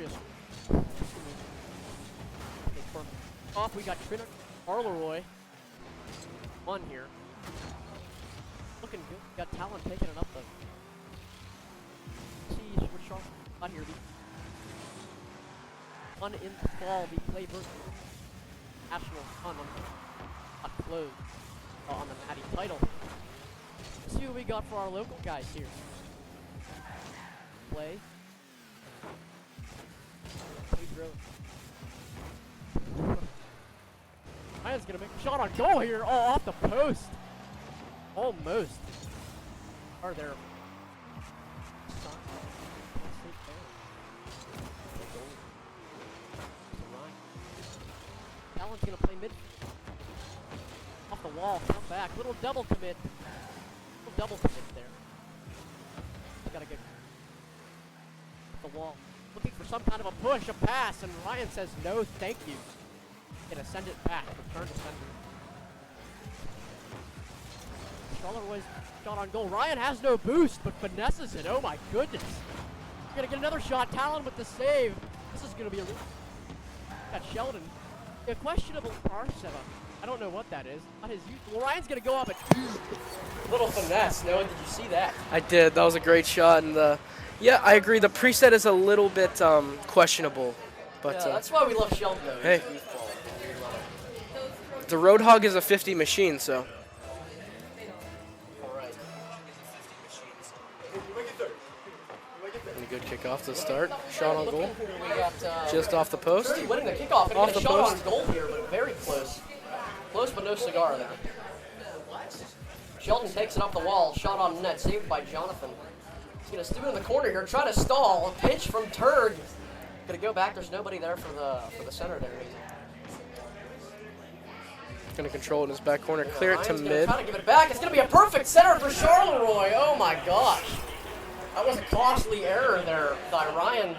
hilarious. Off, we got Trinity Arleroy. One here. Looking good. Got Talon taking it up though. See what Charlotte got here. One in the fall, we play versus National Fun on close on the Natty title. Let's see what we got for our local guys here. Play. Pedro. Ryan's gonna make a shot on goal here. Oh, off the post. Almost. Are there? Talon's gonna play mid. Off the wall, come back. Little double commit. Little double commit there. Just gotta get off the wall. Looking for some kind of a push, a pass, and Ryan says no, thank you. Gonna send it back. Return to sender. Charleroi shot on goal. Ryan has no boost, but finesses it. Oh my goodness. We're gonna get another shot. Talon with the save. This is gonna be a. Got Sheldon. A questionable car setup. I don't know what that is. Not his usual. Well, Ryan's gonna go up and little finesse. Noah, did you see that? I did. That was a great shot, and yeah, I agree. The preset is a little bit questionable, but yeah, that's why we love Sheldon though. Hey, the Roadhog is a 50 machine, so. All right. And a good kickoff to start. Shot on goal. We got, just off the post. Curry winning the kickoff. Gonna Off get a the shot post. on goal here, but very close. Close, but no cigar there. Sheldon takes it up the wall. Shot on net. Saved by Jonathan. He's going to stew it in the corner here. Try to stall. A pinch from Turg. Going to go back. There's nobody there for the center there. Going to control it in his back corner. Clear it to mid. Try to give it back. It's going to be a perfect center for Charleroi. Oh my gosh. That was a costly error there by Ryan.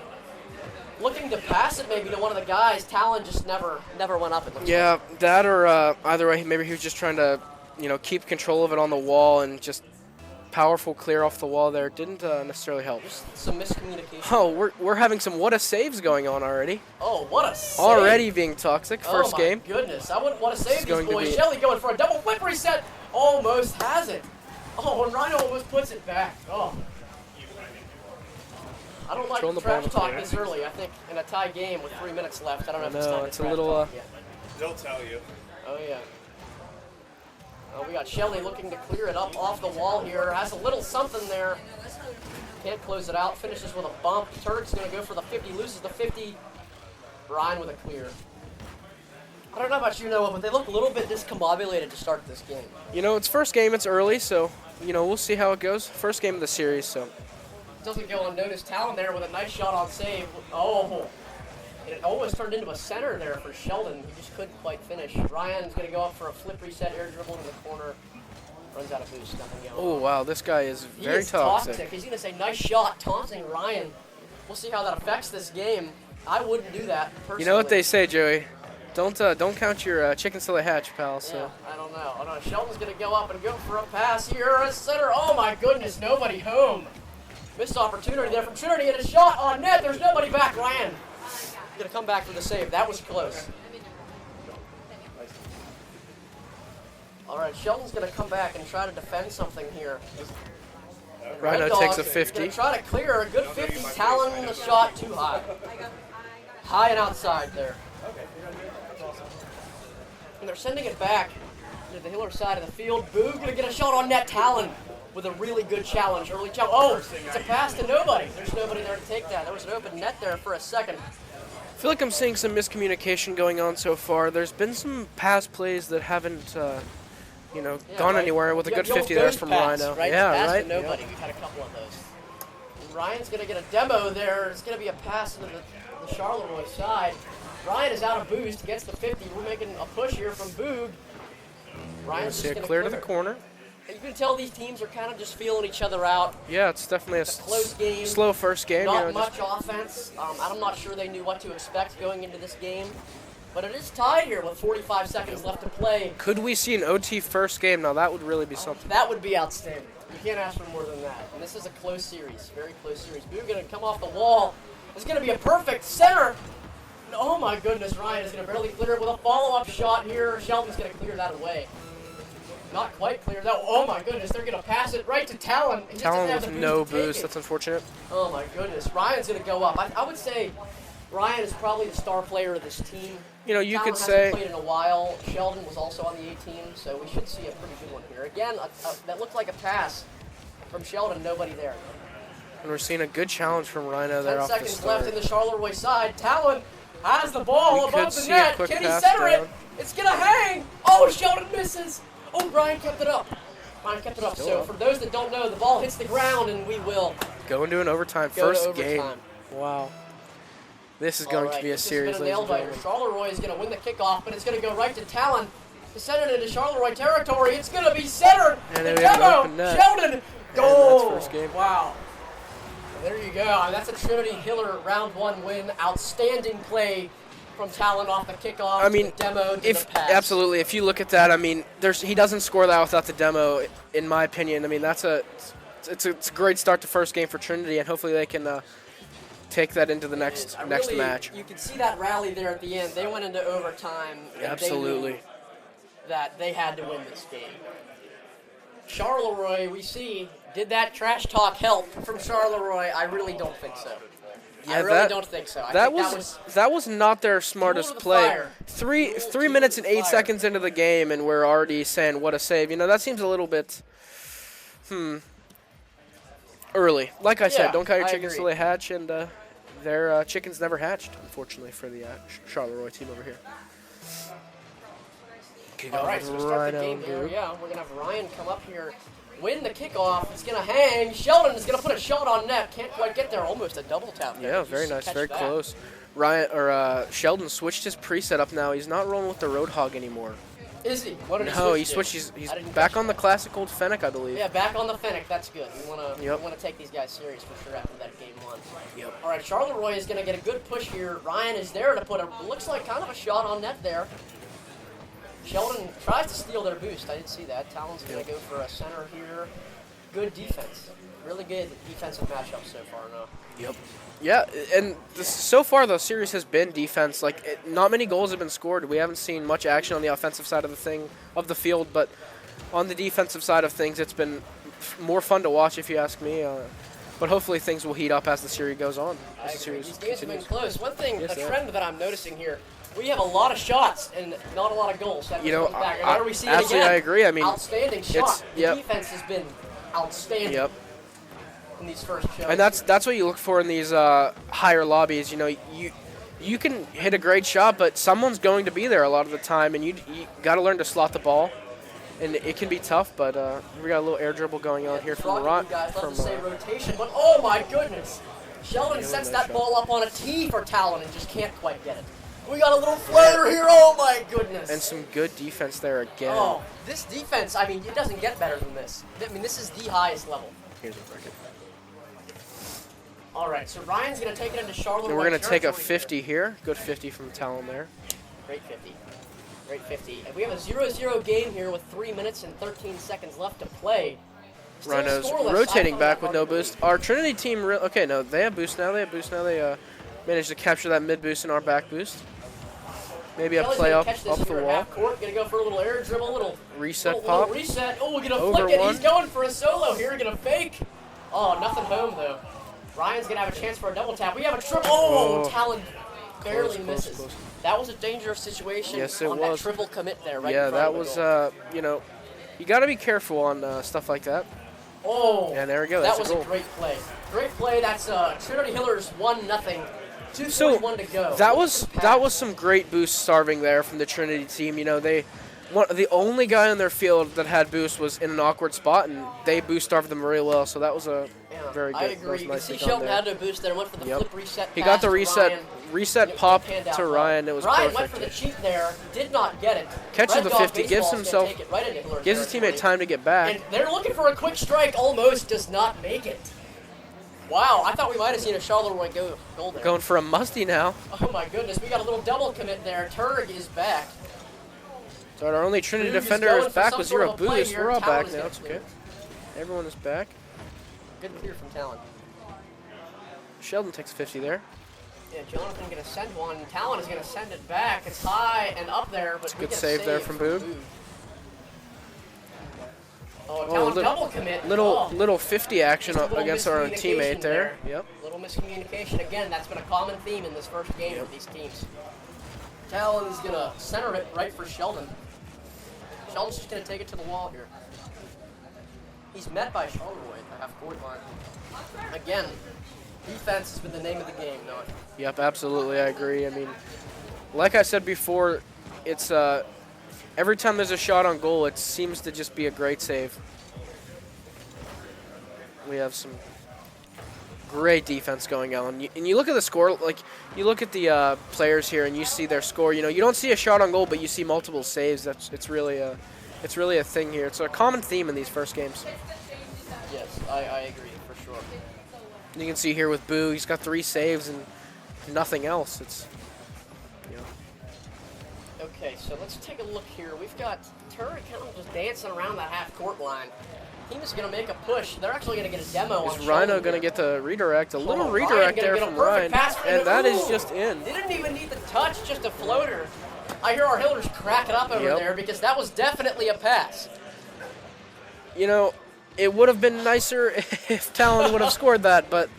Looking to pass it maybe to one of the guys. Talon just never went up. It looks Yeah, like. that or either way, maybe he was just trying to, keep control of it on the wall and just powerful clear off the wall there. Didn't necessarily help. Just some miscommunication. Oh, we're having some what a saves going on already. Oh, what a save. Already being toxic. First game. Oh my goodness. I wouldn't want to save these going to boys. be- Shelley going for a double flip reset. Almost has it. Oh, and Rhino almost puts it back. Oh. I don't like Controlling the the ball trash in the talk corner. this early. I think in a tie game with 3 minutes left, I don't know if it's No, time to it's a trash little, talk yet. They'll tell you. Oh, yeah. We got Shelley looking to clear it up off the wall here. Has a little something there. Can't close it out. Finishes with a bump. Turk's going to go for the 50. Loses the 50. Ryan with a clear. I don't know about you, Noah, but they look a little bit discombobulated to start this game. It's first game. It's early, so, we'll see how it goes. First game of the series, so. Doesn't go unnoticed. Talon there with a nice shot on save. Oh, it almost turned into a center there for Sheldon. He just couldn't quite finish. Ryan's going to go up for a flip reset, air dribble in the corner. Runs out of boost. Nothing going Oh, on. wow, this guy is He very is toxic. He's going to say, nice shot, taunting Ryan. We'll see how that affects this game. I wouldn't do that personally. You know what they say, Joey? Don't count your chickens till they hatch, pal. So. Yeah, I don't know. Oh, no. Sheldon's going to go up and go for a pass here. A center. Oh, my goodness. Nobody home. Missed opportunity there from Trinity, and a shot on net. There's nobody back. Ryan going to come back for the save. That was close. All right, Sheldon's going to come back and try to defend something here. Rhino takes a 50. Going to try to clear a good 50. Talon the shot too high. High and outside there. And they're sending it back to the Hiller side of the field. Boog going to get a shot on net. Talon with a really good challenge. Early challenge. Oh, it's a pass to nobody. There's nobody there to take that. There was an open net there for a second. I feel like I'm seeing some miscommunication going on so far. There's been some pass plays that haven't, gone anywhere with a good 50 there from Rhino. Right? Yeah, Pass right. to nobody. We've had a couple of those. And Ryan's going to get a demo there. It's going to be a pass into the Charleroi side. Ryan is out of boost. Gets the 50. We're making a push here from Boog. Ryan's See just it going to clear to the corner. You can tell these teams are kind of just feeling each other out. Yeah, it's definitely a close game. slow first game. Not just- much offense. I'm not sure they knew what to expect going into this game. But it is tied here with 45 seconds left to play. Could we see an OT first game? Now that would really be something. That would be outstanding. You can't ask for more than that. And this is a close series, very close series. Boo going to come off the wall. It's going to be a perfect center. Oh my goodness, Ryan is going to barely clear it with a follow-up shot here. Sheldon's going to clear that away. Not quite clear though. Oh my goodness, they're going to pass it right to Talon. Talon with no boost, that's unfortunate. Oh my goodness, Ryan's going to go up. I would say Ryan is probably the star player of this team. You know, you Talon could say... hasn't played in a while. Sheldon was also on the A team, so we should see a pretty good one here. Again, that looked like a pass from Sheldon, nobody there. And we're seeing a good challenge from Rhino there off the 10 seconds start. left in the Charleroi side. Talon has the ball We above could the see a net. quick Can he pass center down. it? It's going to hang. Oh, Sheldon misses. Oh, Ryan kept it up. Ryan kept it up. Still So up. for those that don't know, the ball hits the ground, and we will Go into an overtime. go First to overtime. game. Wow. This is going to be a series, ladies and gentlemen. Charleroi is going to win the kickoff, but it's going to go right to Talon. To send it into Charleroi territory. It's going to be centered. And The then we have an demo. open net. Sheldon. Goal. that's first game. Wow. There you go. That's a Trinity Hiller round 1 win. Outstanding play from Talon off the kickoff. I mean, to the demo to the pass. absolutely. If you look at that, I mean, he doesn't score that without the demo, in my opinion. I mean, it's a great start to first game for Trinity, and hopefully they can take that into the next match. You can see that rally there at the end. They went into overtime. And Absolutely. They knew that they had to win this game. Charleroi, we see, did that trash talk help from Charleroi? I really don't think so. Yeah, I really don't think so. That was not their smartest play. Fire. 3 minutes and 8 seconds into the game, and we're already saying what a save. You know, that seems a little bit early. Like I said, don't count your chickens till they hatch, and their chickens never hatched, unfortunately, for the Charleroi team over here. All right, so we start the game here. Yeah, we're going to have Ryan come up here, win the kickoff. It's going to hang. Sheldon is going to put a shot on net. Can't quite get there. Almost a double tap there. Yeah, very nice, very close. Sheldon switched his preset up now. He's not rolling with the Roadhog anymore. Is he? What did he No, switch to? He's back on the classic old Fennec, I believe. Yeah, back on the Fennec. That's good. We want to take these guys serious for sure after that game 1. Yep. All right, Charleroi is going to get a good push here. Ryan is there to put looks like kind of a shot on net there. Sheldon tries to steal their boost. I didn't see that. Talon's going to go for a center here. Good defense. Really good defensive matchup so far now. Yep. Yeah, and so far the series has been defense. Not many goals have been scored. We haven't seen much action on the offensive side of the field, but on the defensive side of things, it's been more fun to watch, if you ask me. But hopefully things will heat up as the series goes on. These games have been close. One thing, a trend that I'm noticing here. We have a lot of shots and not a lot of goals. You know, we see it again. I agree. I mean, outstanding shot. The defense has been outstanding. Yep. In these first shows. And that's what you look for in these higher lobbies. You know, you can hit a great shot, but someone's going to be there a lot of the time, and you got to learn to slot the ball. And it can be tough, but we got a little air dribble going on here from Ron. Rotation, but oh my goodness! Sheldon sets that ball up on a tee for Talon and just can't quite get it. We got a little floater here. Oh my goodness! And some good defense there again. Oh, this defense! I mean, it doesn't get better than this. I mean, this is the highest level. Here's a bracket. All right, so Ryan's gonna take it into Charleroi. And we're gonna take a 50 here. Good 50 from Talon there. Great 50. Great 50. And we have a 0-0 game here with 3 minutes and 13 seconds left to play. Rhinos rotating back with no boost. Our Trinity team, okay, no, they have boost now. They managed to capture that mid boost and our back boost. Maybe a play up the wall. Court, gonna go for a little air dribble, little reset pop. Little reset. Oh, we're gonna flick it. He's going for a solo here. Gonna fake. Oh, nothing home though. Ryan's gonna have a chance for a double tap. We have a triple. Oh, Talon barely misses. Close. That was a dangerous situation. Yes, it was. That triple commit there, right? Yeah, in front that of the was. You know, you got to be careful on stuff like that. Oh, and there we go. That was a great play. Great play. That's Trinity Hiller's 1-0. 2:41 to go. That was some great boost starving there from the Trinity team. You know, the only guy on their field that had boost was in an awkward spot, and they boost starved them really well. So that was a very good. I agree. You can see Sheldon had no boost there. Went for the flip reset. He got the reset pop to Ryan. It was Ryan perfect. went for the cheat there. Did not get it. Catches the 50. Gives himself. Gives his teammate time to get back. And they're looking for a quick strike. Almost does not make it. Wow, I thought we might have seen a Charleroi goal there. Going for a musty now. Oh my goodness, we got a little double commit there. Turg is back. So our only Trinity defender is back with 0 boost. We're all back now. It's okay. Everyone is back. Good clear from Talon. Sheldon takes 50 there. Yeah, Jonathan gonna send one. Talon is gonna send it back. It's high and up there, but It's a we good get a save there from Boob. Oh, Talon double commit. Little 50 action Just a little against our own miscommunication teammate there. Yep. Little miscommunication. Again, that's been a common theme in this first game of these teams. Talon's gonna center it right for Sheldon. Sheldon's just gonna take it to the wall here. He's met by Charleroi at the half-court line. Again, defense has been the name of the game, Noah. Yep, absolutely, I agree. I mean, like I said before, it's every time there's a shot on goal, it seems to just be a great save. We have some great defense going on, and you look at the score, like you look at the players here, and you see their score. You know, you don't see a shot on goal, but you see multiple saves. It's really a thing here. It's a common theme in these first games. Yes, I agree for sure. You can see here with Boo, he's got 3 saves and nothing else. It's, you know. Okay, so let's take a look here. We've got Turner kind of just dancing around that half-court line. Team is going to make a push. They're actually going to get a demo on Is Rhino going to get the redirect? A little redirect there from Ryan. And that is just in. They didn't even need the touch, just a floater. I hear our Hillers cracking up over there because that was definitely a pass. You know, it would have been nicer if Talon would have scored that, but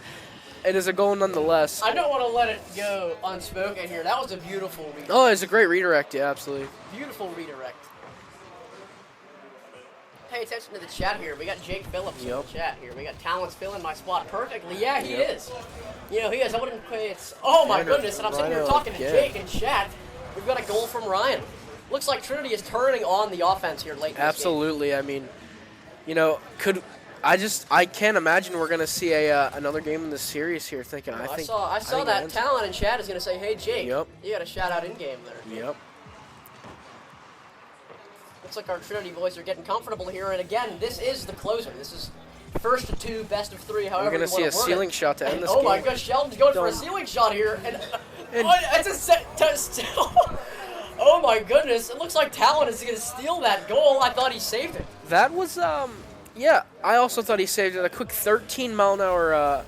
it is a goal nonetheless. I don't want to let it go unspoken here. That was a beautiful redirect. Oh, it's a great redirect, yeah, absolutely. Beautiful redirect. Pay attention to the chat here. We got Jake Phillips in the chat here. We got Talon's filling my spot perfectly. Yeah, he is. You know, he is. I wouldn't say it's... Oh, my goodness. And I'm sitting here talking to Jake in chat. We've got a goal from Ryan. Looks like Trinity is turning on the offense here late in this Absolutely. I mean, you know, I can't imagine we're going to see another game in this series here. I saw that Talon in chat is going to say, hey, Jake, you got a shout-out in-game there. Yep. Looks like our Trinity boys are getting comfortable here, and again, this is the closer. This is first of 2, best of 3, however we're going to see a ceiling shot to end this game. game. Oh my gosh, Sheldon's going for a ceiling shot here, and it's a set oh my goodness, it looks like Talon is going to steal that goal. I thought he saved it. That was, yeah, I also thought he saved it. A quick 13-mile-an-hour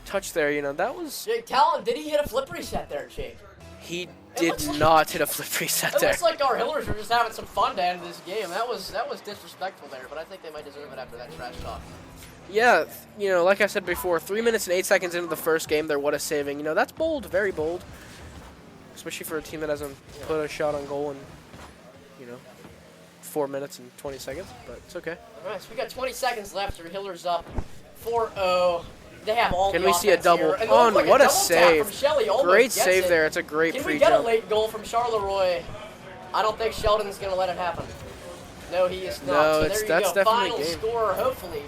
touch there, you know, that was... Jake, Talon, did he hit a flip reset there, Jake? He did not hit a flip reset there. It looks like our Hillers were just having some fun to end this game. That was disrespectful there, but I think they might deserve it after that trash talk. Yeah, you know, like I said before, 3 minutes and 8 seconds into the first game, they're what a saving. You know, that's bold, very bold. Especially for a team that hasn't put a shot on goal in, you know, 4 minutes and 20 seconds, but it's okay. All right, so we got 20 seconds left. Our Hillers up 4-0. They have all Can the we see a double? On, what a save. Great save save there. It's a great pre-jump. pre-jump. Can we get a late goal from Charleroi? I don't think Sheldon's going to let it happen. No, he is not. No, so that's definitely Final a game. score, hopefully,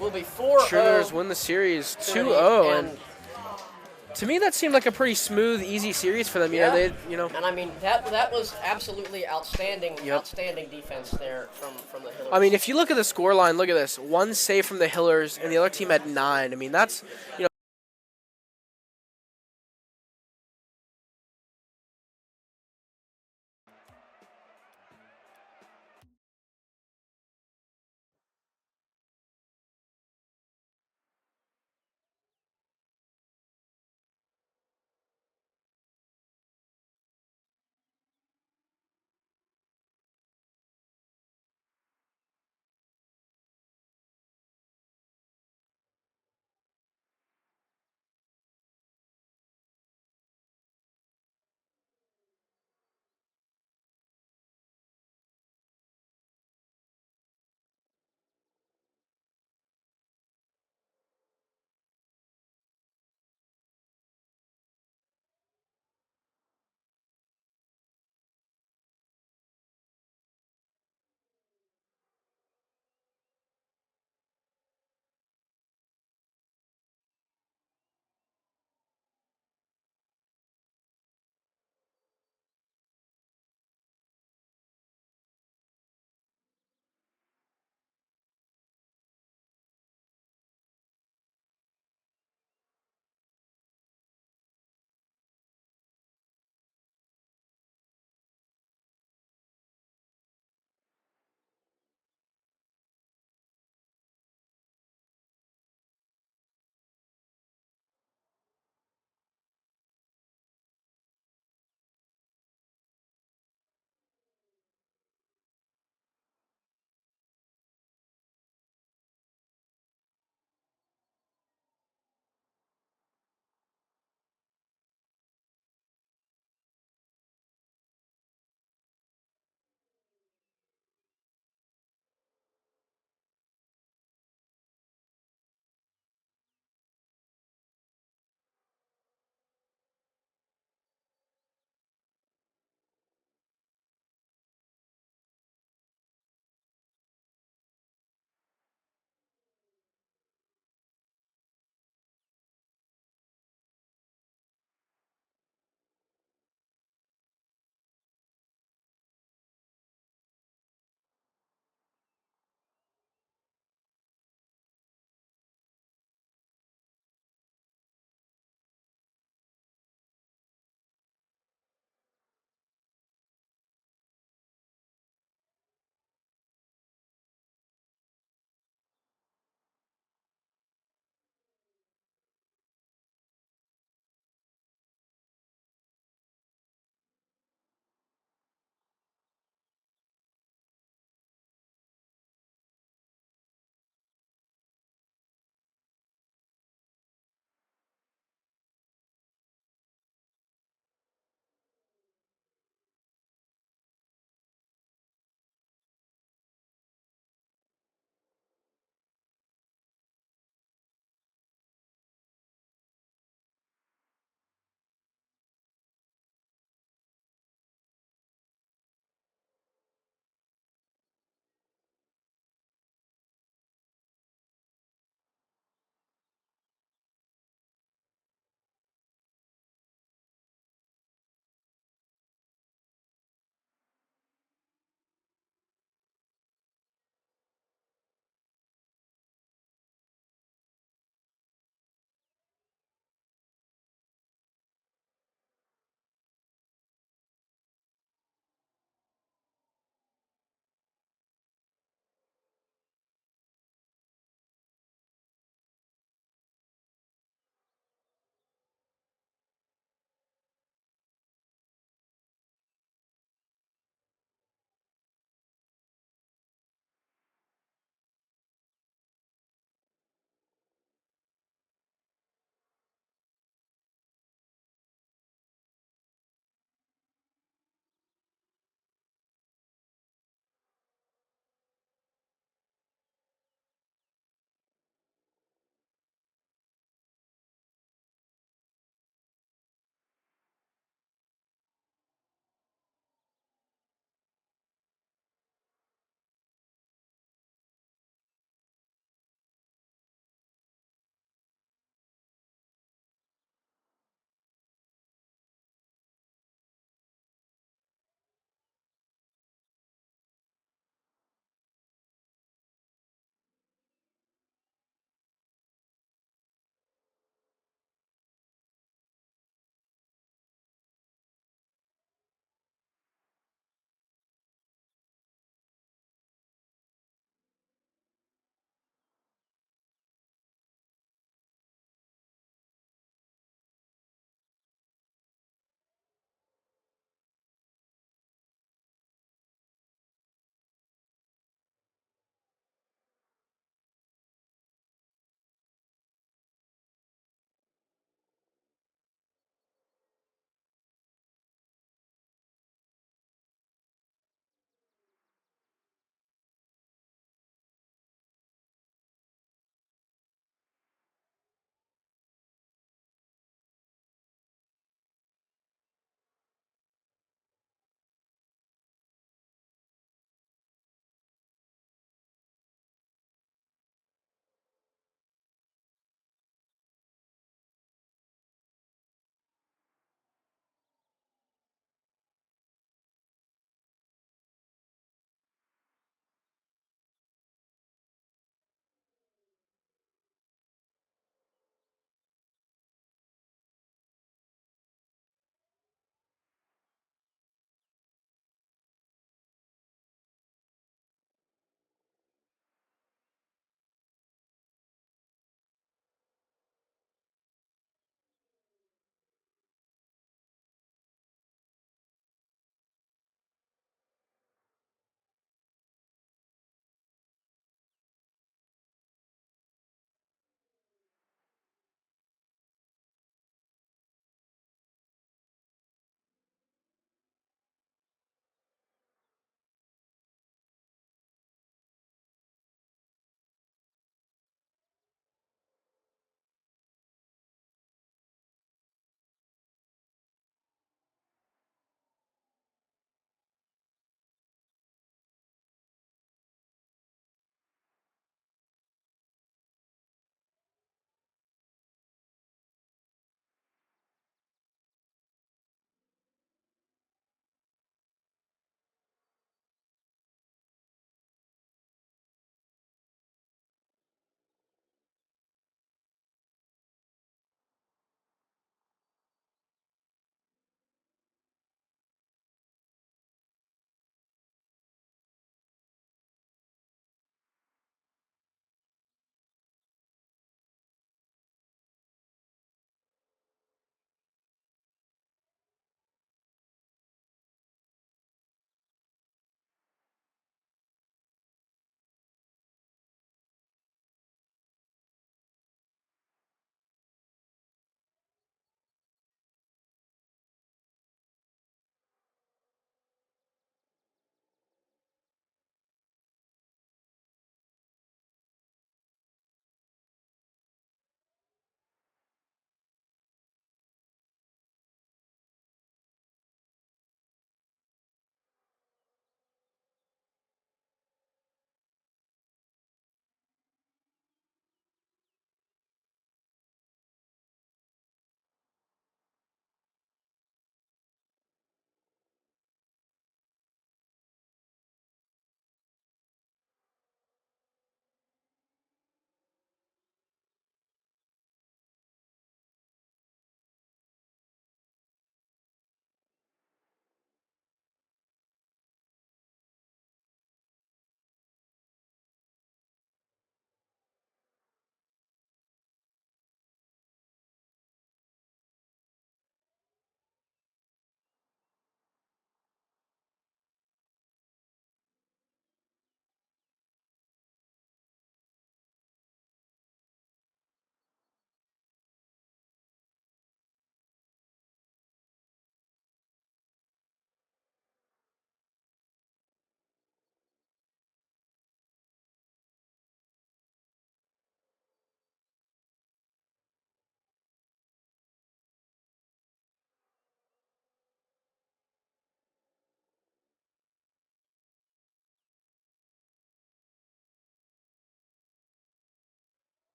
will be 4-0. Trinitors win the series 2-0, and to me that seemed like a pretty smooth, easy series for them. You know, And I mean that was absolutely outstanding, outstanding defense there from the Hillers. I mean, if you look at the score line, look at this: 1 save from the Hillers, and the other team had 9. I mean, that's, you know.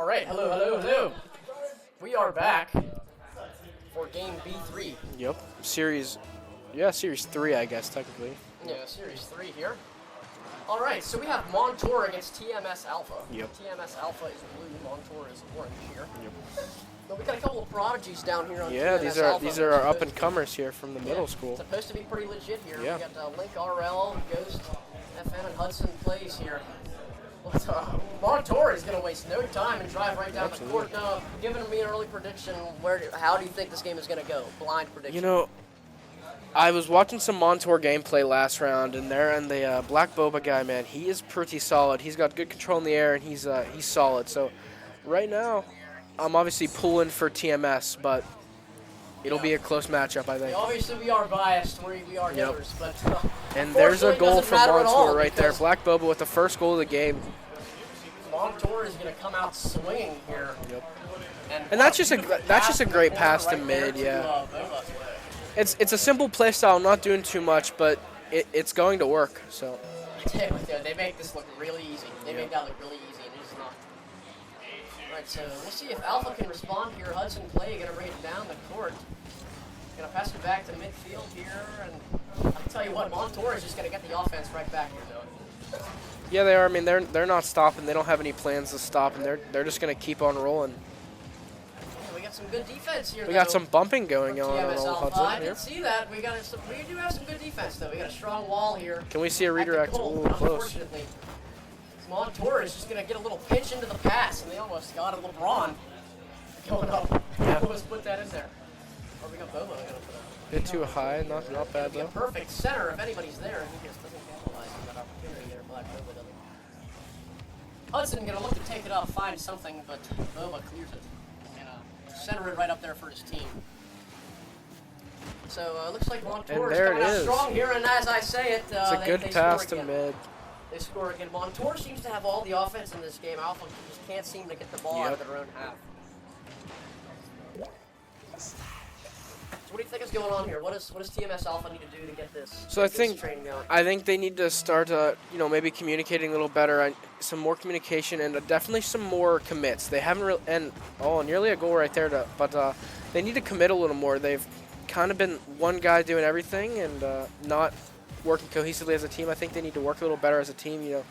All right, hello. We are back for game B3. Yep. Series 3, I guess, technically. Yeah, Series 3 here. All right, so we have Montour against TMS Alpha. Yep. TMS Alpha is blue, Montour is orange here. Yep. But we got a couple of prodigies down here on Yeah, TMS Alpha. these are our up-and-comers here from the middle school. It's supposed to be pretty legit here. Yeah. We got Link RL, Ghost, FN, and Hudson plays here. But Montour is going to waste no time and drive right down the court. Now, giving me an early prediction, how do you think this game is going to go? Blind prediction. You know, I was watching some Montour gameplay last round, and the Black Boba guy, man, he is pretty solid. He's got good control in the air, and he's solid. So right now, I'm obviously pulling for TMS, but it'll be a close matchup, I think. Obviously, we are biased. We are hitters, but and there's a goal from Montour right there. Black Boba with the first goal of the game. Montour is going to come out swinging here. Yep. And that's just a great pass to mid, yeah. It's a simple play style, not doing too much, but it's going to work. So. They make this look really easy. They make that look really easy, and it's not. Alright, so we'll see if Alpha can respond here. Hudson Clay going to bring it down the court. Going to pass it back to midfield here, and I'll tell you what, Montour is just going to get the offense right back here, though. Yeah, they are. I mean, they're not stopping. They don't have any plans to stop, and they're just going to keep on rolling. Yeah, we got some good defense here. We got some bumping going on TMS old Alpha. Hudson I here. can see that. We do have some good defense, though. We got a strong wall here. Can we see a redirect? Ooh, close. Unfortunately, Montour is just going to get a little pinch into the pass, and they almost got a LeBron going up. Yeah. Almost put that in there. Or we got Bobo going to put it. Bit too high, not bad though. Perfect center if anybody's there. He just doesn't capitalize on that opportunity there. Black Boba doesn't. Hudson gonna look to take it up, find something, but Boba clears it and center it right up there for his team. So looks like Montour is coming out strong here, and as I say it, it's a good pass to mid. They score again. Montour seems to have all the offense in this game. Alpha just can't seem to get the ball out of their own half. So what do you think is going on here? What does TMS Alpha need to do to get this? So I think they need to start, maybe communicating a little better, some more communication, and definitely some more commits. They haven't really, and nearly a goal right there. But they need to commit a little more. They've kind of been one guy doing everything and not working cohesively as a team. I think they need to work a little better as a team. You know,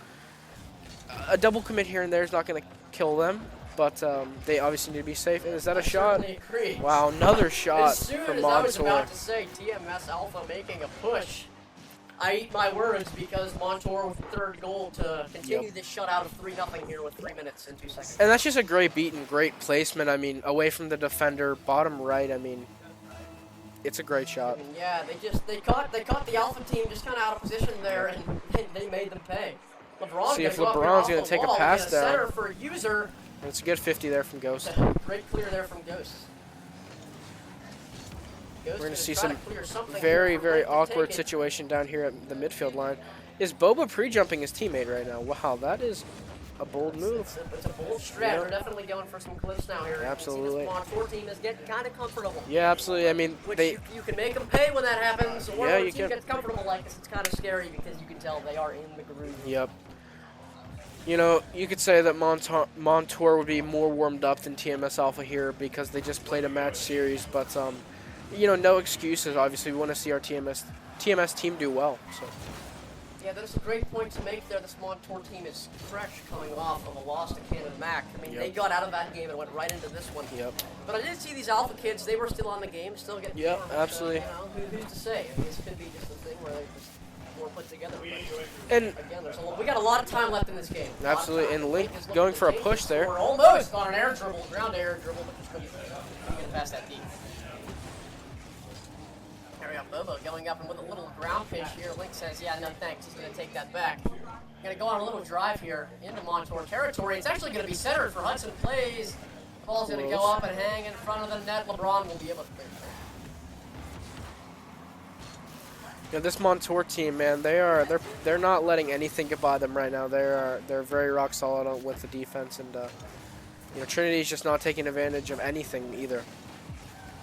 a double commit here and there is not going to kill them. But they obviously need to be safe. And is that a shot? Wow, another shot from Montour. I was about to say TMS Alpha making a push. I eat my words because Montour with the third goal to continue this shutout of 3-0 here with 3 minutes and 2 seconds. And that's just a great beat and great placement. I mean, away from the defender, bottom right. I mean, it's a great shot. I mean, yeah, they caught the Alpha team just kind of out of position there, and they made them pay. LeBron's see if LeBron's going to take a pass down. Center for a user. It's a good 50 there from Ghost. Great clear there from Ghost. We're going to see some very, very awkward situation down here at the midfield line. Is Boba pre-jumping his teammate right now? Wow, that is a bold move. It's a bold strat. Yeah. They're definitely going for some clips now here. Absolutely. This Montour team is getting kind of comfortable. Yeah, absolutely. I mean, you can make them pay when that happens. Or yeah, when you a team can. gets comfortable like this, it's kind of scary because you can tell they are in the groove. Yep. You know, you could say that Montour would be more warmed up than TMS Alpha here because they just played a match series. But, no excuses. Obviously, we want to see our TMS team do well. So. Yeah, that's a great point to make there. This Montour team is fresh coming off of a loss to Canada Mac. I mean, they got out of that game and went right into this one. Yep. But I did see these Alpha kids. They were still on the game, still getting Yep, absolutely. So, who's to say? I mean, this could be just a thing where they just more put together. And again, we got a lot of time left in this game. Absolutely, and Link going for a push there. We're almost on an air dribble, ground air dribble, but just couldn't get past that deep. There we go, Bobo going up and with a little ground pinch here. Link says, yeah, no thanks, he's going to take that back. Going to go on a little drive here into Montour territory. It's actually going to be centered for Hudson plays. The ball's going to go up and hang in front of the net. LeBron will be able to clear it. This Montour team, man, they're not letting anything get by them right now. They're very rock solid with the defense, and Trinity's just not taking advantage of anything either.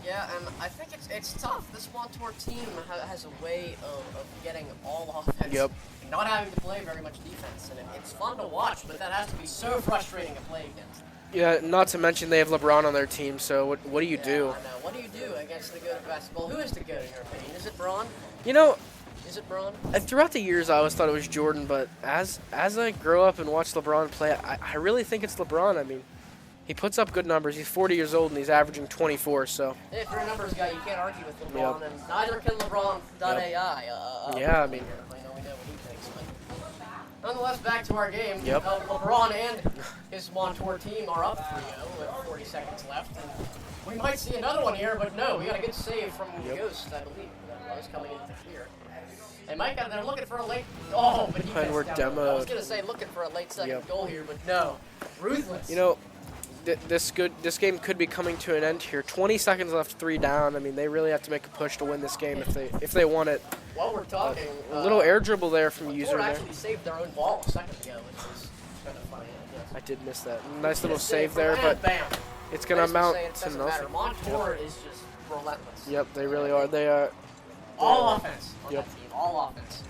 Yeah, and I think it's tough. This Montour team has a way of getting all offense. Yep. And not having to play very much defense, and it's fun to watch, but that has to be so frustrating to play against. Yeah, not to mention they have LeBron on their team, so what do you do? I know. What do you do against the GOAT of basketball? Who is the GOAT in your opinion? Is it Braun? You know, Is it Braun? throughout the years I always thought it was Jordan, but as I grow up and watch LeBron play, I really think it's LeBron. I mean, he puts up good numbers. He's 40 years old and he's averaging 24 , so. If you're a numbers guy, you can't argue with LeBron, and neither can LeBron.ai. Yeah, I mean. We know what he thinks, but nonetheless, back to our game. Yep. LeBron and his Montour team are up 3-0 with 40 seconds left. And we might see another one here, but no, we got a good save from Ghost, I believe. That was coming into the clear. And Mike out there looking for a late. Oh, but he And we're missed down. demoed. I was gonna say looking for a late second goal here, but no, ruthless. You know, this game could be coming to an end here. 20 seconds left, 3 down. I mean, they really have to make a push to win this game if they want it. While we're talking, A little air dribble there from User there. actually saved their own ball a second ago, which is kind of funny. I did miss that. Nice little save there, but bam. it's going to amount to Matter. nothing. Montour is just relentless. Yep, they really are. They are. All offense on Yep. that team. All offense.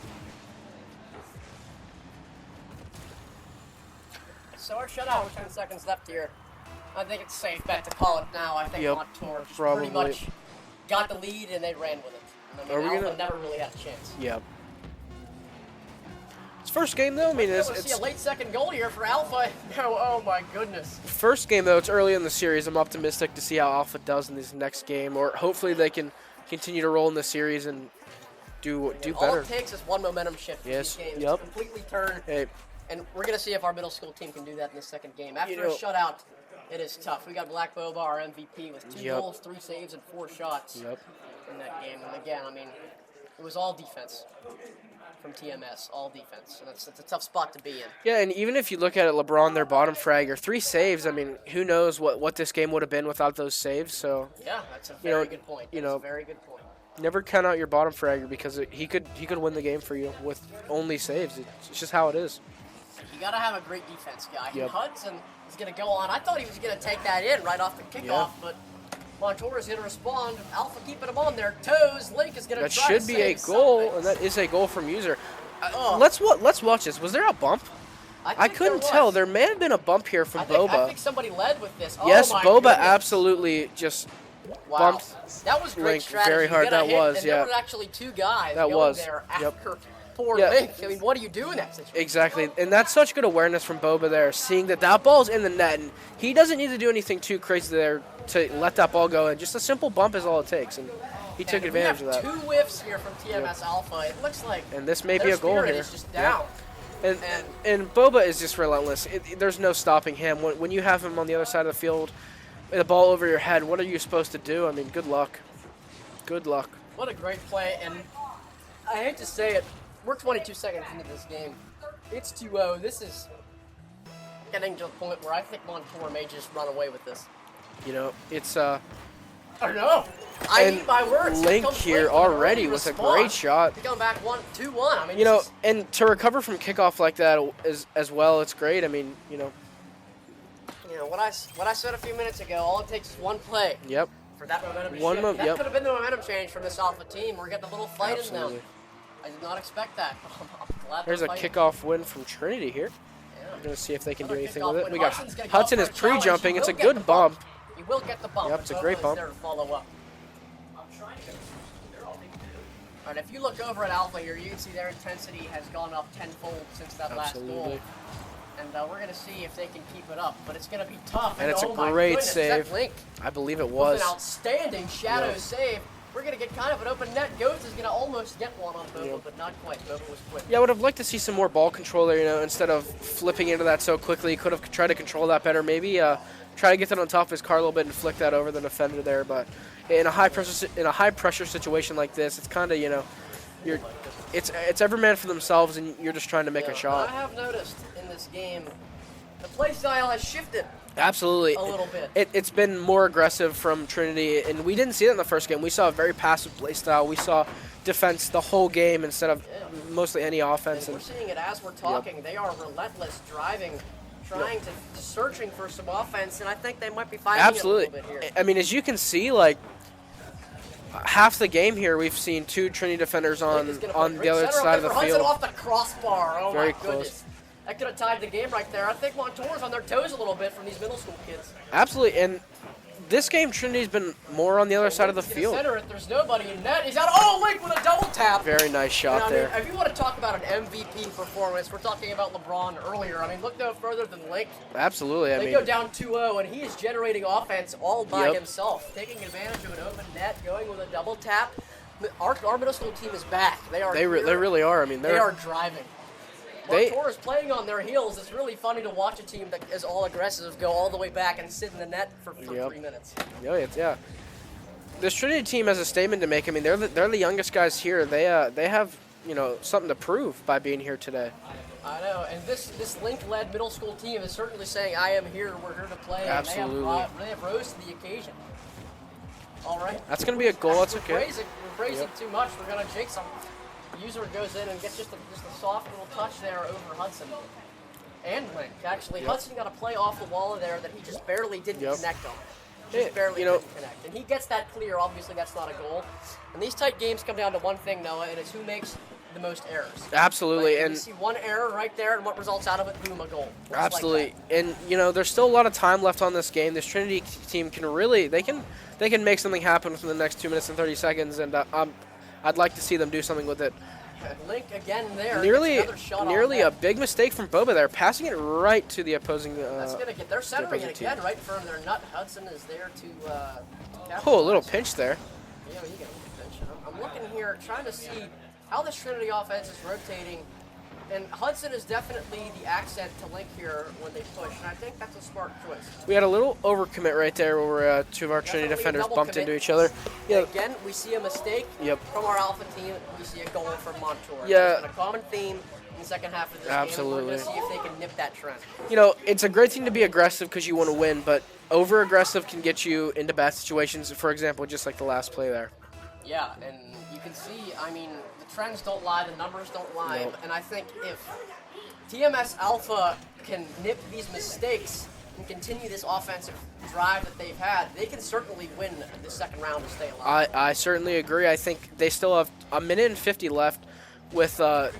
So our shutout with 10 seconds left here. I think it's a safe bet to call it now. I think Montour just pretty much got the lead and they ran with it. I mean, Alpha never really had a chance. Yep. It's first game though. I mean, it's see a late second goal here for Alpha. No, oh my goodness. First game though. It's early in the series. I'm optimistic to see how Alpha does in this next game, or hopefully they can continue to roll in the series and do better. All it takes is one momentum shift for these games to completely turn. Hey. And we're going to see if our middle school team can do that in the second game. After a shutout, it is tough. We got Black Boba, our MVP, with 2 goals, 3 saves, and 4 shots in that game. And again, I mean, it was all defense from TMS, all defense. And it's a tough spot to be in. Yeah, and even if you look at it, LeBron, their bottom fragger, 3 saves. I mean, who knows what this game would have been without those saves? So yeah, that's a very good point. That's a very good point. Never count out your bottom fragger because he could win the game for you with only saves. It's just how it is. You got to have a great defense guy. Hudson is going to go on. I thought he was going to take that in right off the kickoff, but Montour is going to respond. Alpha keeping him on their toes. Link is going to try to That should be a goal, and that is a goal from User. Let's watch this. Was there a bump? I couldn't tell. There may have been a bump here from Boba. I think somebody led with this. Yes, oh my Boba goodness. Absolutely just bumped. That was great Link strategy. very hard. That was, There were actually 2 guys that going was. there after poor Link. I mean, what do you do in that situation? Exactly, and that's such good awareness from Boba there, seeing that ball's in the net, and he doesn't need to do anything too crazy there to let that ball go, and just a simple bump is all it takes, and he took advantage of that. We have 2 whiffs here from TMS Alpha. It looks like and this may be a goal here. Is just down. And Boba is just relentless. There's no stopping him. When you have him on the other side of the field, the ball over your head, what are you supposed to do? I mean, good luck. Good luck. What a great play, and I hate to say it, we're 22 seconds into this game. It's 2-0. This is getting to the point where I think Montour may just run away with this. You know, it's I don't know. I need my words. Link here already with a great shot. To come back 2-1. I mean, you know, and to recover from kickoff like that as well, it's great. I mean, you know, what I said a few minutes ago. All it takes is one play. Yep. For that momentum shift. That could have been the momentum change from this Alpha team. We're getting a little fight in them. I did not expect that. I'm glad there's a kickoff win from Trinity here. Yeah. I'm going to see if they can do anything with it. We got Hudson is pre-jumping. It's a good bump. You will get the bump. Yep, it's a great bump. There to follow up. All right, if you look over at Alpha here, you can see their intensity has gone up tenfold since that last goal. And we're going to see if they can keep it up. But it's going to be tough. And it's a great save. Link I believe it was. With an outstanding shadow save. We're going to get kind of an open net. Goats is going to almost get one on Boba, but not quite. Boba was quick. Yeah, I would have liked to see some more ball control there, you know, instead of flipping into that so quickly. He could have tried to control that better. Maybe try to get that on top of his car a little bit and flick that over the defender there. But in a high pressure situation like this, it's kind of, you know, it's every man for themselves, and you're just trying to make a shot. I have noticed in this game, the play style has shifted. Absolutely. A little bit. It's been more aggressive from Trinity, and we didn't see it in the first game. We saw a very passive play style. We saw defense the whole game instead of mostly any offense. And we're seeing it as we're talking. They are relentless, driving, trying to searching for some offense, and I think they might be finding it a little bit here. I mean, as you can see, like, half the game here, we've seen 2 Trinity defenders on the other side of the field. Off the crossbar. Oh very my close. goodness. That could have tied the game right there. I think Montour's on their toes a little bit from these middle school kids. Absolutely, and this game, Trinity's been more on the other side of the field. Center it. There's nobody in net. He's out. Oh, Link with a double tap. Very nice shot there. If you want to talk about an MVP performance, we're talking about LeBron earlier. I mean, look no further than Link. Absolutely. They go down 2-0, and he is generating offense all by himself, taking advantage of an open net, going with a double tap. Our middle school team is back. They really are. I mean, they are driving. Montour is playing on their heels. It's really funny to watch a team that is all aggressive go all the way back and sit in the net for 3 minutes. Yeah. This Trinity team has a statement to make. I mean, they're the youngest guys here. They have something to prove by being here today. I know, and this Link-led middle school team is certainly saying, "I am here. We're here to play." Absolutely. And they have rose to the occasion. All right. That's going to be a goal. That's okay. We're praising too much. We're going to jinx them. User goes in and gets just a soft little touch there over Hudson. And Link, actually. Hudson got a play off the wall there that he just barely didn't connect on. Just barely didn't connect. And he gets that clear. Obviously, that's not a goal. And these tight games come down to one thing, Noah, and it's who makes the most errors. Absolutely. And you see one error right there, and what results out of it? Boom, a goal. Just absolutely. Like that. And, there's still a lot of time left on this game. This Trinity team can really, they can make something happen within the next 2 minutes and 30 seconds, and I'd like to see them do something with it. Link again there. Nearly a big mistake from Boba there, passing it right to the opposing. That's gonna get. They're centering it again, right in front of their nut. Hudson is there to. A little pinch there. Yeah, you get a pinch. I'm looking here, trying to see how this Trinity offense is rotating. And Hudson is definitely the accent to Link here when they push, and I think that's a smart choice. We had a little overcommit right there where two of our Trinity defenders bumped into each other. Yeah. Again, we see a mistake from our Alpha team. We see a goal from Montour. Yeah. There's been a common theme in the second half of this game. Absolutely. We're going to see if they can nip that trend. It's a great thing to be aggressive because you want to win, but over-aggressive can get you into bad situations. For example, just like the last play there. Yeah, and you can see, I mean, the trends don't lie, the numbers don't lie, Nope. and I think if TMS Alpha can nip these mistakes and continue this offensive drive that they've had, they can certainly win the second round to stay alive. I certainly agree. I think they still have a minute and 50 left with, a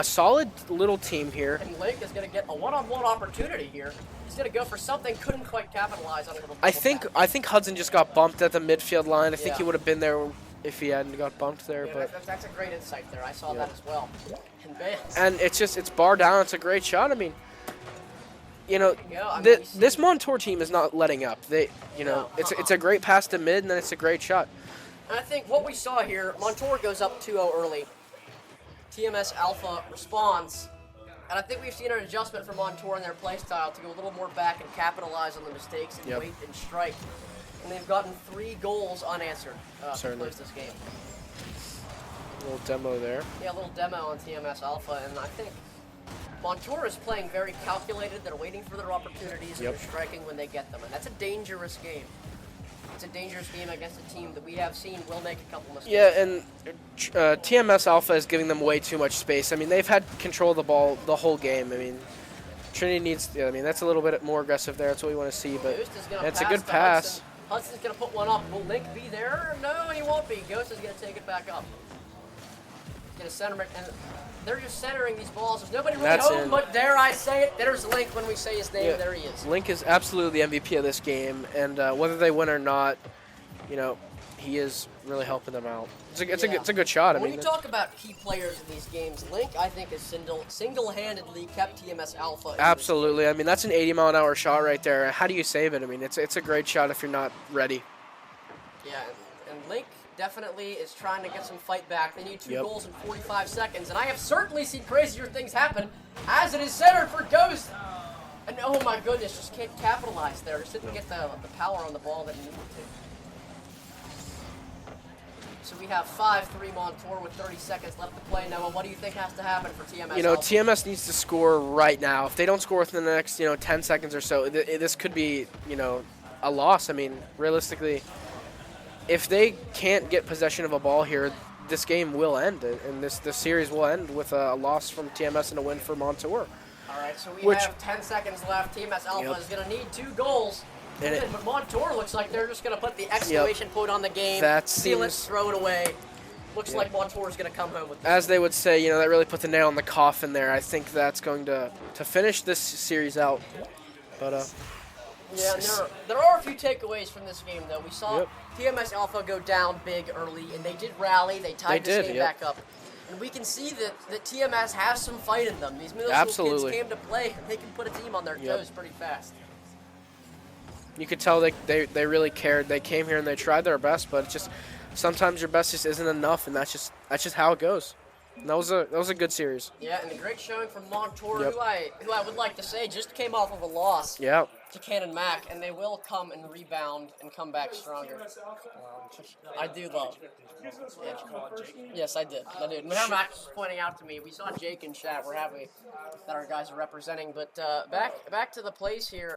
solid little team here. And Link is going to get a one-on-one opportunity here. He's going to go for something, couldn't quite capitalize on a little. I think Hudson just got bumped at the midfield line. I think he would have been there if he hadn't got bumped there. Yeah, but that's a great insight there. I saw that as well. And it's bar down. It's a great shot. I mean, this Montour team is not letting up. It's a great pass to mid, and then it's a great shot. And I think what we saw here, Montour goes up 2-0 early. TMS Alpha responds. And I think we've seen an adjustment from Montour in their play style to go a little more back and capitalize on the mistakes and wait and strike. And they've gotten 3 goals unanswered to close this game. A little demo there. Yeah, a little demo on TMS Alpha, and I think Montour is playing very calculated. They're waiting for their opportunities and they're striking when they get them. And that's a dangerous game. It's a dangerous game against a team that we have seen will make a couple mistakes. Yeah, and TMS Alpha is giving them way too much space. I mean, they've had control of the ball the whole game. I mean, Trinity needs, that's a little bit more aggressive there. That's what we want to see, but it's a good pass. Hudson's going to put one up. Will Link be there? No, he won't be. Ghost is going to take it back up. He's going to center it, and they're just centering these balls. There's nobody really home, but dare I say it, there's Link when we say his name. There he is. Link is absolutely the MVP of this game, and whether they win or not, he is really helping them out. It's a good shot. When you talk about key players in these games, Link, I think, has single-handedly kept TMS Alpha. Absolutely. I mean, that's an 80-mile-an-hour shot right there. How do you save it? I mean, it's a great shot if you're not ready. Yeah, and Link definitely is trying to get some fight back. They need 2 goals in 45 seconds, and I have certainly seen crazier things happen as it is centered for Ghost. And oh my goodness, just can't capitalize there. Just didn't get the power on the ball that he needed to. So we have 5-3 Montour with 30 seconds left to play. Noah, what do you think has to happen for TMS? TMS needs to score right now. If they don't score within the next, 10 seconds or so, this could be, a loss. I mean, realistically, if they can't get possession of a ball here, this game will end, and this series will end with a loss from TMS and a win for Montour. All right, so we have 10 seconds left. TMS Alpha is going to need 2 goals. But Montour looks like they're just going to put the exclamation point on the game, seal it, throw it away. Looks Yeah. like Montour's going to come home with this. As they would say, that really put the nail in the coffin there. I think that's going to finish this series out. But Yeah, and there are a few takeaways from this game, though. We saw Yep. TMS Alpha go down big early, and they did rally. They tied They this did, game yep. back up. And we can see that TMS has some fight in them. These middle Absolutely. school kids came to play, and they can put a team on their Yep. toes pretty fast. you could tell they really cared. They came here and they tried their best, but it's just sometimes your best just isn't enough, and that's just how it goes. And that was a good series. Yeah, and a great showing from Montour, Yep. who I would like to say just came off of a loss Yeah. to Cannon Mac, and they will come and rebound and come back stronger. I do love. Yeah. Yes, I did. Remember Max was pointing out to me. We saw Jake in chat. We're happy that our guys are representing. But back to the plays here.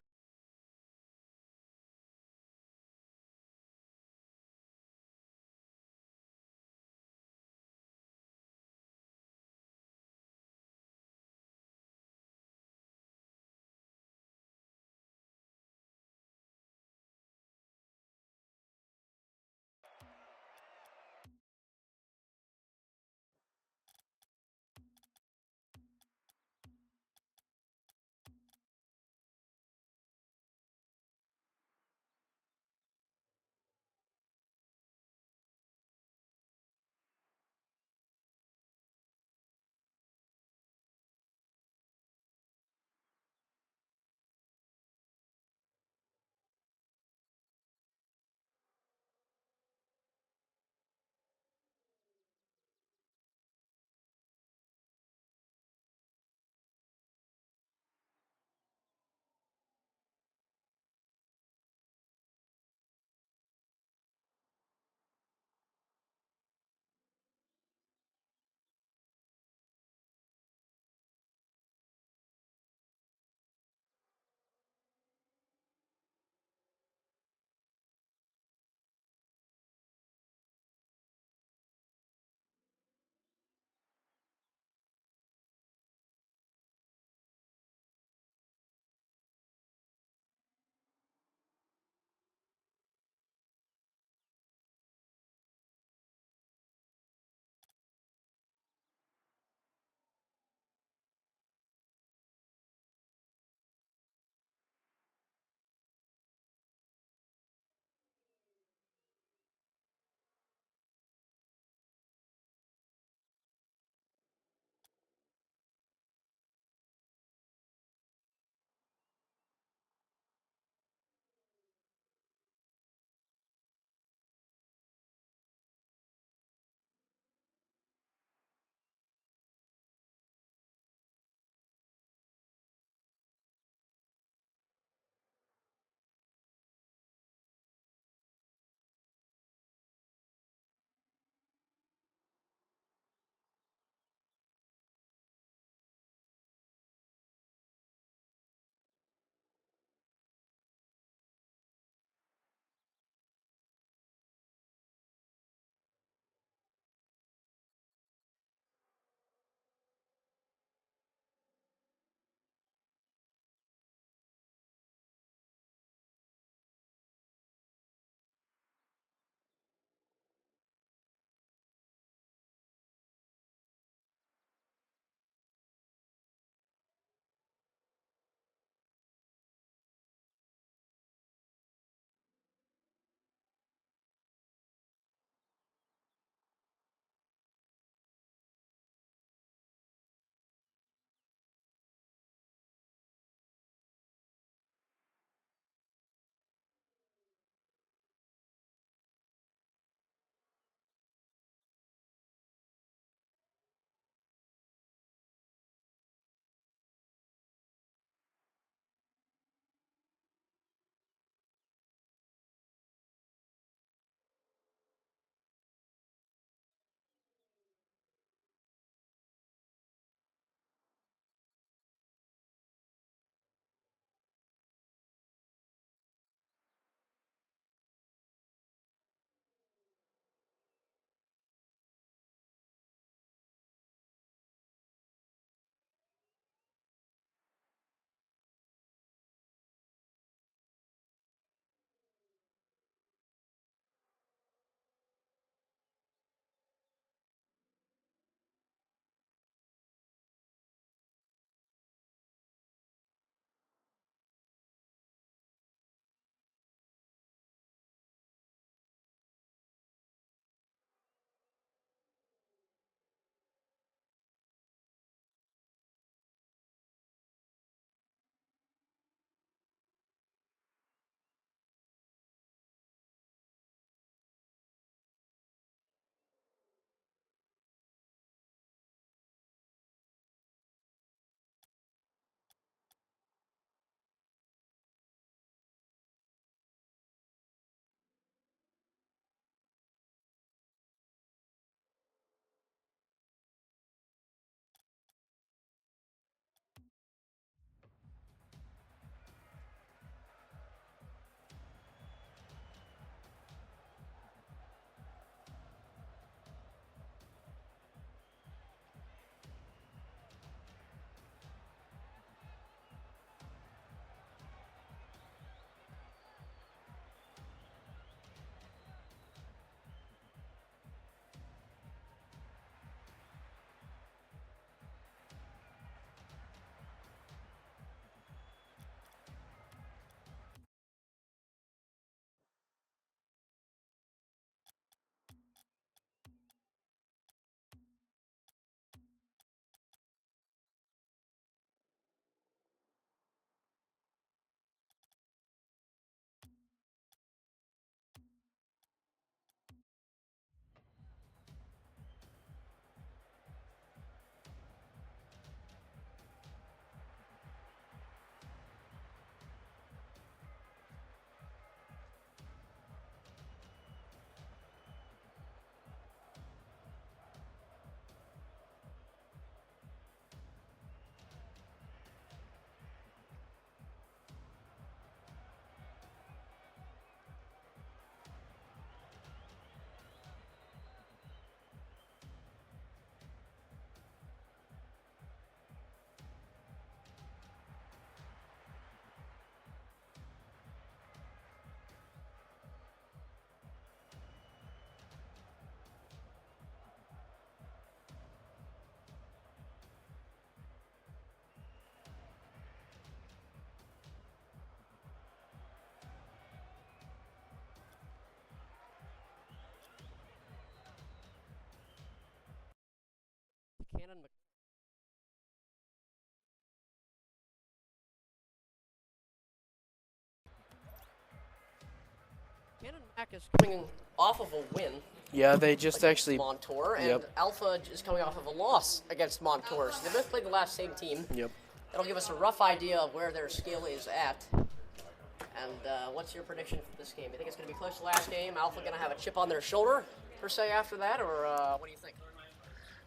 Mac is coming off of a win. Yeah, they just actually. Montour, and Yep. Alpha is coming off of a loss against Montour. So they both played the last same team. Yep. That'll give us a rough idea of where their skill is at. And what's your prediction for this game? You think it's going to be close to last game? Alpha going to have a chip on their shoulder, per se, after that? Or what do you think?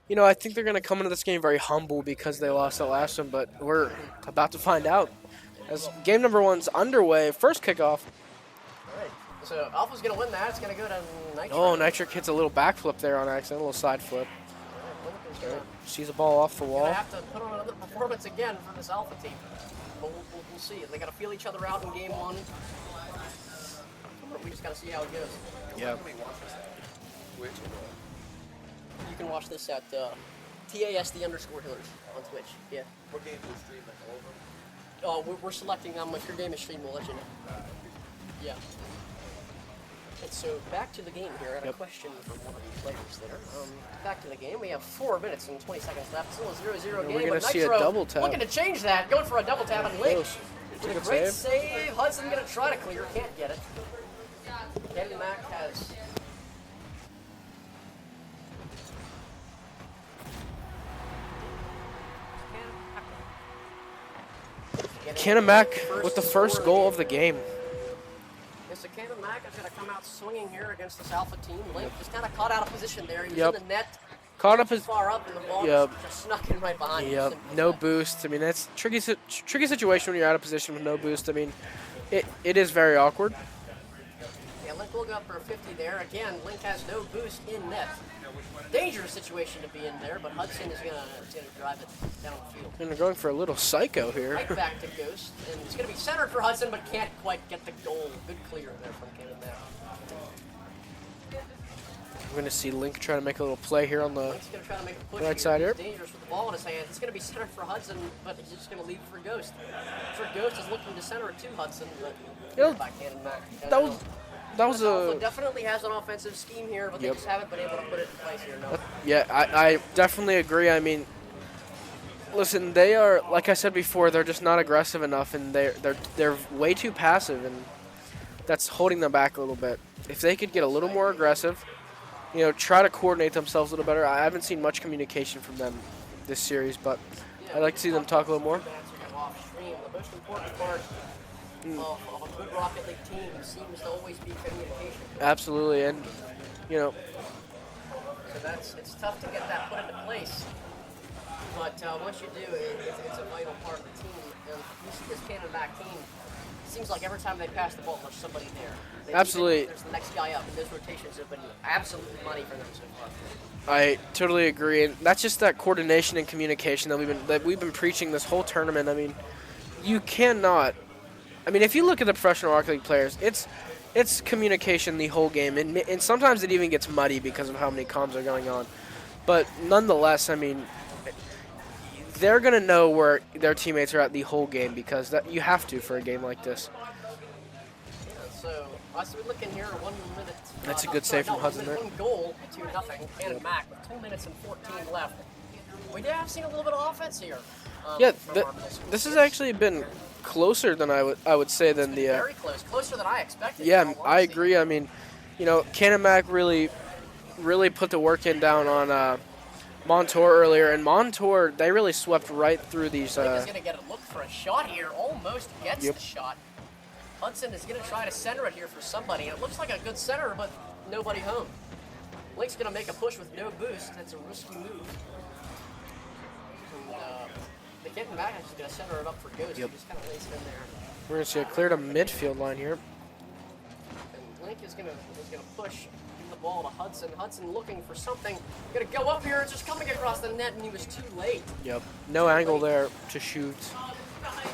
You know, I think they're going to come into this game very humble because they lost that last one, but we're about to find out. As game number 1's underway, first kickoff. All right. So Alpha's going to win that. It's going to go to Nitro. Oh, Nitric hits a little backflip there on accident, a little side flip. Sees a ball off the Going wall. to have to put on another performance again for this Alpha team. But we'll see. They got to feel each other out in game 1. We just got to see how it goes. Yeah. You can watch this at TASD_Hillers on Twitch. Yeah. What games will stream, like all of them? We're selecting them. If your game is streamed, we'll let you know. Yeah. And so back to the game here. I had a question from one of the players there. Back to the game. We have 4 minutes and 20 seconds left. Still a 0-0 game. We're gonna but see a Nitro double tap. looking to change that. Going for a double tap and Link. Close. With a Good great save. save. Hudson gonna try to clear. Can't get it. Candy Mac has. Canamac with the first goal of the game. Yes, so Cannon Mac is going to come out swinging here against this Alpha team. Link just kind of caught out of position there. He was Yep. in the net, Caught up his. far up, and the ball Yep. just snuck in right behind him. Yep. Simple as No that. boost. I mean, that's tricky situation when you're out of position with no boost. I mean, it is very awkward. Yeah, Link will go up for a 50 there. Again, Link has no boost in net. Dangerous situation to be in there, but Hudson is gonna drive it down the field. And they're going for a little psycho here. Right back to Ghost, and it's gonna be centered for Hudson, but can't quite get the goal. Good clear there from Cannon Mac. We're going to see Link try to make a little play here on the. Link's gonna try to make a push Right here. side He's here. dangerous with the ball in his hands. It's gonna be centered for Hudson, but he's just gonna leave it for Ghost. For Ghost is looking to center it to Hudson, but It'll- by Cannon Mac. That was Alpha a. definitely has an offensive scheme here, but they Yep. just haven't been able to put it in place here. No. Yeah, I definitely agree. I mean, listen, they are, like I said before, they're just not aggressive enough, and they're way too passive, and that's holding them back a little bit. If they could get a little more aggressive, you know, try to coordinate themselves a little better. I haven't seen much communication from them this series, but I'd like to see them talk a little more. Off stream. The most important part of a good Rocket League team seems to always be communication. Absolutely, and you know, So it's tough to get that put into place. But once you do, it's a vital part of the team. And you see this Cannon Mac team, it seems like every time they pass the ball, there's somebody there. Absolutely. There's the next guy up, and those rotations have been absolutely money for them so far. I totally agree, and that's just that coordination and communication that we've been preaching this whole tournament. I mean, you cannot. I mean, if you look at the professional Rocket League players, it's communication the whole game, and sometimes it even gets muddy because of how many comms are going on. But nonetheless, I mean, they're gonna know where their teammates are at the whole game because that you have to for a game like this. Yeah, so as we look in here, 1 minute. That's a good save from Hudson there. 1 goal, 2-0. Cannon Mac with 2 minutes and 14 left. We have seen a little bit of offense here. Yeah, from our middle school this has kids. actually been closer than I would say than the. Very close, closer than I expected. Yeah, in all I honesty. agree. I mean, you know, Canamac really put the work in down on Montour earlier, and Montour, they really swept right through these. Link is going to get a look for a shot here. Almost gets Yep. the shot. Hudson is going to try to center it here for somebody. It looks like a good center, but nobody home. Link's going to make a push with no boost. That's a risky move. And, the Cannon Mac is going to center it up for Ghost. Yep. He just kind of lays it in there. We're gonna see a clear to midfield line here. And Link is going to push the ball to Hudson. Hudson looking for something. Going to go up here. It's just coming across the net, and he was too late. Yep. No angle there to shoot.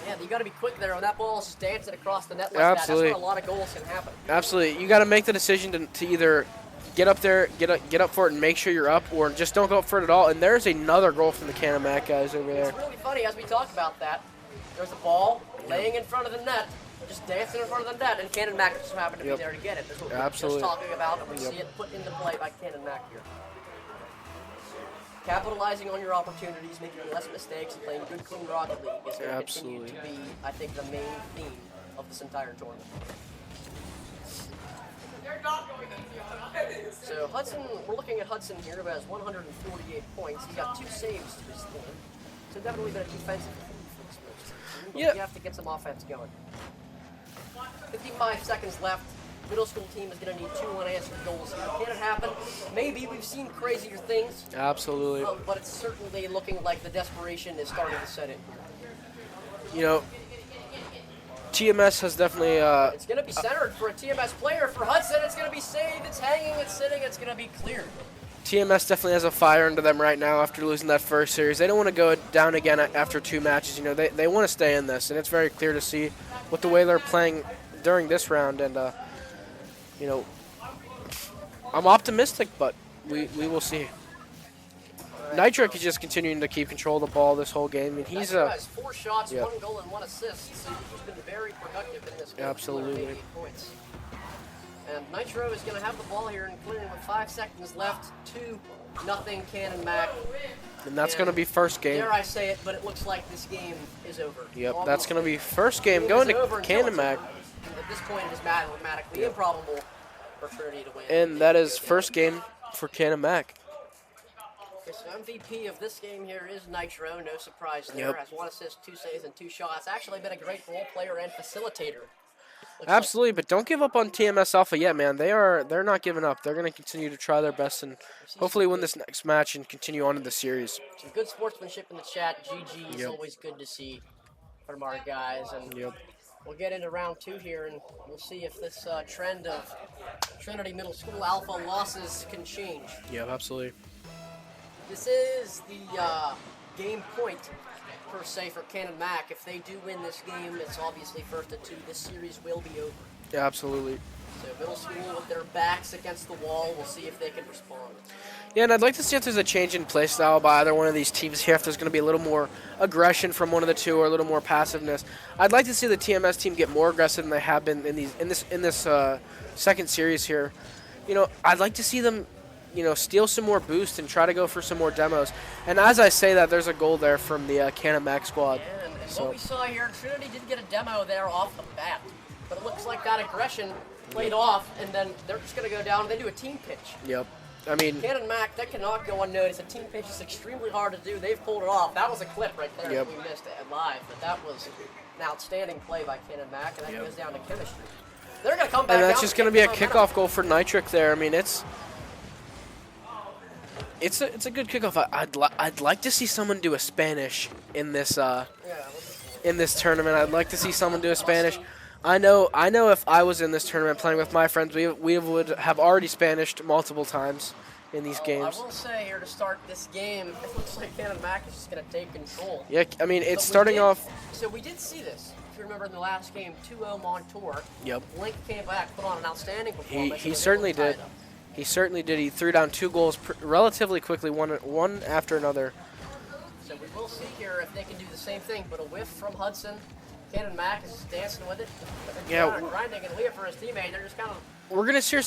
Yeah, you got to be quick there. When that ball is just dancing across the net like Absolutely. that, that's where a lot of goals can happen. Absolutely. You got to make the decision to either get up there, get up for it, and make sure you're up, or just don't go up for it at all. And there's another goal from the Canamac guys over there. It's really funny as we talk about that. There's a ball laying in front of the net, just dancing in front of the net, and Cannon Mac just happened to be Yep. there to get it. That's what we Absolutely. were just talking about, and we Yep. see it put into play by Cannon Mac here. Capitalizing on your opportunities, making less mistakes, and playing good, clean Rocket League is going to continue Absolutely. to be, I think, the main theme of this entire tournament. So Hudson, we're looking at Hudson here, who has 148 points. He's got 2 saves to his name. So definitely been a defensive for this most team. But you have to get some offense going. 55 seconds left. Middle school team is going to need 2 unanswered goals here. Can it happen? Maybe. We've seen crazier things. Absolutely. But it's certainly looking like the desperation is starting to set in. You know, TMS has definitely. It's going to be centered for a TMS player. For Hudson, it's going to be saved. It's hanging. It's sitting. It's going to be cleared. TMS definitely has a fire under them right now after losing that first series. They don't want to go down again after 2 matches. You know, they want to stay in this, and it's very clear to see with the way they're playing during this round. And you know, I'm optimistic, but we will see. Nitric is just continuing to keep control of the ball this whole game, and he's has 4 shots, 1 goal, and 1 assist. So he's been very productive in this game. Absolutely. 88 points. And Nitro is going to have the ball here and clearing with 5 seconds left. 2-0 Cannon Mac. And that's going to be first game. Dare I say it, but it looks like this game is over. Yep, Almost. that's going to be first game going to Cannon Mac. At this point, it is mathematically improbable for Trinity to win. And that is first game for Cannon Mac. Okay, so MVP of this game here is Nitro. No surprise there. Yep. Has 1 assist, 2 saves, and 2 shots. Actually been a great role player and facilitator. Absolutely, but don't give up on TMS Alpha yet, man. They're not giving up. They're going to continue to try their best and hopefully win this next match and continue on in the series. Some good sportsmanship in the chat. GG is always good to see from our guys. And we'll get into round 2 here, and we'll see if this trend of Trinity Middle School Alpha losses can change. Yeah, absolutely. This is the game point, per se, for Cannon Mac. If they do win this game, it's obviously 1-2. This series will be over. Yeah, absolutely. So Middle School with their backs against the wall. We'll see if they can respond. Yeah, and I'd like to see if there's a change in play style by either one of these teams here, if there's going to be a little more aggression from one of the two or a little more passiveness. I'd like to see the TMS team get more aggressive than they have been in this second series here. You know, I'd like to see them, you know, steal some more boost and try to go for some more demos. And as I say that, there's a goal there from the Cannon Mac squad. Yeah, and what we saw here, Trinity did get a demo there off the bat, but it looks like that aggression played off, and then they're just going to go down and they do a team pitch. Yep. I mean, Cannon Mac, that cannot go unnoticed. A team pitch is extremely hard to do. They've pulled it off. That was a clip right there that we missed it live, but that was an outstanding play by Cannon Mac, and that goes down to chemistry. They're going to come back and that's out just going to be a kickoff goal for Nitric there. I mean, it's a good kickoff. I'd like to see someone do a Spanish in this tournament. I'd like to see someone do a Spanish. I know if I was in this tournament playing with my friends, we would have already Spanished multiple times in these games. I will say here to start this game, it looks like Cannon Mac is just going to take control. Yeah, I mean, it's starting off. So we did see this. If you remember in the last game, 2-0 Montour. Yep. Link came back, put on an outstanding performance. He certainly did. He certainly did. He threw down 2 goals relatively quickly, one after another. So we will see here if they can do the same thing, but a whiff from Hudson. Cannon Mac is dancing with it. Yeah, grinding and Leah for his teammate. They're just kind of. We're gonna see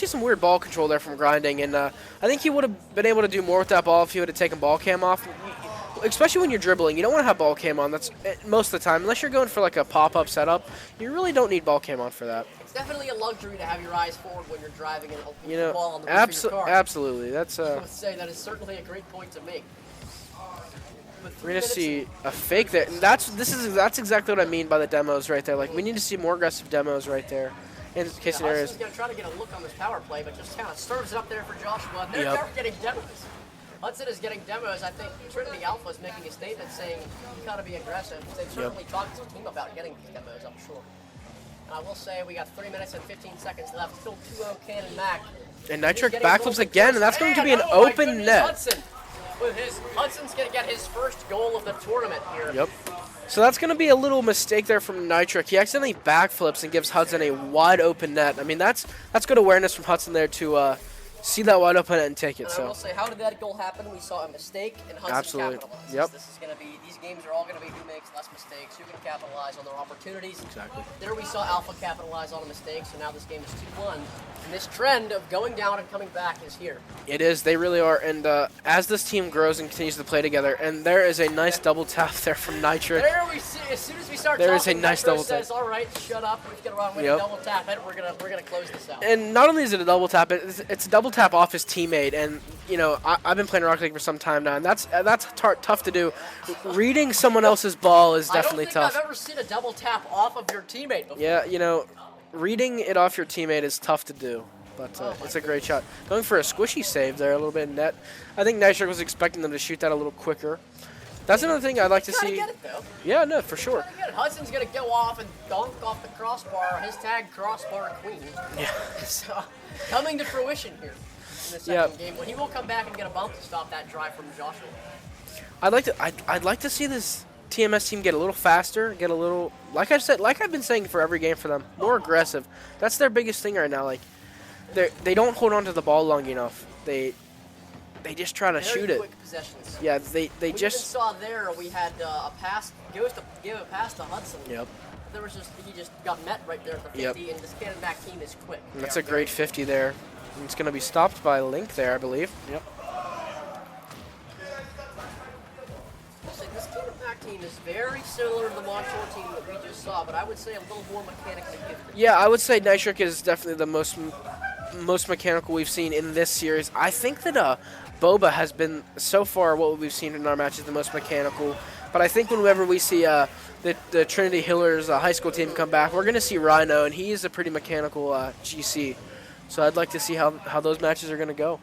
some weird ball control there from Grinding, and I think he would have been able to do more with that ball if he would have taken ball cam off. Especially when you're dribbling, you don't want to have ball cam on. That's most of the time, unless you're going for like a pop-up setup. You really don't need ball cam on for that. It's definitely a luxury to have your eyes forward when you're driving and you the ball on the roof of your car. Absolutely, that's. I would say that is certainly a great point to make. We're gonna see a fake there. And that's exactly what I mean by the demos right there. Like we need to see more aggressive demos right there. In case scenarios. Hudson's gonna try to get a look on this power play, but just kind of serves it up there for Joshua. They're never getting demos. Hudson is getting demos. I think Trinity Alpha is making a statement saying you gotta be aggressive. They've certainly talked to the team about getting these demos, I'm sure. And I will say we got 3 minutes and 15 seconds left. Still 2-0 Cannon Mac. And Nitric backflips again, and that's going to be an open net. Hudson's going to get his first goal of the tournament here. Yep. So that's going to be a little mistake there from Nitric. He accidentally backflips and gives Hudson a wide open net. I mean, that's good awareness from Hudson there to see that wide open and take it. And I So will say, how did that goal happen? We saw a mistake, and Hudson Absolutely. capitalized. Yep. This is going to be, these games are all going to be who makes less mistakes, who can capitalize on their opportunities. Exactly. There we saw Alpha capitalize on a mistake, so now this game is 2-1. And this trend of going down and coming back is here. it is. They really are. And as this team grows and continues to play together, and there is a nice double tap there from Nitric. There we see, as soon as we start There talking, is a nice Nitro double tap. says, all right, shut up, we've got to run with Yep. a double tap it, we're gonna close this out. And not only is it a double tap, it's a double tap off his teammate. And you know, I've been playing Rocket League for some time now, and that's tough to do. Reading someone else's ball is definitely I don't think tough. I've ever seen a double tap off of your teammate before. Yeah, you know, reading it off your teammate is tough to do, but it's a great shot. Going for a squishy save there, a little bit in net. I think Nitric was expecting them to shoot that a little quicker. That's another thing I'd like to Gotta see. get it, though. Yeah, no, for sure. Gotta get it. Hudson's gonna go off and dunk off the crossbar. His tag, crossbar queen. Yeah. So, coming to fruition here in the second game, when he will come back and get a bump to stop that drive from Joshua. I'd like to see this TMS team get a little faster, get a little, like I've been saying for every game for them, more aggressive. That's their biggest thing right now. Like, they don't hold on to the ball long enough. They just try to Very shoot it. quick possessions. Yeah, they We just. even saw there we had a pass. Goes to give a pass to Hudson. Yep. There was he just got met right there at the 50, and this Cannon back team is quick. They That's are a great 50 there. And it's going to be stopped by Link there, I believe. Yep. So this Cannon back team is very similar to the Montour team that we just saw, but I would say a little more mechanically gifted. Yeah, I would say Nitric is definitely the most mechanical we've seen in this series. I think that Boba has been, so far, what we've seen in our matches, the most mechanical. But I think whenever we see the Trinity Hillers high school team come back, we're going to see Rhino, and he is a pretty mechanical GC. So I'd like to see how those matches are going to go.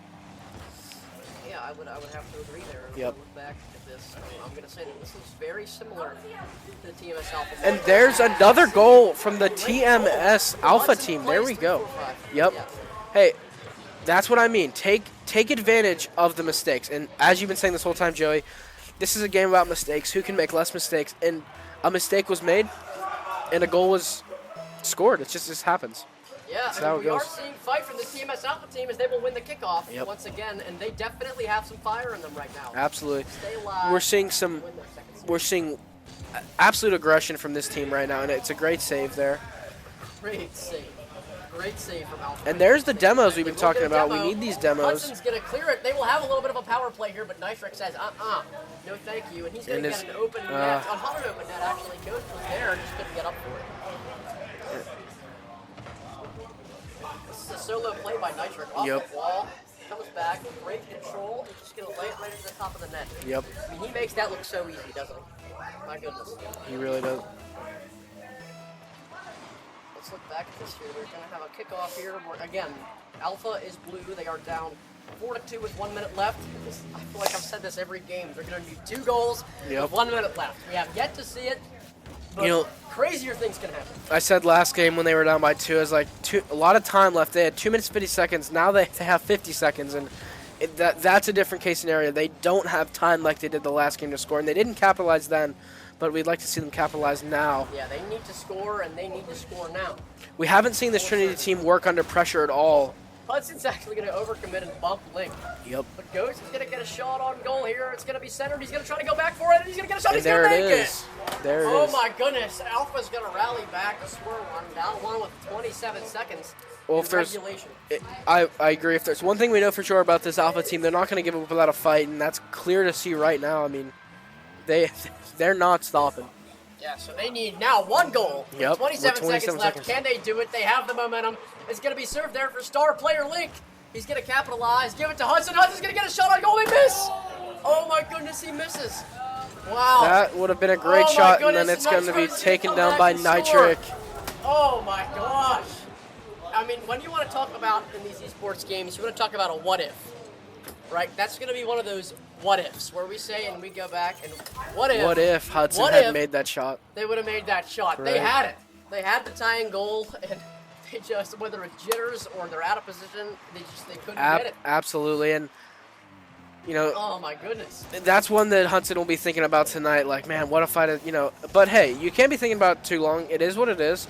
Yeah, I would have to agree there. Yep. Look back at this. I'm going to say that this is very similar to the TMS Alpha. And there's another goal from the TMS Alpha team. There we go. Yep. Yeah. Hey, that's what I mean. Take advantage of the mistakes. And as you've been saying this whole time, Joey, this is a game about mistakes. Who can make less mistakes? And a mistake was made, and a goal was scored. It just happens. Yeah, That's how it we are goes. seeing fight from this TMS Alpha team as they will win the kickoff Yep. once again, and they definitely have some fire in them right now. Absolutely. Stay alive. We're seeing some. Win their second series. We're seeing absolute aggression from this team right now, and it's a great save there. Great save. Great save from Alpha. And there's the demos we've been They will talking get a about. We demo. need these demos. Hudson's going to clear it. They will have a little bit of a power play here, but Nitric says, no thank you. And he's going to And get his- an open net. Another open net, actually. Ghost was there and just couldn't get up for it. This is a solo play by Nitric. Off Yep. the wall. Comes back. Great control. He's just going to lay it right into the top of the net. Yep, I mean, he makes that look so easy, doesn't he? My goodness. he really does. Let's look back at this here. They're going to have a kickoff here. Again, Alpha is blue. They are down 4-2 with 1 minute left. I feel like I've said this every game. They're going to need 2 goals Yep. with 1 minute left. We have yet to see it, but You know- crazier things can happen. I said last game when they were down by 2, I was like, a lot of time left. They had 2 minutes 50 seconds. Now they have 50 seconds, and that's a different case scenario. They don't have time like they did the last game to score, and they didn't capitalize then. But we'd like to see them capitalize now. Yeah, they need to score, and they need to score now. We haven't seen this Trinity team work under pressure at all. Hudson's actually going to overcommit and bump Link. Yep. But Ghost is going to get a shot on goal here. It's going to be centered. He's going to try to go back for it, and he's going to get a shot. And He's going there to it make is. There it Oh is. my goodness. Alpha's going to rally back to score one. Down one with 27 seconds. Well, in if there's- regulation. I agree. If there's one thing we know for sure about this Alpha team, they're not going to give up without a fight, and that's clear to see right now. I mean, they're not stopping. Yeah, so they need now 1 goal. Yep, with 27 27 seconds left. seconds. Can they do it? They have the momentum. It's going to be served there for star player Link. He's going to capitalize. Give it to Hudson. Hudson's going to get a shot on goal. They miss. Oh my goodness, he misses. Wow. That would have been a great Oh my shot, and then goodness, it's going to be Nitric's taken come down back by and score. Nitric. Oh my gosh. I mean, when you want to talk about in these esports games, you want to talk about a what if, right? That's going to be one of those what ifs where we say and we go back and what if Hudson What had if- made that shot? they would have made that shot. They Correct. had it. They had the tying goal, and they just, whether it's jitters or they're out of position, they couldn't get it. Absolutely, and you know, Oh my goodness. that's one that Hudson will be thinking about tonight. Like, man, what if I did, But hey, you can't be thinking about it too long. It is what it is.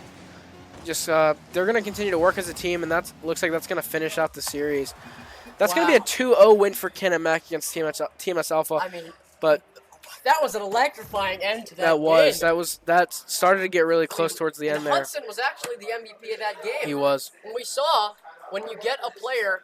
Just they're going to continue to work as a team, and looks like that's going to finish out the series. That's going to be a 2-0 win for Ken and Mac against Team S Alpha. I mean, But that was an electrifying end to that game. that started to get really close towards the end there. Hudson was actually the MVP of that game. He was. And we saw when you get a player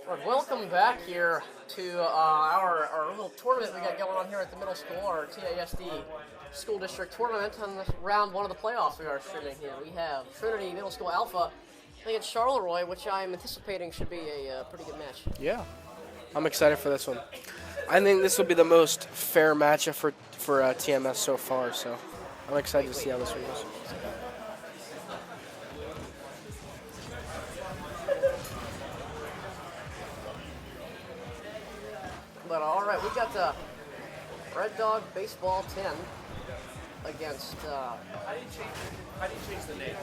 Well, welcome back here to our little tournament we got going on here at the middle school, our TASD School District Tournament. On this round 1 of the playoffs we are streaming here. We have Trinity Middle School Alpha against Charleroi, which I'm anticipating should be a pretty good match. Yeah, I'm excited for this one. I think this will be the most fair matchup for TMS so far, so I'm excited to see how this one goes. But all right, we got the Red Dog Baseball 10 against. How do you change the name?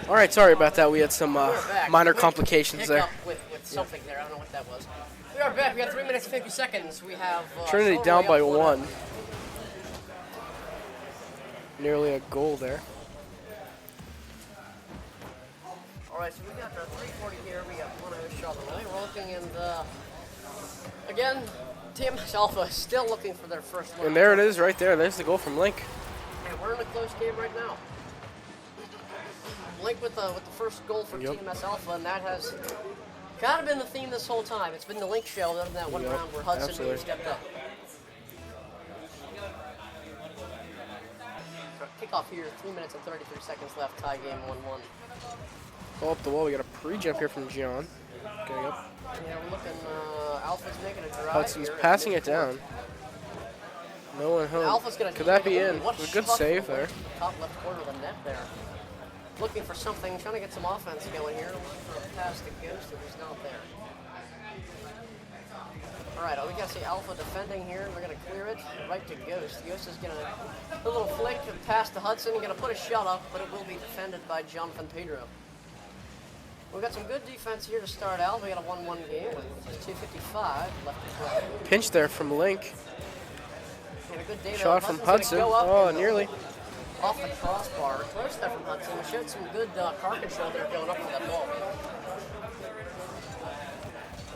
All right, sorry about that. We had some minor Quick complications there. hiccup with something there. I don't know what that was. We are back. We got 3 minutes and 50 seconds. We have Trinity Charleroi down by up 1. Nearly a goal there. All right, so we got the 340 here. We got 1-0 Charleroi. We're looking, and again, TMS Alpha is still looking for their first win. And there it is right there. There's the goal from Link. And we're in a close game right now. Link with the first goal for Yep. TMS Alpha, and that has kind of been the theme this whole time. It's been the Link show, other than that one Yep, round where Hudson absolutely. stepped up. Kickoff here, 3 minutes and 33 seconds left, tie game 1-1. Ball up the wall. We got a pre-jump here from Gian. Getting up. Yeah, we're looking, Alpha's making a drive Hudson's here. passing it down. No one home. Alpha's gonna Could that take be a in? look. What It was a good shot save from there. Top left corner of the net there. Looking for something, trying to get some offense going here. Looking for a pass to Ghost, who's not there. All right, we got to see Alpha defending here. They're going to clear it right to Ghost. Ghost is going to put a little flick and pass to Hudson. Going to put a shot up, but it will be defended by Jonathan Pedro. We've got some good defense here to start out. We got a 1-1 game with just 2:55 left to play. Pinch there from Link. And a good day Shot though. from Hudson's Hudson. gonna go up Oh, and nearly. off the crossbar. Close there from Hudson. We showed some good car control there going up for that ball.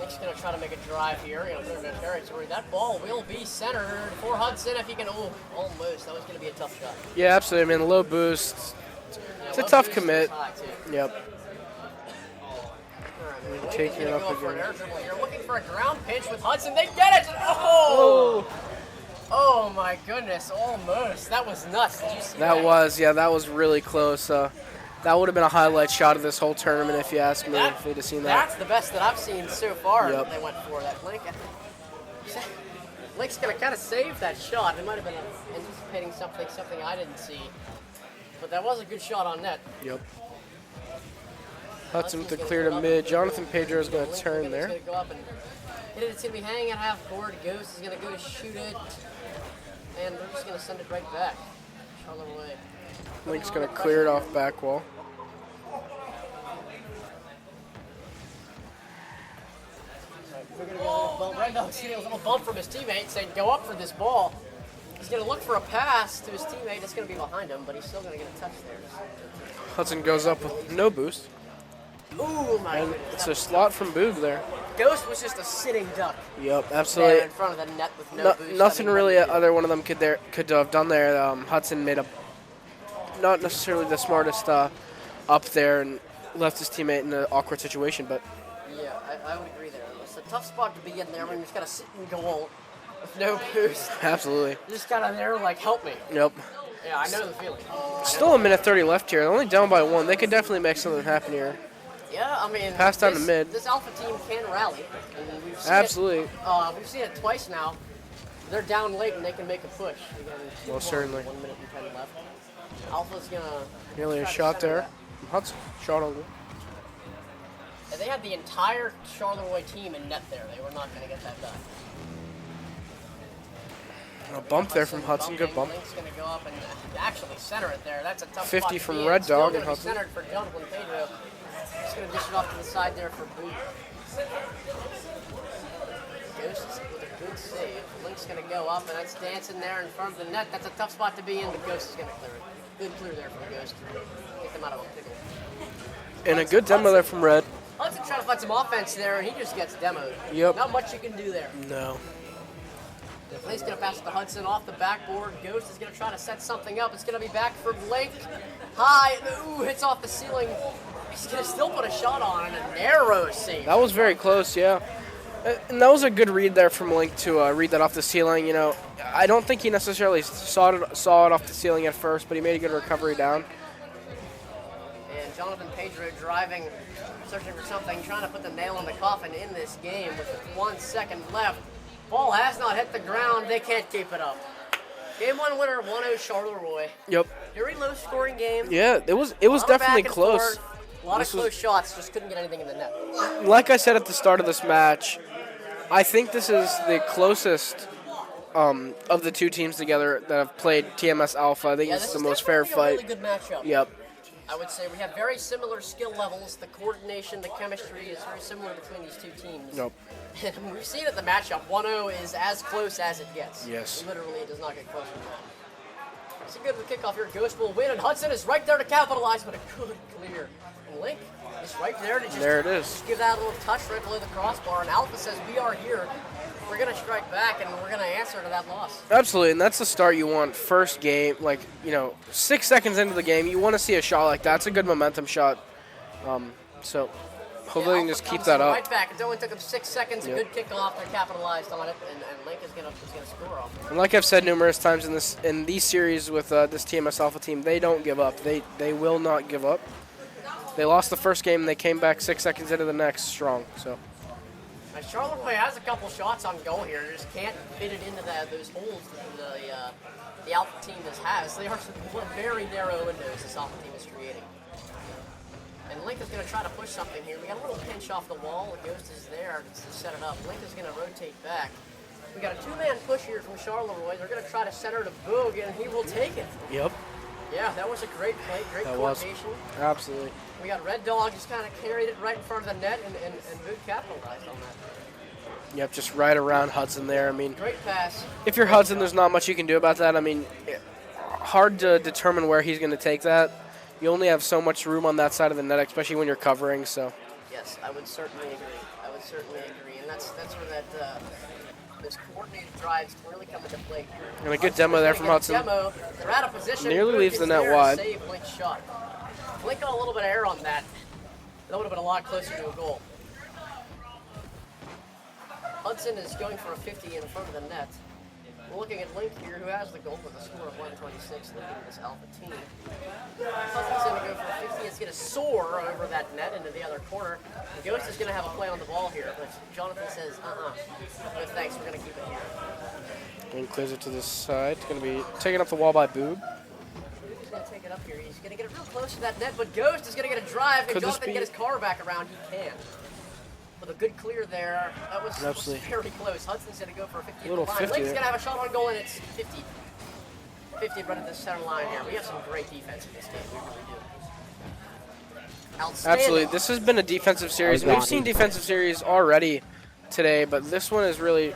Nick's going to try to make a drive here. Going to put it in territory. That ball will be centered for Hudson if he can. Oh, almost. That was going to be a tough shot. Yeah, absolutely. I mean, low boost. It's a low tough boost is commit. high, too. Yep. All right, Taking Lincoln's it gonna up go up for an again. air dribble here. Looking for a ground pinch with Hudson. They get it! Oh! Oh my goodness, almost. That was nuts. Did you see that? That was really close. That would have been a highlight shot of this whole tournament if you ask me. If we'd have seen that. That's the best that I've seen so far Yep. that they went for that. Link's going to kind of save that shot. It might have been anticipating something I didn't see. But that was a good shot on net. Yep. Hudson with the clear to mid. Jonathan Pedro is going to turn there. He's going to go up and hit it. It's going to be hanging at half court. Ghost is going to go to shoot it. And they're just going to send it right back. Charleroi. Link's going to clear it off back wall. We're going to go bump. Right now, see a little bump from his teammate saying, go up for this ball. He's going to look for a pass to his teammate. It's going to be behind him, but he's still going to get a touch there. Hudson goes up with no boost. Ooh, my And goodness. it's a slot from Boog there. Ghost was just a sitting duck Yep, there absolutely. in front of the net with no No, boost. nothing I mean, really other one of them could have done there. Hudson made a not necessarily the smartest up there and left his teammate in an awkward situation, but Yeah, I would agree there. It's a tough spot to be in there when you're just got to sit in goal with no boost. absolutely. You're just kind of there like, help me. Yep. Yeah, I know the feeling. Still a minute 30 left here. Only down by 1. They could definitely make something happen here. Yeah, I mean, Pass down the mid. This Alpha team can rally. And we've seen Absolutely. We've seen it twice now. They're down late and they can make a push. Again, Most certainly. 1 minute and 10 left. Alpha's gonna. Nearly a try to shot center there. that. Hudson, shot on goal. And they had the entire Charleroi team in net there. They were not gonna get that done. A bump there from Hudson. Good bump. Link's gonna go up and actually center it there. That's a tough 50 spot to from be in. Red Still Dog gonna and be Hudson. centered for Jonathan Pedro. Just gonna dish it off to the side there for Boot. Ghost with a good save. Link's gonna go up and that's dancing there in front of the net. That's a tough spot to be in, but Ghost is gonna clear it. Good clear there from Ghost. Get them out of a pickle. And a good demo there from Red. Hudson trying to find some offense there, and he just gets demoed. Yep. Not much you can do there. No. Link's going to pass it to Hudson off the backboard. Ghost is going to try to set something up. It's going to be back for Link. High, and ooh, hits off the ceiling. He's going to still put a shot on and a narrow save. That was very close, yeah. And that was a good read there from Link to read that off the ceiling. You know, I don't think he necessarily saw it off the ceiling at first, but he made a good recovery down. And Jonathan Pedro driving, searching for something, trying to put the nail in the coffin in this game with 1 second left. Ball has not hit the ground. They can't keep it up. Game 1 winner, 1-0 Charleroi. Yep. Very low scoring game. Yeah, it was definitely close. A lot of close shots, just couldn't get anything in the net. Like I said at the start of this match, I think this is the closest of the two teams together that have played TMS Alpha. I think Yeah, this is this the most fair definitely a fight. really good matchup. Yep. I would say we have very similar skill levels. The coordination, the chemistry is very similar between these two teams. Nope. And we've seen it, the matchup. 1-0 is as close as it gets. Yes. Literally, it does not get closer than that. It's a good kickoff here. Ghost will win, and Hudson is right there to capitalize, but a good clear. And Link is right there to just, There it is. just give that little touch right below the crossbar. And Alpha says, we are here. We're going to strike back, and we're going to answer to that loss. Absolutely, and that's the start you want. First game, 6 seconds into the game, you want to see a shot like that. It's a good momentum shot. So hopefully we can just keep that up. Right back. It only took them 6 seconds. Yep. A good kickoff. They capitalized on it, and Link is going to score off it. And like I've said numerous times in these series with this TMS Alpha team, they don't give up. They will not give up. They lost the first game, and they came back 6 seconds into the next strong. So. Now, Charleroi has a couple shots on goal here. Just can't fit it into those holes that the Alpha team has. They are some very narrow windows this Alpha team is creating. And Link is going to try to push something here. We got a little pinch off the wall. Ghost is there to set it up. Link is going to rotate back. We got a two-man push here from Charleroi. They're going to try to center to Boog, and he will take it. Yep. Yeah, that was a great play, great coordination. Absolutely. We got Red Dog just kind of carried it right in front of the net, and Boog capitalized on that. Yep, just right around Hudson there. I mean, Great pass. if you're Hudson, there's not much you can do about that. I mean, hard to determine where he's going to take that. You only have so much room on that side of the net, especially when you're covering. So. Yes, I would certainly agree. And that's where that those coordinated drives can really come into play here. And a good demo there from Hudson. Demo. They're out of position. Nearly Boog leaves is the net there to wide. Save Link's shot. Link got a little bit of air on that. That would have been a lot closer to a goal. Hudson is going for a 50 in front of the net. We're looking at Link here, who has the goal with a score of 126, leading this Alpha team. Hudson's going to go for a 50. It's going to soar over that net into the other corner. The Ghost is going to have a play on the ball here, but Jonathan says, no thanks, we're going to keep it here. And clears it to the side. It's going to be taken off the wall by Boog. He's going to take it up here. He's going to get it real close to that net, but Ghost is going to get a drive. Can Jonathan get his car back around? He can. With a good clear there. That was very close. Hudson's going to go for a 50 at the line. 50 Link's going to have a shot on goal, and it's 50. 50 right at the center line here. We have some great defense in this game. We really do. Outstanding. Absolutely. This has been a defensive series. We've seen defensive series already today, but this one is really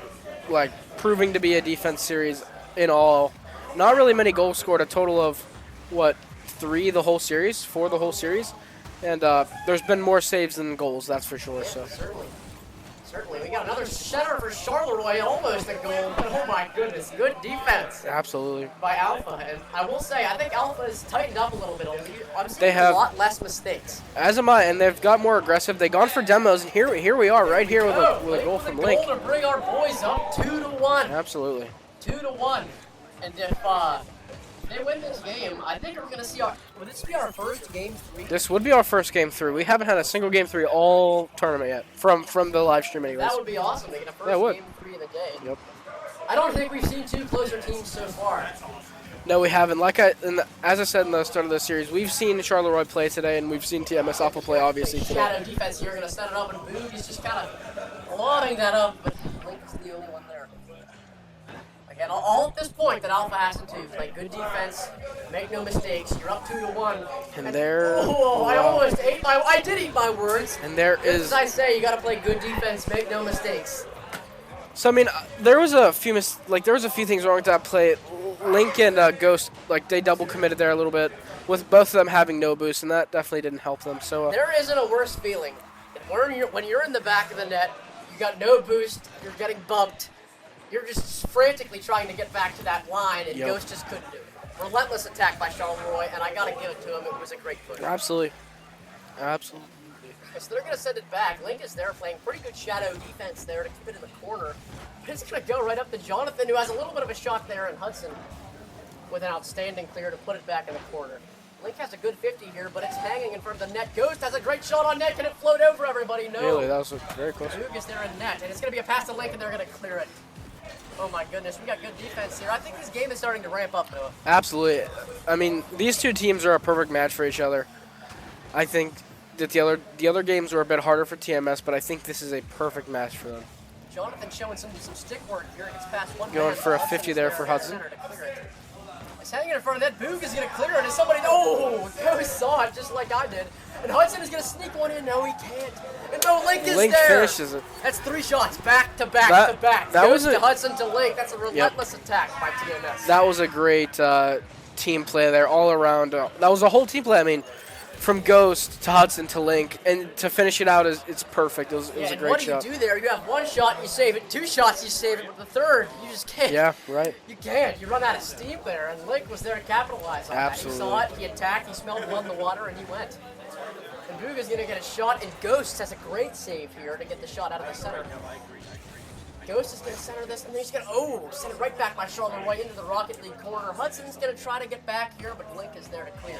proving to be a defense series in all. Not really many goals scored, a total of, 3 the whole series? 4 the whole series? And there's been more saves than goals, that's for sure. Yeah, so certainly. We got another center for Charleroi, almost a goal. But oh my goodness, good defense. Absolutely. By Alpha, and I will say, I think Alpha has tightened up a little bit. I'm seeing a lot less mistakes. As am I, and they've got more aggressive. They've gone for demos, and here we are, right here with a goal from Link. Goal to bring our boys up 2-1. Absolutely. 2-1. And if they win this game, I think we're going to see our... Would this be our first Game 3? This would be our first Game 3. We haven't had a single Game 3 all tournament yet, from the live stream anyways. That would be awesome. They get a first That would. Game 3 of the day. Yep. I don't think we've seen two closer teams so far. No, we haven't. As I said in the start of the series, we've seen Charleroi play today, and we've seen TMS Alpha play, obviously, today. Shadow defense here, going to set it up, and Boog is just kind of lobbing that up, but Link is the only one there. Again, all at this point that Alpha has to do, play good defense, make no mistakes. You're up 2-1. And there... Oh, I almost ate my... I did eat my words. And there Just is... as I say, you got to play good defense, make no mistakes. So, I mean, there was a few things wrong with that play. Link and Ghost, like, they double committed there a little bit, with both of them having no boost, and that definitely didn't help them. So there isn't a worse feeling. When you're in the back of the net, you got no boost, you're getting bumped, you're just frantically trying to get back to that line, and Yep. Ghost just couldn't do it. Relentless attack by Charleroi, and I got to give it to him. It was a great push. Absolutely. Absolutely. So they're going to send it back. Link is there playing pretty good shadow defense there to keep it in the corner. But it's going to go right up to Jonathan, who has a little bit of a shot there, and Hudson with an outstanding clear to put it back in the corner. Link has a good 50 here, but it's hanging in front of the net. Ghost has a great shot on net. Can it float over everybody? No. Really, that was very close. Boog is there in net, and it's going to be a pass to Link, and they're going to clear it. Oh my goodness, we got good defense here. I think this game is starting to ramp up, though. Absolutely. I mean, these two teams are a perfect match for each other. I think that the other games were a bit harder for TMS, but I think this is a perfect match for them. Jonathan showing some stick work here. Gets past one Going man. for a Hudson's 50 there for in the Hudson. center to clear it. It's hanging in front of that. Boog is going to clear it. And somebody, Ghost saw it just like I did. And Hudson is going to sneak one in. No, he can't. And no, Link is Link there. finishes it. That's 3 shots back to back to back. That was Ghost to Hudson to Link. That's a relentless attack by TMS. That was a great team play there, all around. That was a whole team play. I mean, from Ghost to Hudson to Link, and to finish it out, it's perfect. It was a and great what shot. do you do there? You have 1 shot, you save it. 2 shots, you save it. But the third, you just can't. Yeah, right. You can't. You run out of steam there, and Link was there to capitalize on Absolutely. that. He saw it, he attacked, he smelled blood in the water, and he went. And Boog is going to get a shot, and Ghost has a great save here to get the shot out of the center. Ghost is going to center this, and then he's going to, send it right back by Charleroi into the Rocket League corner. Hudson's going to try to get back here, but Link is there to clear.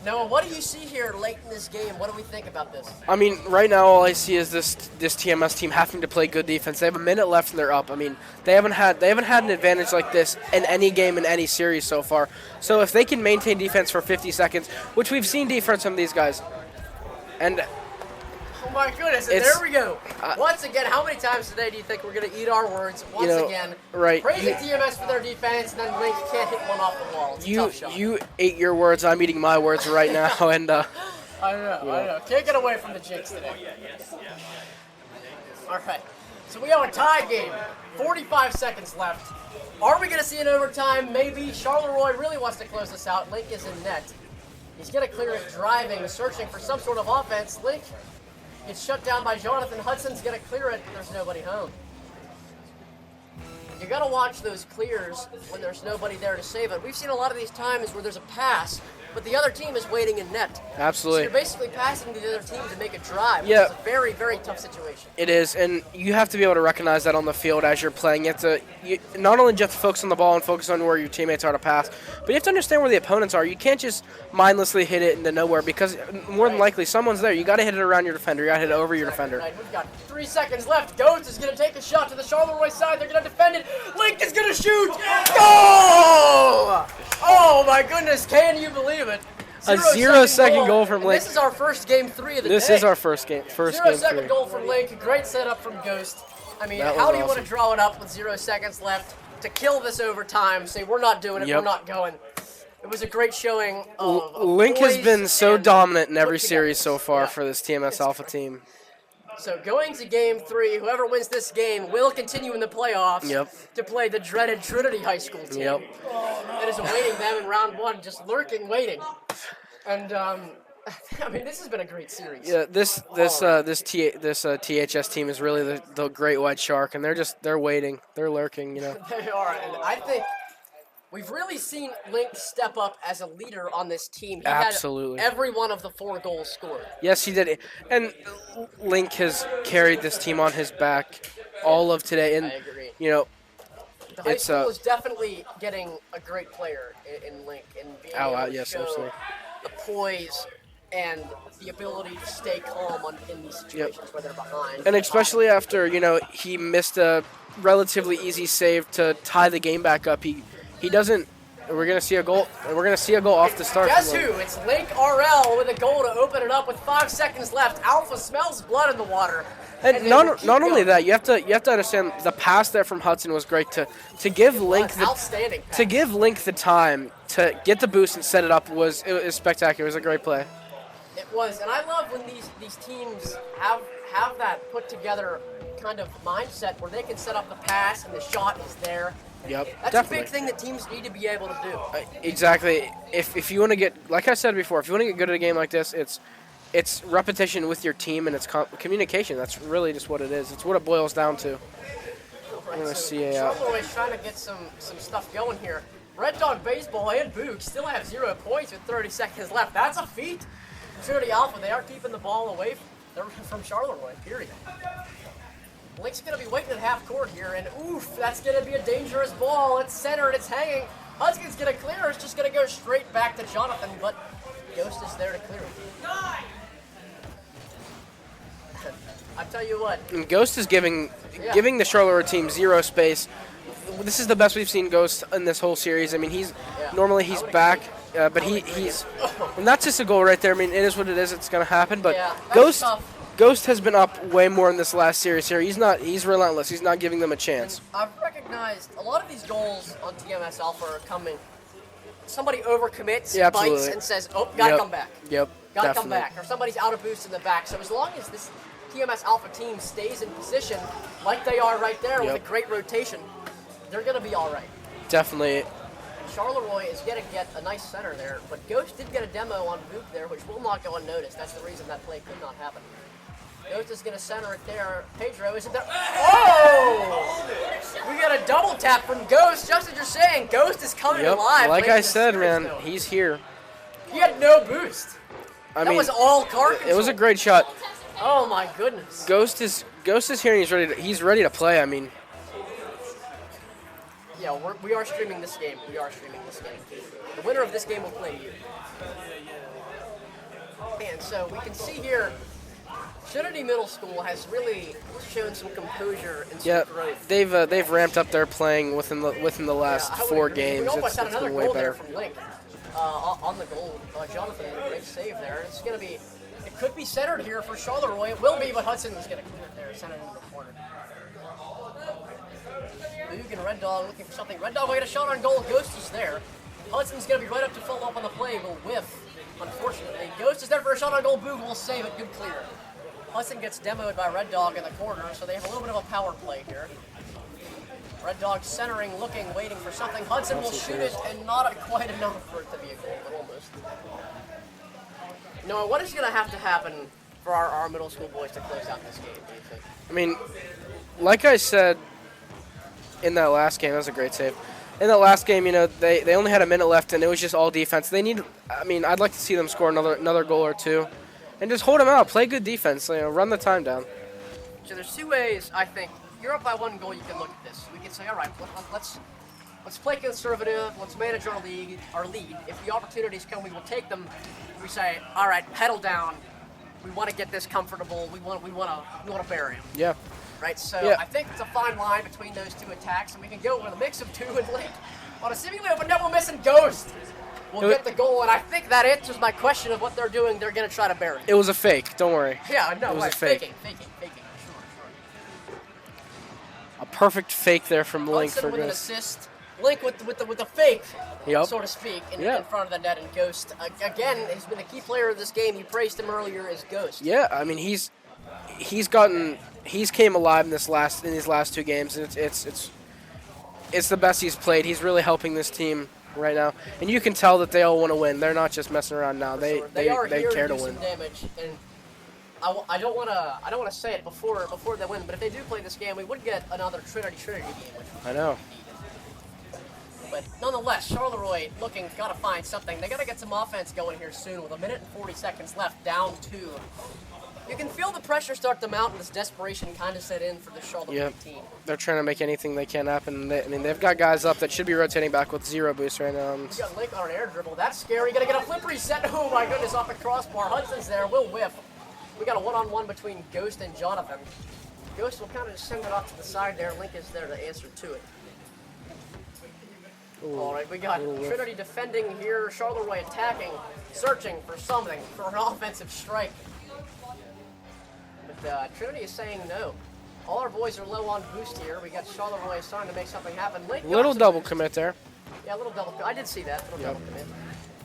Noah, what do you see here late in this game? What do we think about this? I mean, right now all I see is this TMS team having to play good defense. They have a minute left and they're up. I mean, they haven't had an advantage like this in any game in any series so far. So if they can maintain defense for 50 seconds, which we've seen defense from these guys, and oh my goodness, and there we go. Once again, how many times today do you think we're going to eat our words? Once again, right. Praising TMS for their defense, and then Link can't hit one off the wall. It's a tough shot. You ate your words. I'm eating my words right now, and I know. Can't get away from the jinx today. All right, so we have a tie game. 45 seconds left. Are we going to see an overtime? Maybe. Charleroi really wants to close this out. Link is in net. He's going to clear it driving, searching for some sort of offense. Link gets shut down by Jonathan. Hudson's going to clear it, but there's nobody home. You got to watch those clears when there's nobody there to save it. We've seen a lot of these times where there's a pass, but the other team is waiting in net. Absolutely. So you're basically passing to the other team to make a drive, which Yeah. is a very, very tough situation. it is, and you have to be able to recognize that on the field as you're playing. You have to not only just focus on the ball and focus on where your teammates are to pass, but you have to understand where the opponents are. You can't just mindlessly hit it into nowhere because more than likely someone's there. You got to hit it around your defender. You got to hit it over your defender. Right, we've got 3 seconds left. Ghost is going to take a shot to the Charleroi side. They're going to defend it. Link is going to shoot. Goal! Oh my goodness, can you believe it? A 0-second goal from And Link. This is our first game 3 of the day. This is our first game. First game 0-second 3. goal from Link. Great setup from Ghost. I mean, That was how do you want to awesome. draw it up with 0 seconds left to kill this overtime? Say, we're not doing it, Yep. we're not going. It was a great showing of Link has poise been so and dominant in put every series together. so far Yeah. for this TMS Alpha team. So going to game 3, whoever wins this game will continue in the playoffs Yep. to play the dreaded Trinity High School team. Yep. That is awaiting them in round 1, just lurking, waiting. And I mean, this has been a great series. Yeah, this THS team is really the great white shark, and they're waiting, they're lurking, you know. They are, and I think we've really seen Link step up as a leader on this team. He Absolutely. had every one of the 4 goals scored. Yes, he did, and Link has carried this team on his back all of today, and I agree. you know, The high school is definitely getting a great player in Link and being able to show absolutely. the poise and the ability to stay calm in these situations where they're behind. And especially after, he missed a relatively easy save to tie the game back up. He doesn't. We're gonna see a goal. We're gonna see a goal off the start. Guess who? It's Link RL with a goal to open it up with 5 seconds left. Alpha smells blood in the water. And not only that, you have to understand the pass there from Hudson was great to give Link outstanding pass. To give Link the time to get the boost and set it up was spectacular. It was a great play. It was, and I love when these teams have that put together kind of mindset where they can set up the pass and the shot is there. Yep, That's definitely. a big thing that teams need to be able to do. Exactly. If you want to get, like I said before, if you want to get good at a game like this, it's repetition with your team and it's communication. That's really just what it is. It's what it boils down to. Right, I'm gonna so see Charleroi trying to get some stuff going here. Red Dog Baseball and Boog still have 0 points with 30 seconds left. That's a feat. Trinity Alpha, they are keeping the ball away from Charleroi, period. Link's going to be waiting at half court here, and oof, that's going to be a dangerous ball. It's centered, it's hanging. Hudson's going to clear, it's just going to go straight back to Jonathan, but Ghost is there to clear it. I tell you what. And Ghost is giving the Charleroi team 0 space. This is the best we've seen Ghost in this whole series. I mean, normally he's back, but he's and that's just a goal right there. I mean, it is what it is. It's going to happen, but Ghost has been up way more in this last series here. He's relentless. He's not giving them a chance. I've recognized a lot of these goals on TMS Alpha are coming. Somebody overcommits, bites, and says, "Oh, gotta come back." Yep. Gotta come back. Or somebody's out of boost in the back. So as long as this TMS Alpha team stays in position like they are right there with a great rotation, they're gonna be all right. Definitely. Charleroi is going to get a nice center there, but Ghost did get a demo on Book there, which will not go unnoticed. That's the reason that play could not happen. Ghost is going to center it there. Pedro isn't there. Oh! We got a double tap from Ghost, just as you're saying. Ghost is coming alive. Like I said, man, he's here. He had no boost. That was all car control. It was a great shot. Oh my goodness. Ghost is here and he's ready to play. I mean. Yeah, we are streaming this game. The winner of this game will play you. And so we can see here, Trinity Middle School has really shown some composure and some growth. They've ramped up their playing within the last 4 games. We almost had another been way goal better. there from Link on the goal. Jonathan did a great save there. It's going to be, it could be centered here for Charleroi. It will be, but Hudson is going to clear it there, center into the corner. Boog and Red Dog looking for something. Red Dog will get a shot on goal. Ghost is there. Hudson's going to be right up to follow up on the play. Will whiff, unfortunately. Ghost is there for a shot on goal. Boog will save it. Good clear. Hudson gets demoed by Red Dog in the corner, so they have a little bit of a power play here. Red Dog centering, looking, waiting for something. Hudson will shoot it, and not quite enough for it to be a goal, but almost. Noah, what is going to have to happen for our middle school boys to close out this game, do you think? I mean, like I said in that last game, that was a great save. In that last game, they only had a minute left, and it was just all defense. I'd like to see them score another goal or two. And just hold them out. Play good defense. Run the time down. So there's 2 ways, I think. You're up by 1 goal, you can look at this. We can say, all right, let's play conservative. Let's manage our lead. If the opportunities come, we will take them. We say, all right, pedal down. We want to get this comfortable. We want to bury him. Yeah. Right. So I think it's a fine line between those 2 attacks, and we can go with a mix of 2 and Link on a seemingly open net. We're missing Ghost. We'll get the goal, and I think that answers my question of what they're doing. They're going to try to bury him. It was a fake. Don't worry. Yeah, no, it was a fake. Faking. Sure. A perfect fake there from Link Hudson for with Ghost. an assist. Link with the fake, so to speak, in front of the net, and Ghost again has been a key player of this game. You praised him earlier as Ghost. Yeah, I mean he's came alive in these last 2 games, and it's the best he's played. He's really helping this team right now, and you can tell that they all want to win. They're not just messing around now. They care to win. Some damage, and I don't want to say it before they win, but if they do play this game, we would get another Trinity game. Which I know. But nonetheless, Charleroi got to find something. They got to get some offense going here soon with 1 minute and 40 seconds left, down 2. You can feel the pressure start to mount and this desperation kind of set in for the Charlotte Yep. team. They're trying to make anything they can happen. I mean, they've got guys up that should be rotating back with 0 boost right now. We got Link on an air dribble. That's scary. Gonna get a flip reset. Oh my goodness, off the crossbar. Hudson's there. Will whiff. We got a one-on-one between Ghost and Jonathan. Ghost will kind of just send it off to the side there. Link is there to answer to it. All right, we got Trinity defending here. Charleroi attacking, searching for something, for an offensive strike. But Trinity is saying no. All our boys are low on boost here. We got Charleroi starting to make something happen. Link got Little some double boost. commit there. Yeah, a little double. I did see that. Little double commit.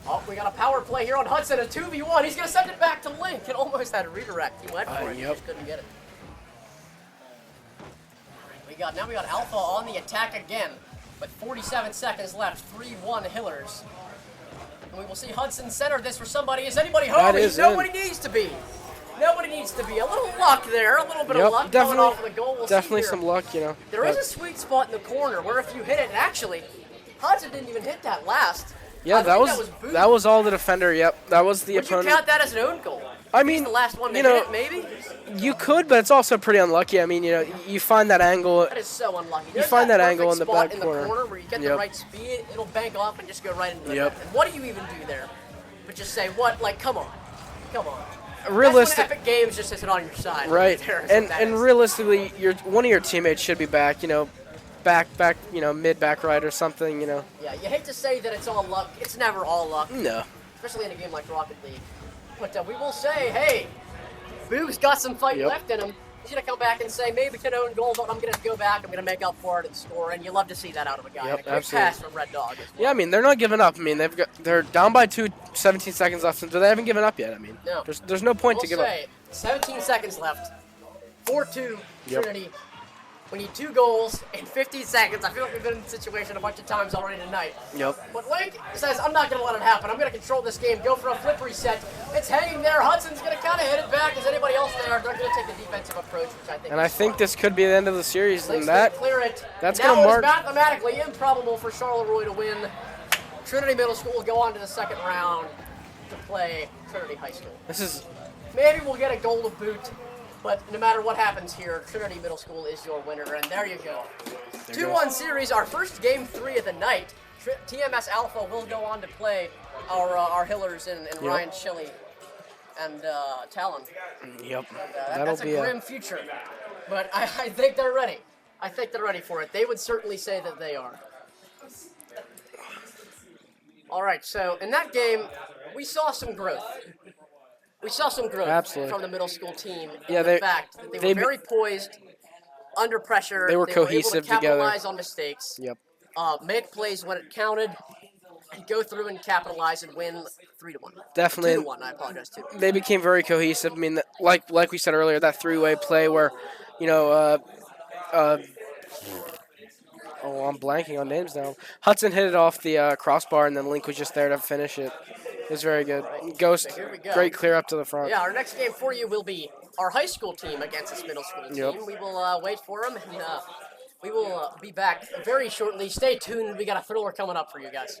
Oh, we got a power play here on Hudson, a 2v1. He's going to send it back to Link. It almost had a redirect. He went for it. He just couldn't get it. Now we got Alpha on the attack again. With 47 seconds left. 3-1 Hillers. And we will see Hudson center this for somebody. Is anybody home? Nobody needs to be. Nobody needs to be. A little luck there. A little bit of luck coming off of the goal. We'll definitely see here. some luck, you know. There is a sweet spot in the corner where if you hit it, and actually, Hudson didn't even hit that last. Yeah, that was all the defender. Yep, that was the opponent. Would you count that as an own goal? I mean, the last one to you hit know, it, maybe? You could, but it's also pretty unlucky. I mean, you know, you find that angle. That is so unlucky. You find that angle in the back corner. corner. Where you get the right speed, it'll bank off and just go right into the Yep. net. And what do you even do there? But just say, what? Like, come on. Come on. Realistic. That's when Epic Games just isn't on your side. Right. Right And realistically, one of your teammates should be back, you know, back, you know, mid-back right or something, you know. Yeah, you hate to say that it's all luck. It's never all luck. No. Especially in a game like Rocket League. But we will say, hey, Boog's got some fight left in him. He's going to come back and say, maybe can own goal, but I'm going to go back. I'm going to make up for it and score. And you love to see that out of a guy. Yep, a quick pass from Red Dog. Yeah, I mean, they're not giving up. I mean, they're down by 2, 17 seconds left, but they haven't given up yet. I mean, no. there's no point to give up. 17 seconds left. 4-2 Trinity. We need 2 goals in 15 seconds. I feel like we've been in this situation a bunch of times already tonight. Yep. But Link says, I'm not going to let it happen. I'm going to control this game. Go for a flip reset. It's hanging there. Hudson's going to kind of hit it back. Is anybody else there? They're going to take the defensive approach, which I think And I think this could be the end of the series. Link's and clear it. That's going to mark. Now it is mathematically improbable for Charleroi to win. Trinity Middle School will go on to the second round to play Trinity High School. This is... Maybe we'll get a goal to boot. But no matter what happens here, Trinity Middle School is your winner, and there you go. 2-1 series, our first game 3 of the night. TMS Alpha will go on to play our Hillers and Ryan Shelley and Talon. Yep. And, that's a grim future, but I think they're ready. I think they're ready for it. They would certainly say that they are. All right, so in that game, we saw some growth. We saw some growth from the middle school team. Yeah, the fact that they were very poised, under pressure. They were cohesive able to capitalize together. On mistakes. Yep. Make plays when it counted, and go through and capitalize and win 3-1. Definitely. 2-1. I apologize too. They became very cohesive. I mean, like we said earlier, that 3-way play where, you know, I'm blanking on names now. Hudson hit it off the crossbar, and then Link was just there to finish it. It was very good. Ghost, So here we go. great clear up to the front. Yeah, our next game for you will be our high school team against this middle school team. Yep. We will wait for them, and we will be back very shortly. Stay tuned. We got a thriller coming up for you guys.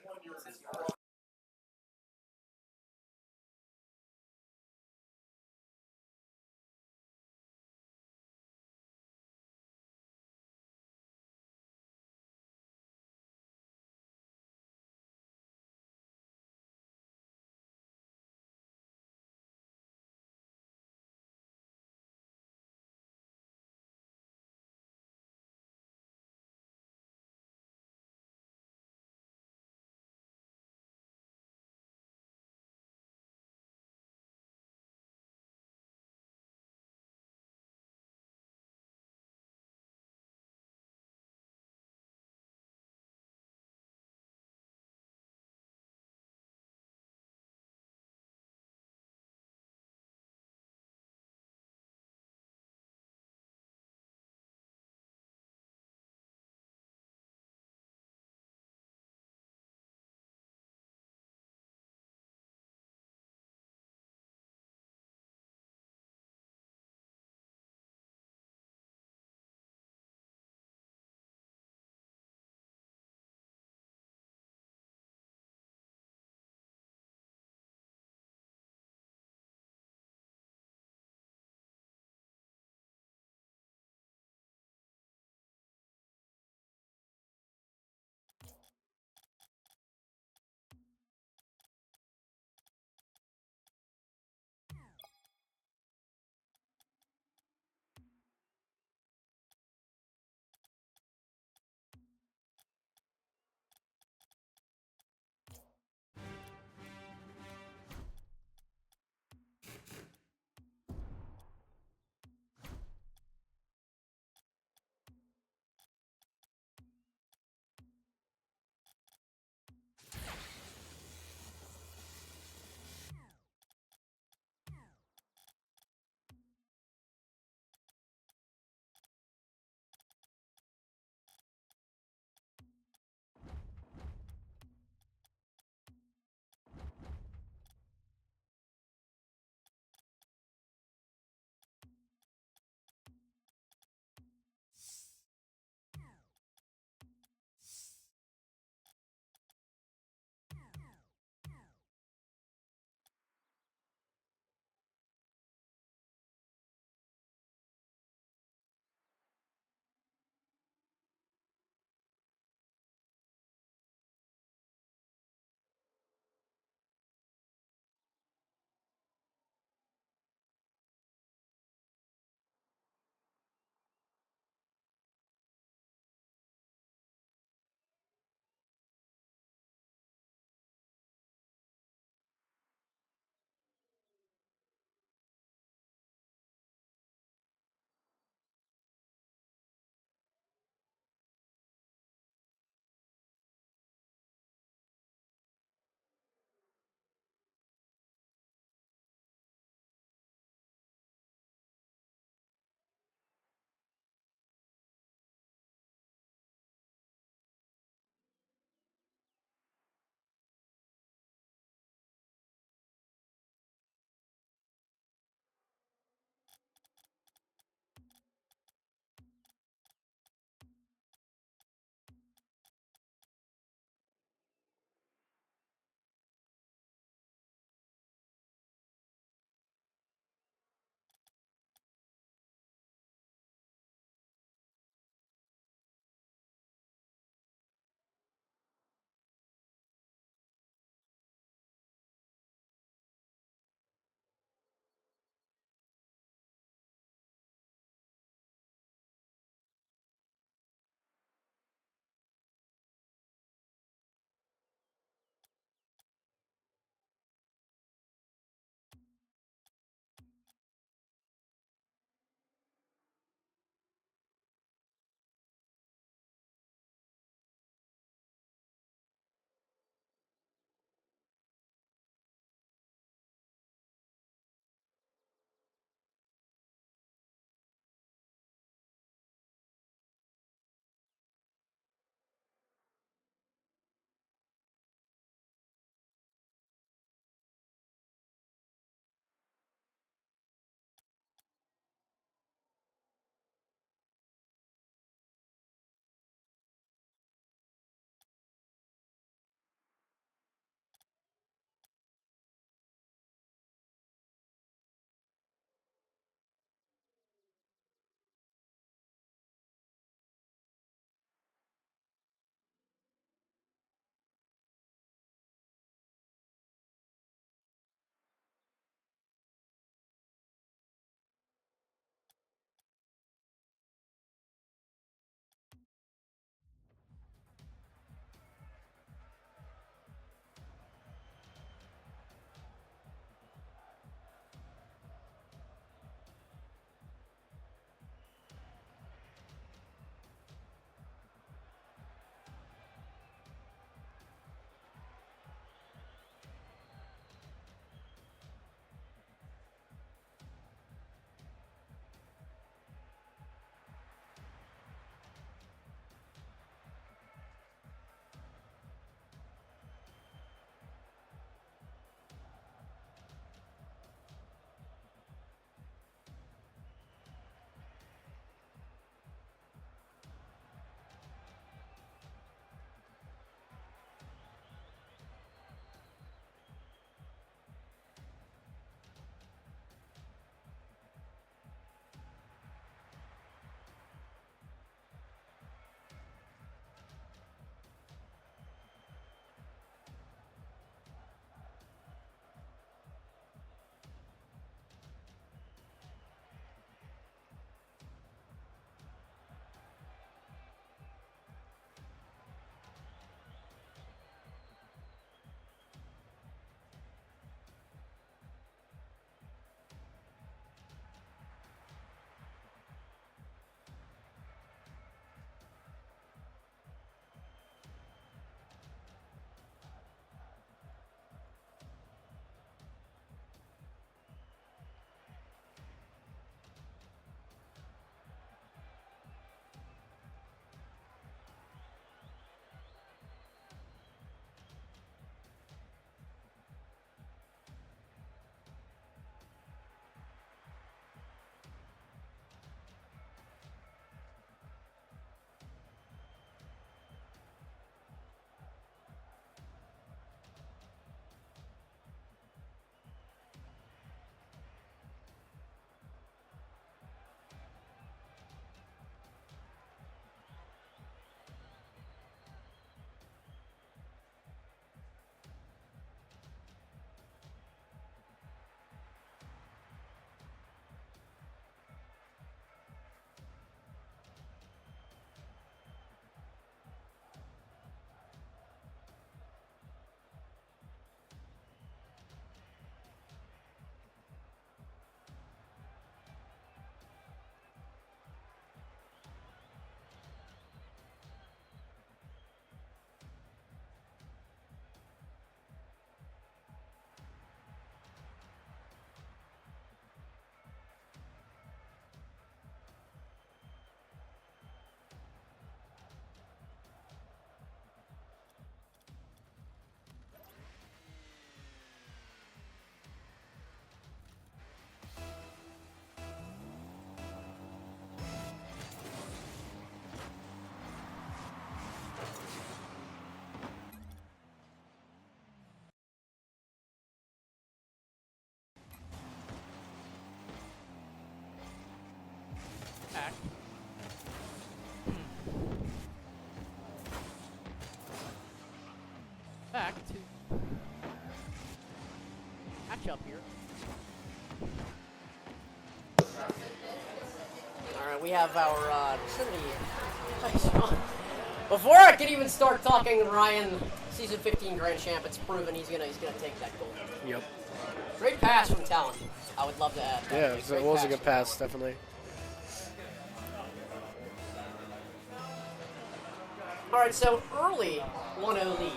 matchup here. All right, we have our Trinity. Before I can even start talking, Ryan, season 15 Grand Champ, it's proven he's gonna take that goal. Yep. Great pass from Talon. I would love to add. Yeah, it was a good pass, definitely. All right, so early 1-0 lead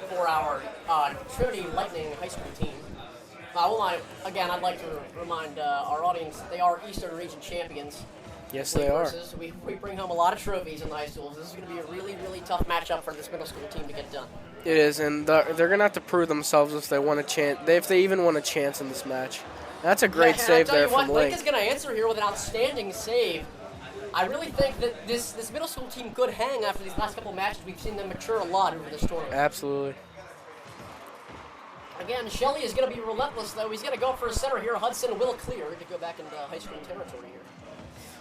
for our Trinity Lightning high school team. Again, I'd like to remind our audience that they are Eastern Region champions. Yes, they are. We bring home a lot of trophies in the high schools. This is going to be a really, really tough matchup for this middle school team to get done. It is, and they're going to have to prove themselves if they want a chance. If they even want a chance in this match. That's a great save there from Link. Link is going to answer here with an outstanding save. I really think that this middle school team could hang after these last couple matches. We've seen them mature a lot over this tournament. Absolutely. Again, Shelley is going to be relentless, though. He's going to go for a center here. Hudson will clear to go back into high school territory here.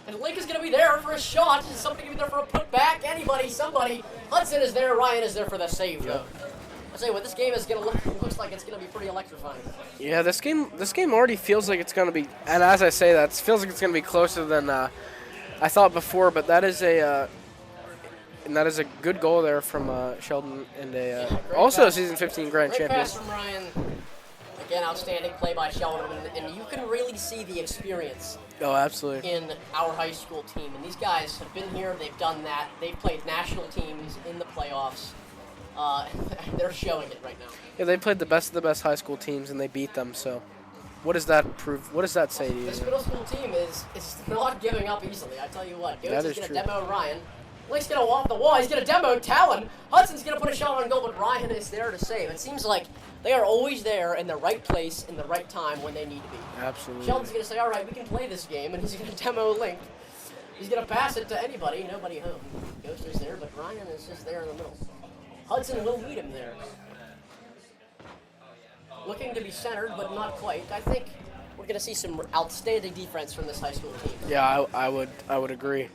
And Link is going to be there for a shot. Somebody going to be there for a putback. Anybody, somebody. Hudson is there. Ryan is there for the save, though. I tell you what, this game is going to looks like it's going to be pretty electrifying. Yeah, this game already feels like it's going to be, and as I say that, it feels like it's going to be closer than I thought before. But that is a good goal there from Sheldon, and also a season 15 Grand Great Champion. Pass from Ryan. Again, outstanding play by Sheldon, and you can really see the experience. Oh, absolutely. In our high school team, and these guys have been here. They've done that. They've played national teams in the playoffs. They're showing it right now. Yeah, they played the best of the best high school teams, and they beat them. So, what does that prove? What does that say to you? This middle school team is not giving up easily. I tell you what. Goetz is going to demo Ryan. Link's going to walk the wall. He's going to demo Talon. Hudson's going to put a shot on goal, but Ryan is there to save. It seems like they are always there in the right place in the right time when they need to be. Absolutely. Sheldon's going to say, all right, we can play this game, and he's going to demo Link. He's going to pass it to anybody, nobody home. Ghost is there, but Ryan is just there in the middle. Hudson will meet him there. Looking to be centered, but not quite. I think we're going to see some outstanding defense from this high school team. Yeah, I would agree.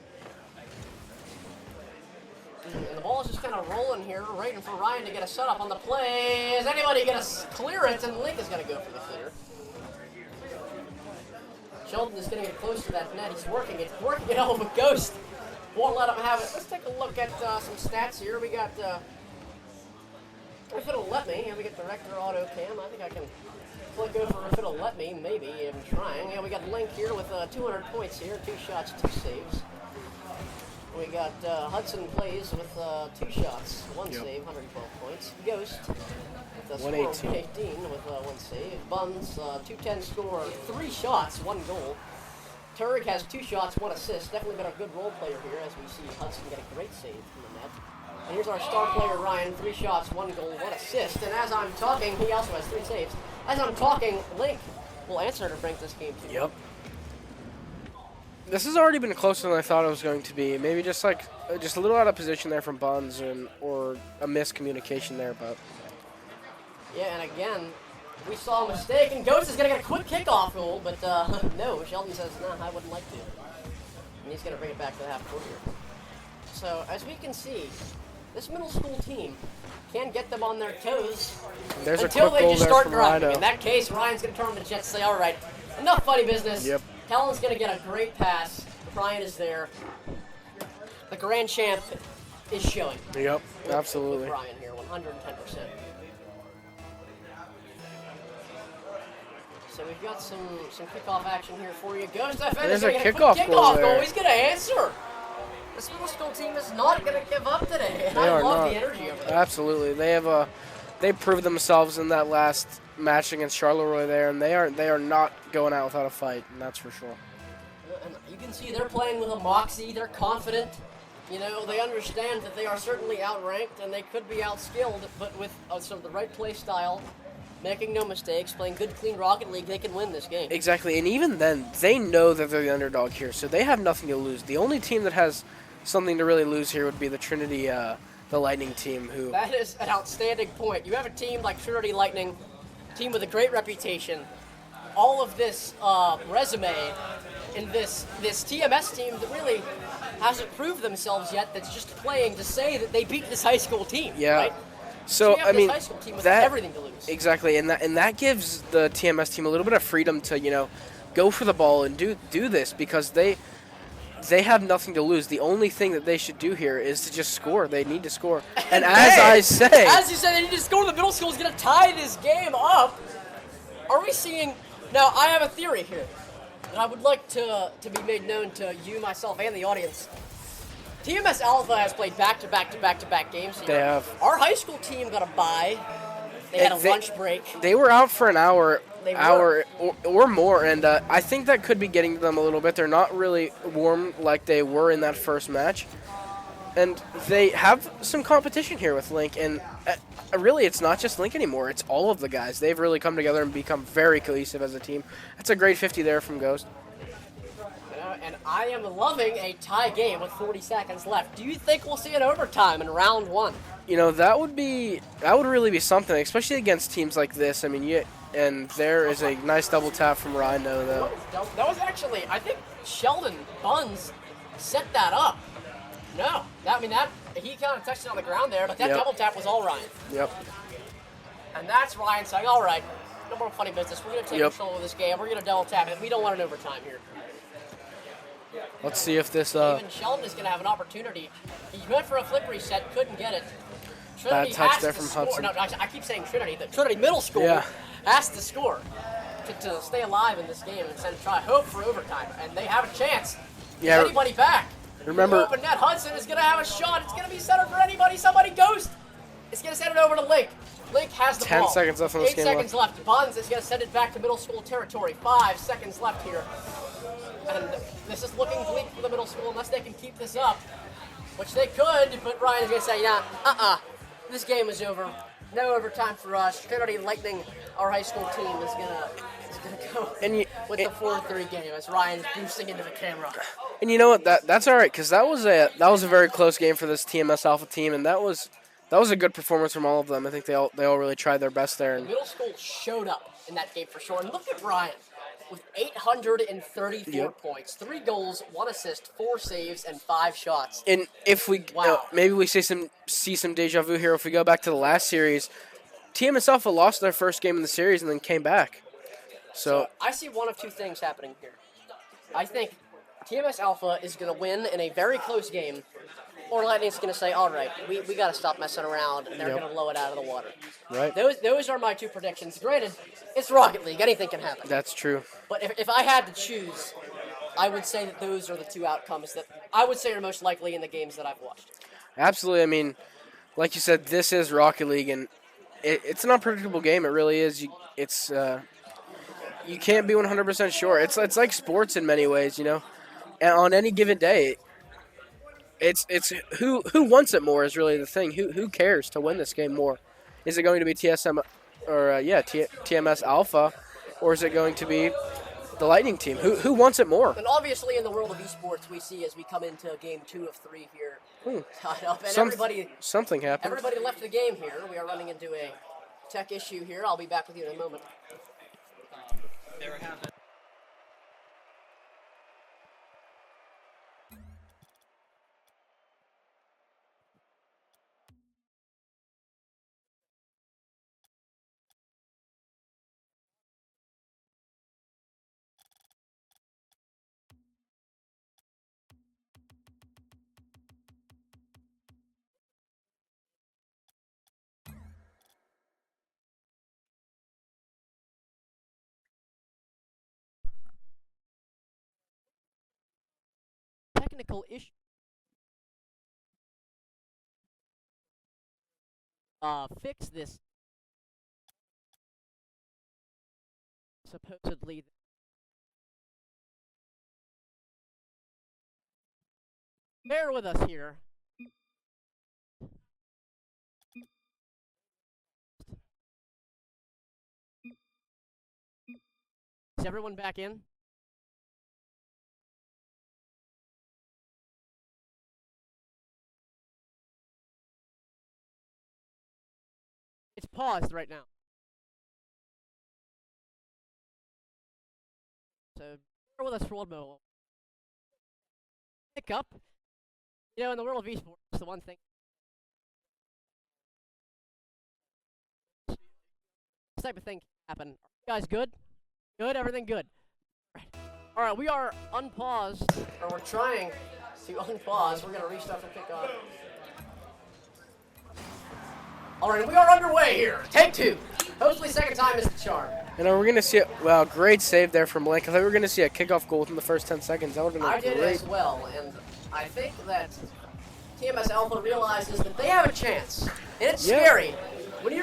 And the ball is just kind of rolling here, waiting for Ryan to get a setup on the play. Is anybody going to clear it? And Link is going to go for the clear. Sheldon is getting it close to that net. He's working it out with Ghost. Won't let him have it. Let's take a look at some stats here. We got, if it'll let me, we got Director Auto Cam. I think I can click over if it'll let me, maybe. I'm trying. Yeah, we got Link here with 200 points here, 2 shots, 2 saves. We got Hudson plays with 2 shots, 1 save, 112 points. Ghost with a 118 with 1 save. Buns, 210 score, 3 shots, 1 goal. Turek has 2 shots, 1 assist. Definitely been a good role player here as we see Hudson get a great save from the net. And here's our star player Ryan, 3 shots, 1 goal, 1 assist. And as I'm talking, he also has 3 saves. As I'm talking, Link will answer to bring this game to you. Yep. This has already been closer than I thought it was going to be. Maybe just a little out of position there from Buns or a miscommunication there, but yeah. And again, we saw a mistake, and Ghost is going to get a quick kickoff goal, but no. Sheldon says, no, I wouldn't like to, and he's going to bring it back to the half court here. So as we can see, this middle school team can get them on their toes until they just start driving. In that case, Ryan's going to turn on the jets and say, all right, enough funny business. Yep. Talon's going to get a great pass. Ryan is there. The Grand Champ is showing. Yep, absolutely. With Ryan here, 110%. So we've got some kickoff action here for you. Ghost defense. There's a kickoff goal there. He's going to answer. This middle school team is not going to give up today. And I love the energy of it. Absolutely. They proved themselves in that last match against Charleroi there, and they are not going out without a fight, and that's for sure. And you can see they're playing with a moxie. They're confident. You know, they understand that they are certainly outranked and they could be outskilled, but with some of the right play style, making no mistakes, playing good, clean Rocket League, they can win this game. Exactly, and even then, they know that they're the underdog here, so they have nothing to lose. The only team that has something to really lose here would be the Trinity, the Lightning team. Who That is an outstanding point. You have a team like Trinity Lightning, a team with a great reputation, all of this resume, in this TMS team that really hasn't proved themselves yet, that's just playing to say that they beat this high school team, yeah. right? So you have I this mean, high school team with that everything to lose. exactly, and that gives the TMS team a little bit of freedom to go for the ball and do this because they have nothing to lose. The only thing that they should do here is to just score. They need to score. And as I say, as you said, they need to score. The middle school is going to tie this game up. Are we seeing? Now, I have a theory here that I would like to be made known to you, myself, and the audience. TMS Alpha has played back-to-back games here. They have. Our high school team got a bye. They had a lunch break. They were out for an hour, They were. or more, and I think that could be getting to them a little bit. They're not really warm like they were in that first match, and they have some competition here with Link. And really, it's not just Link anymore; it's all of the guys. They've really come together and become very cohesive as a team. That's a great 50 there from Ghost. And I am loving a tie game with 40 seconds left. Do you think we'll see an overtime in round one? That would really be something, especially against teams like this. I mean, and there is a nice double tap from Rhino though. That was actually, I think Sheldon Buns set that up. No, he kind of touched it on the ground there, but that double tap was all Ryan. Yep. And that's Ryan saying, all right, no more funny business. We're going to take control of this game. We're going to double tap it. We don't want an overtime here. Let's see if this. Even Sheldon is going to have an opportunity. He went for a flip reset, couldn't get it. Trinity Bad touch has there to from score. Hudson. No, I keep saying Trinity. The Trinity Middle School has to score to stay alive in this game and try hope for overtime. And they have a chance. Yeah. Is anybody back? Remember, The open net. Hudson is going to have a shot. It's going to be centered for anybody. Somebody Ghost. It's going to send it over to Link. Link has the 10 ball. seconds left on this 8 game seconds left. Buns is going to send it back to middle school territory. 5 seconds left here. And this is looking bleak for the middle school unless they can keep this up, which they could, but Ryan's going to say, this game is over. No overtime for us. Trinity Lightning, our high school team, is gonna go with the 4-3 game as Ryan's boosting into the camera. And you know what? That's all right because that was a very close game for this TMS Alpha team, and that was a good performance from all of them. I think they all really tried their best there. The middle school showed up in that game for sure. And look at Ryan with 834 points, 3 goals, 1 assist, 4 saves, and 5 shots. And if we maybe we see some deja vu here. If we go back to the last series, TMS Alpha lost their first game in the series and then came back. So I see one of two things happening here. I think TMS Alpha is going to win in a very close game, or Lightning's going to say, all right, we got to stop messing around, and they're going to blow it out of the water. Right. Those are my 2 predictions. Granted, it's Rocket League. Anything can happen. That's true. But if I had to choose, I would say that those are the 2 outcomes that I would say are most likely in the games that I've watched. Absolutely. I mean, like you said, this is Rocket League, and it's an unpredictable game. It really is. You can't be 100% sure. It's like sports in many ways, And on any given day, it's who wants it more is really the thing. Who cares to win this game more? Is it going to be TMS Alpha, or is it going to be the Lightning team? Who wants it more? And obviously, in the world of esports, we see as we come into game 2 of 3 here, tied up, and something happened. Everybody left the game here. We are running into a tech issue here. I'll be back with you in a moment. There it happened. Technical issue. Fix this. Supposedly. Bear with us here. Is everyone back in? It's paused right now. So bear with us for one moment. Pick up. In the world of esports, the one thing this type of thing can happen. Are you guys good? Good? Everything good? All right, we are unpaused. Or we're trying to unpause. We're going to restart the kickoff. All right, we are underway here. Take 2. Hopefully second time is the charm. And we're going to see well, great save there from Blake. I thought we were going to see a kickoff goal within the first 10 seconds. That would have been I did great. as well, and I think that TMS Alpha realizes that they have a chance. And it's scary. When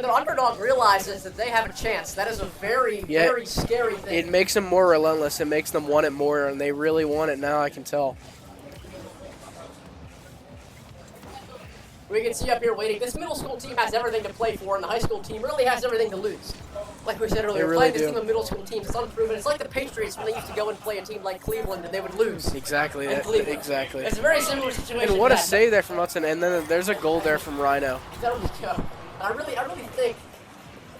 the underdog realizes that they have a chance, that is a very, very scary thing. It makes them more relentless. It makes them want it more, and they really want it now, I can tell. We can see up here waiting. This middle school team has everything to play for, and the high school team really has everything to lose. Like we said earlier, really playing this do. team of middle school teams is unproven. It's like the Patriots when they used to go and play a team like Cleveland and they would lose. Exactly. Exactly. It's a very similar situation. And what to a that. save there from Hudson, and then there's a goal there from Rhino. That'll be good. I really think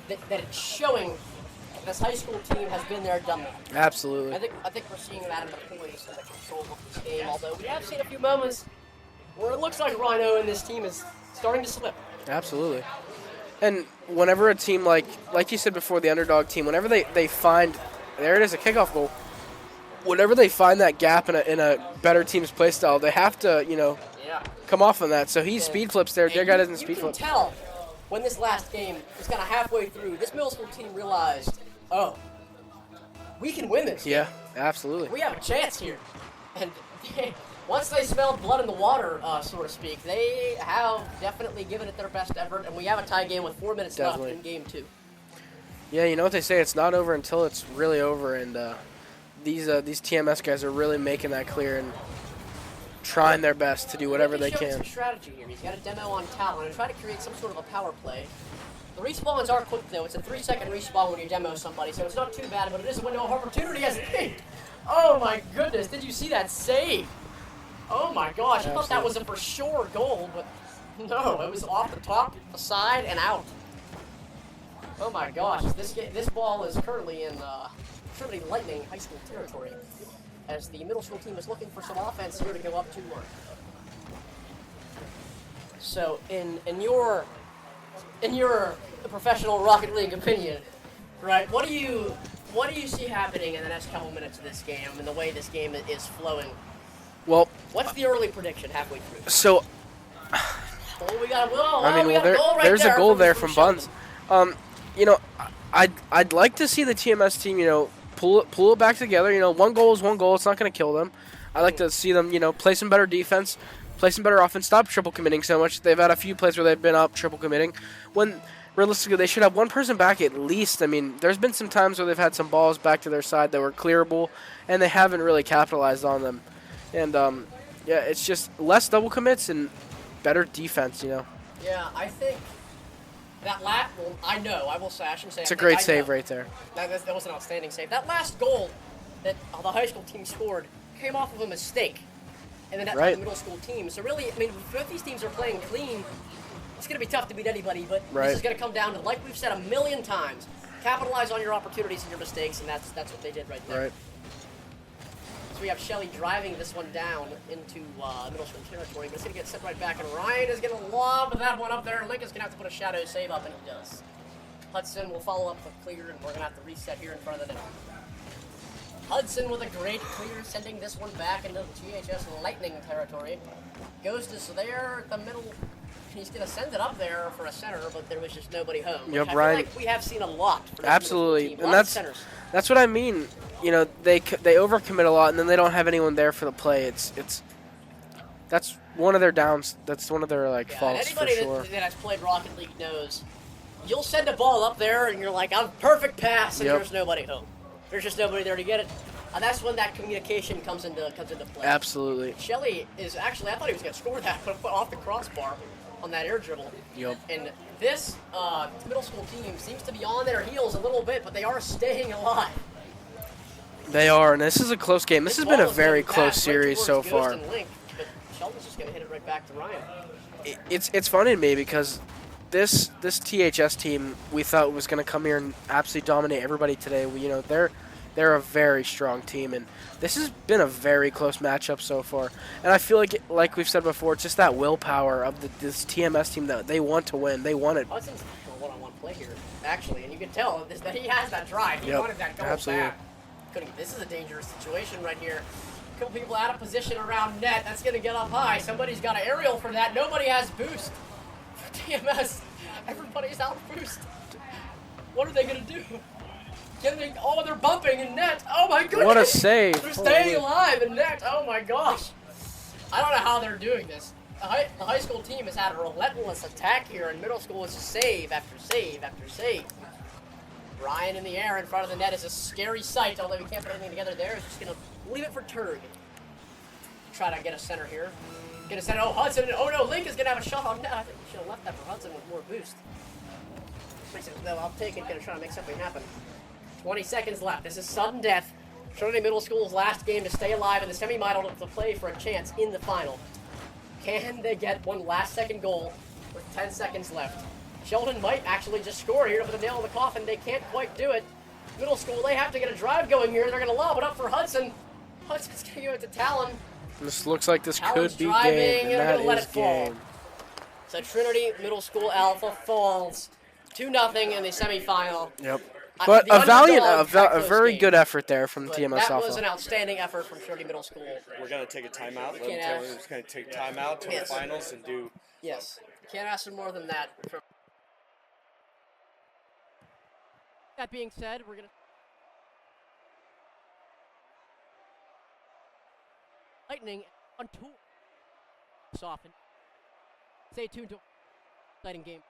that it's showing this high school team has been there, done that. Absolutely. I think we're seeing that in the poise and the control of this game. Although we have seen a few moments where it looks like Rhino and this team is starting to slip. Absolutely. And whenever a team like you said before, the underdog team, whenever they find, there it is, a kickoff goal. Whenever they find that gap in a better team's play style, they have to, come off on that. So he speed flips there. Their guy doesn't speed flip. You can tell when this last game was kind of halfway through, this middle school team realized, oh, we can win this. Yeah, absolutely. We have a chance here. And once they smelled blood in the water, so to speak, they have definitely given it their best effort, and we have a tie game with 4 minutes left in game 2. Yeah, you know what they say, it's not over until it's really over, and these TMS guys are really making that clear and trying their best to do whatever they can. Some strategy here. He's got a demo on Talon and try to create some sort of a power play. The respawns are quick, though. It's a 3-second respawn when you demo somebody, so it's not too bad, but it is a window of opportunity as oh my goodness, did you see that save? Oh my gosh, I thought that was a for sure goal, but no, it was off the top, the side, and out. Oh my gosh, this ball is currently in Trinity Lightning high school territory, as the middle school team is looking for some offense here to go up 2-1. So, in your professional Rocket League opinion, right? What do you see happening in the next couple minutes of this game and the way this game is flowing? Well, what's the early prediction halfway through? So, there's a goal there from Buns. I'd like to see the TMS team, pull it back together. One goal is one goal. It's not going to kill them. I'd like to see them, play some better defense, play some better offense, stop triple committing so much. They've had a few plays where they've been up triple committing. When realistically they should have one person back at least. I mean, there's been some times where they've had some balls back to their side that were clearable, and they haven't really capitalized on them. And, it's just less double commits and better defense, Yeah, I think that I will say, I shouldn't say it's a great save right there. That was an outstanding save. That last goal that the high school team scored came off of a mistake in the net by the middle school team. So really, I mean, if both these teams are playing clean, it's going to be tough to beat anybody, but this is going to come down to, like we've said a million times, capitalize on your opportunities and your mistakes, and that's what they did right there. Right. So we have Shelly driving this one down into middle school territory, but it's going to get sent right back, and Ryan is going to lob that one up there, and Lincoln's going to have to put a shadow save up, and he does. Hudson will follow up with clear, and we're going to have to reset here in front of the net. Hudson with a great clear, sending this one back into GHS Lightning territory. Goes to there at the middle. He's going to send it up there for a center, but there was just nobody home. Yep, I feel like we have seen a lot. Absolutely, team. And that's what I mean. They overcommit a lot, and then they don't have anyone there for the play. That's one of their downs. That's one of their faults for sure. Anybody that has played Rocket League knows you'll send a ball up there, and you're like, "I'm perfect pass," and there's nobody home. There's just nobody there to get it. And that's when that communication comes into play. Absolutely. Shelly is actually, I thought he was going to score that, but off the crossbar on that air dribble. Yep. And this middle school team seems to be on their heels a little bit, but they are staying alive. They are, and this is a close game. This has been a very close series so far. Link, but Sheldon's just going to hit it right back to Ryan. It's funny to me because this THS team we thought was going to come here and absolutely dominate everybody today. They're a very strong team, and this has been a very close matchup so far. And I feel like we've said before, it's just that willpower of this TMS team that they want to win. They want it. Hudson's a one-on-one play here. actually, and you can tell that he has that drive. He Yep, wanted that goal absolutely. back. This is a dangerous situation right here. A couple people out of position around net. That's going to get up high. Somebody's got an aerial for that. Nobody has boost. For TMS, everybody's out boost. What are they going to do? Oh, they're bumping in net. Oh my goodness. What a save. They're staying Holy. alive in net. Oh my gosh. I don't know how they're doing this. The high school team has had a relentless attack here, and middle school is just save after save after save. Ryan in the air in front of the net is a scary sight, although we can't put anything together there. He's just going to leave it for Turg. Try to get a center here. Get a center. Oh, Hudson. Oh, no. Link is going to have a shot on net. I think we should have left that for Hudson with more boost. No, I'll take it. Going to try to make something happen. 20 seconds left. This is sudden death. Trinity Middle School's last game to stay alive in the semi-final to play for a chance in the final. Can they get one last-second goal with 10 seconds left? Sheldon might actually just score here to put the nail in the coffin. They can't quite do it. Middle School, they have to get a drive going here. They're going to lob it up for Hudson. Hudson's going to give it to Talon. This looks like this Talon's could be driving, game, and they're that gonna let is it fall. game. So Trinity Middle School Alpha falls 2-0 in the semifinal. Yep. But The a valiant, underdog a close very game. good effort there from But TMS that Alpha. was an outstanding effort from Trinity Middle School. We're going to take a timeout. Let them can't tell have- me we're just going to take timeout to Yes. the finals and do. Yes. Can't ask for more than that. That being said, we're going to... Lightning on tour. Soften. Stay tuned to exciting game.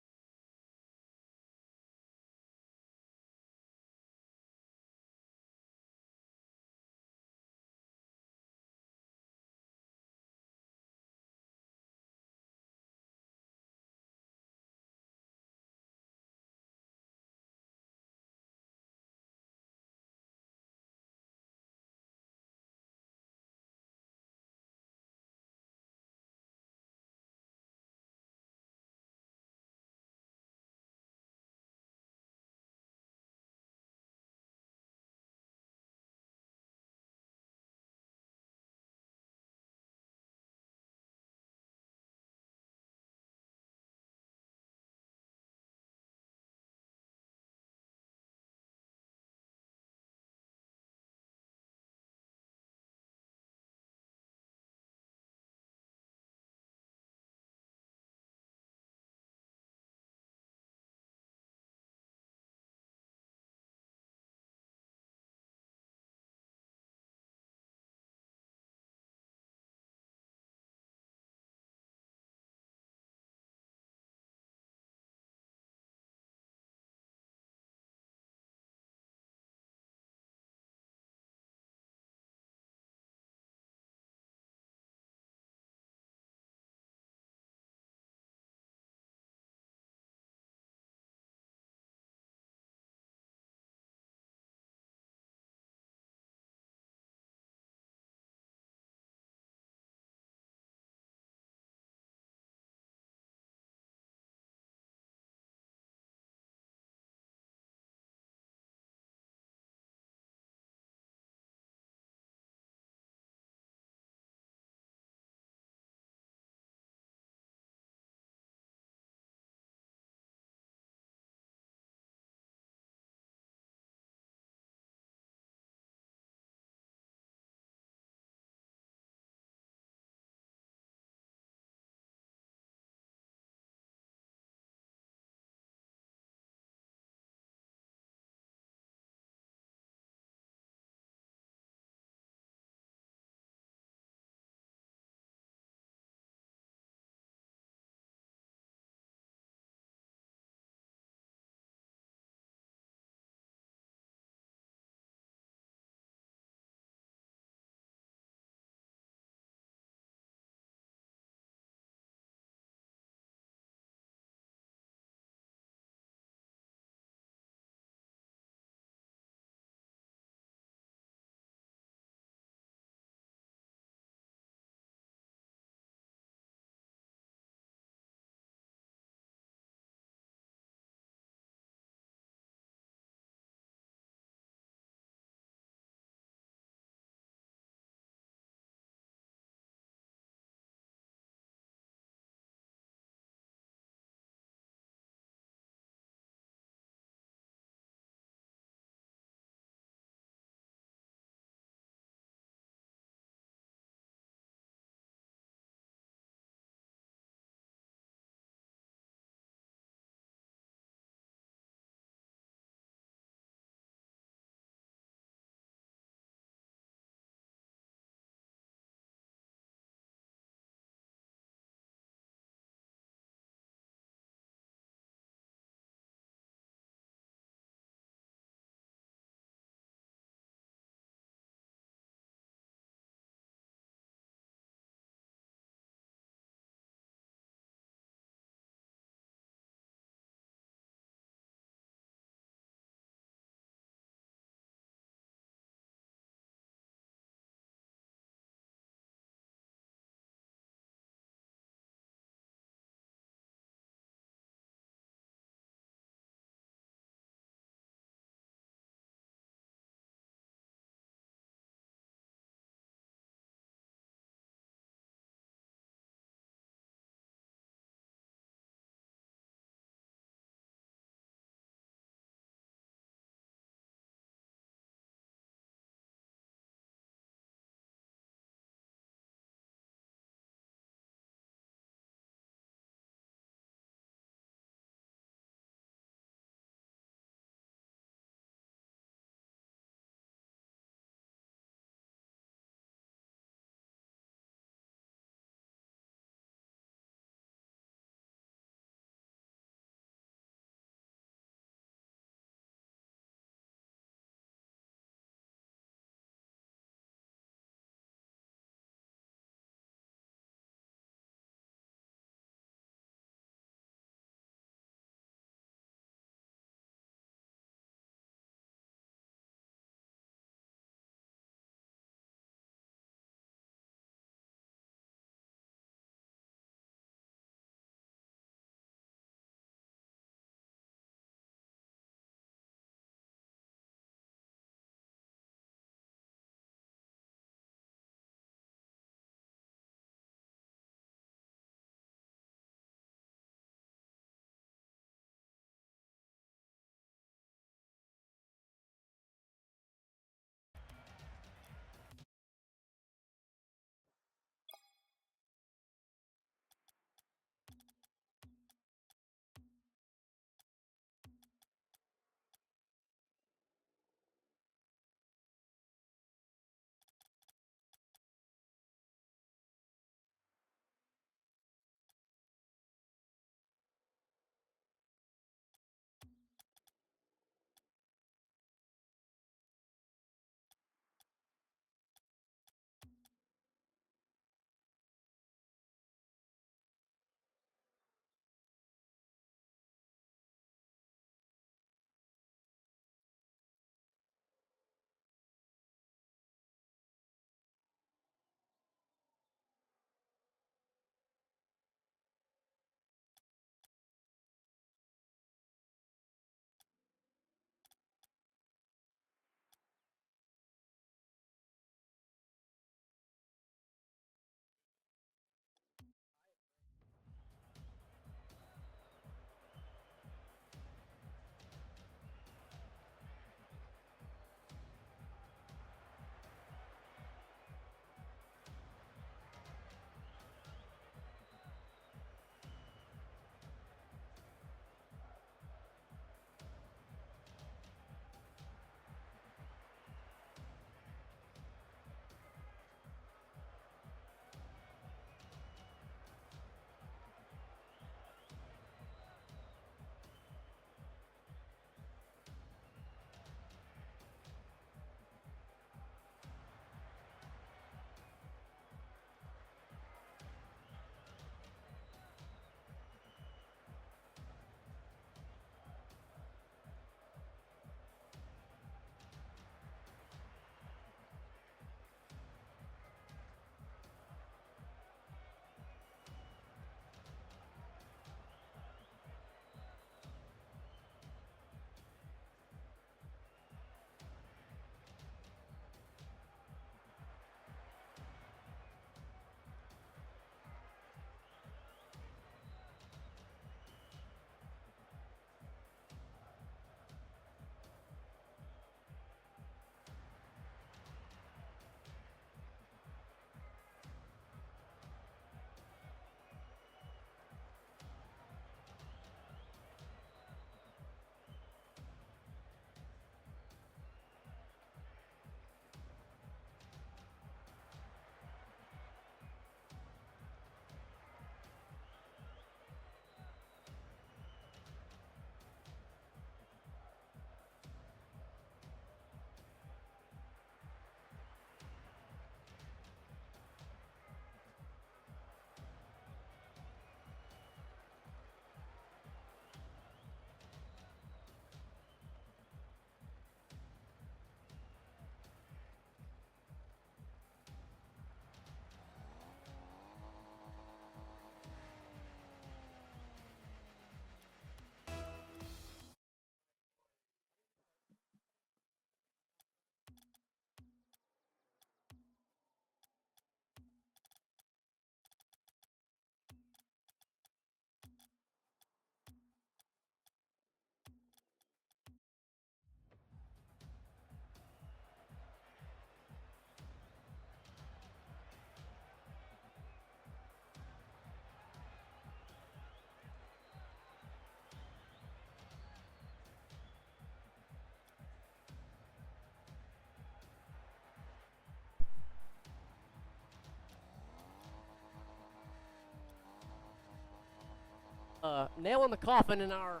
nail in the coffin in our.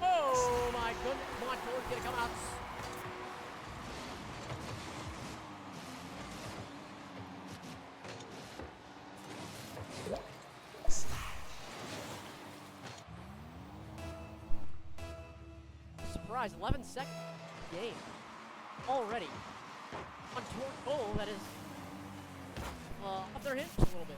Oh my goodness, Montour's gonna come out. Surprise, 11-second game already. Montour goal that is up their hips a little bit.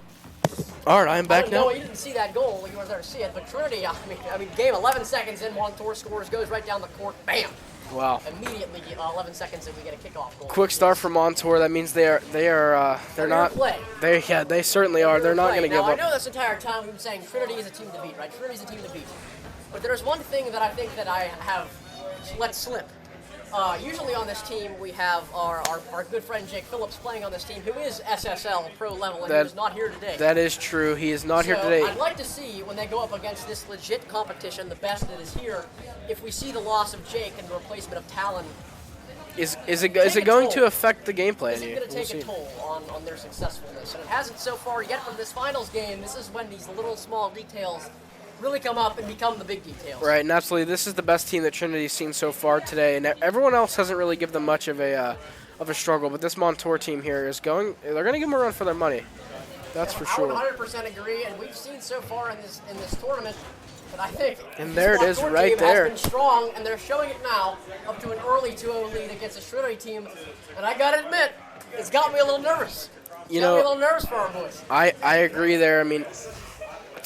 All right, I'm back No, now. you didn't see that goal. You weren't there to see it. But Trinity, I mean, game 11 seconds in, Montour scores, goes right down the court, bam! Wow. Immediately, 11 seconds in, we get a kickoff goal. Quick start for Montour. That means they're not. Play. They certainly are. They're not going to give Now, I up. know this entire time we've been saying Trinity is a team to beat, right? Trinity's a team to beat. But there's one thing that I think that I have let slip. Usually on this team, we have our good friend Jake Phillips playing on this team, who is SSL pro level, and he is not here today. That is true. He is not here today. I'd like to see, when they go up against this legit competition, the best that is here, if we see the loss of Jake and the replacement of Talon. Is it going to affect the gameplay? Is it going to take a toll on their successfulness? And it hasn't so far yet from this finals game. This is when these little small details really come up and become the big details. Right, and absolutely, this is the best team that Trinity's seen so far today, and everyone else hasn't really given them much of a struggle. But this Montour team here is going; they're going to give them a run for their money. That's for sure. I would 100% agree, and we've seen so far in this tournament that I think. And there it is, Montour right team there. has been strong, and they're showing it now up to an early 2-0 lead against a Trinity team. And I got to admit, it's got me a little nervous. It's got me a little nervous for our boys. I agree there. I mean,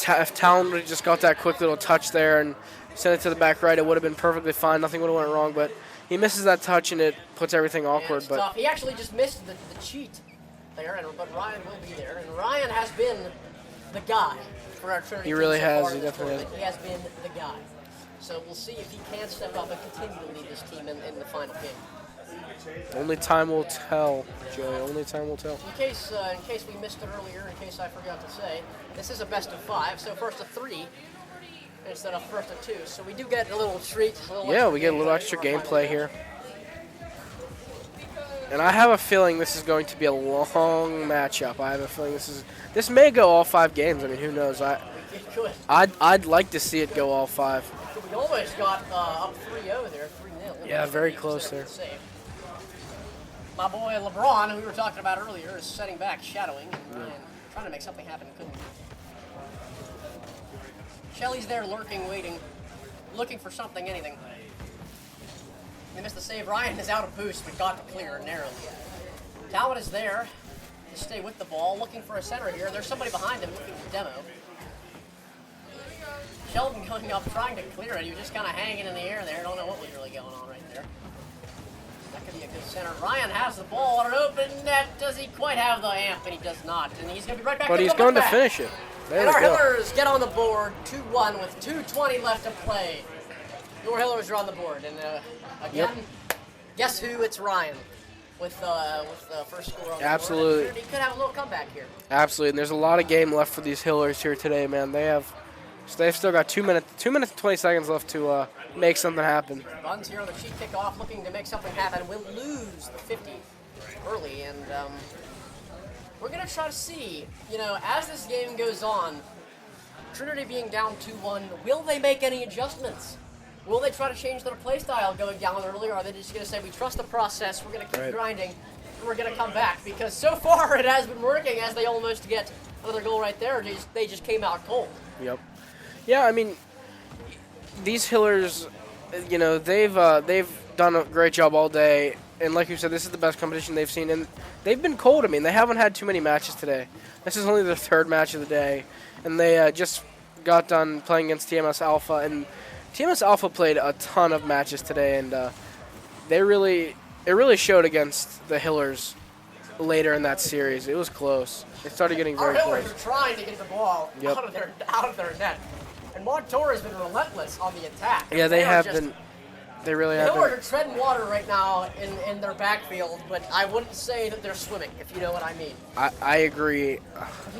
if Talon would have just got that quick little touch there and sent it to the back right, it would have been perfectly fine. Nothing would have went wrong, but he misses that touch and it puts everything awkward. But tough. He actually just missed the cheat there, but Ryan will be there. And Ryan has been the guy for our Trinity. He really team so has. far He in this definitely tournament. He has been the guy. So we'll see if he can step up and continue to lead this team in the final game. Only time will tell, Joey. Only time will tell. In case we missed it earlier, in case I forgot to say, this is a best of 5, so first of 3 instead of first of 2. So we do get a little treat. We get a little extra gameplay here. And I have a feeling this is going to be a long matchup. I have a feeling this may go all 5 games. I mean, who knows? I'd like to see it go all 5. We almost got up 3-0 there, 3-0. Yeah, very close there. My boy LeBron, who we were talking about earlier, is setting back, shadowing, and trying to make something happen. Couldn't. Shelly's there lurking, waiting, looking for something, anything. They missed the save. Ryan is out of boost, but got the clear narrowly. Talon is there to stay with the ball, looking for a center here. There's somebody behind him looking for demo. Sheldon going up, trying to clear it. He was just kind of hanging in the air there. Don't know what was really going on right there. That could be a good center. Ryan has the ball on an open net. Does he quite have the amp? And he does not. And he's going to be right back. But he's going to finish it. There and we our go. Hillers get on the board 2-1 with 2:20 left to play. Your Hillers are on the board. And again, guess who? It's Ryan with the first score on the Absolutely. board. He could have a little comeback here. Absolutely. And there's a lot of game left for these Hillers here today, man. They've still got 2 minutes and 20 seconds left to make something happen. Buns here on the cheat kickoff, looking to make something happen. We'll lose the 50 early, and we're going to try to see, as this game goes on, Trinity being down 2-1, will they make any adjustments? Will they try to change their play style going down early, or are they just going to say, we trust the process, we're going to keep grinding, and we're going to come back? Because so far it has been working as they almost get another goal right there. They just came out cold. Yep. Yeah, I mean, these Hillers, they've done a great job all day. And like you said, this is the best competition they've seen. And they've been cold. I mean, they haven't had too many matches today. This is only their 3rd match of the day. And they just got done playing against TMS Alpha. And TMS Alpha played a ton of matches today. And it really showed against the Hillers later in that series. It was close. It started getting very close. Our Hillers are trying to get the ball out of their net. And Montour has been relentless on the attack. Yeah, they have been They really The have Hillers been. are treading water right now in their backfield, but I wouldn't say that they're swimming, if you know what I mean. I agree.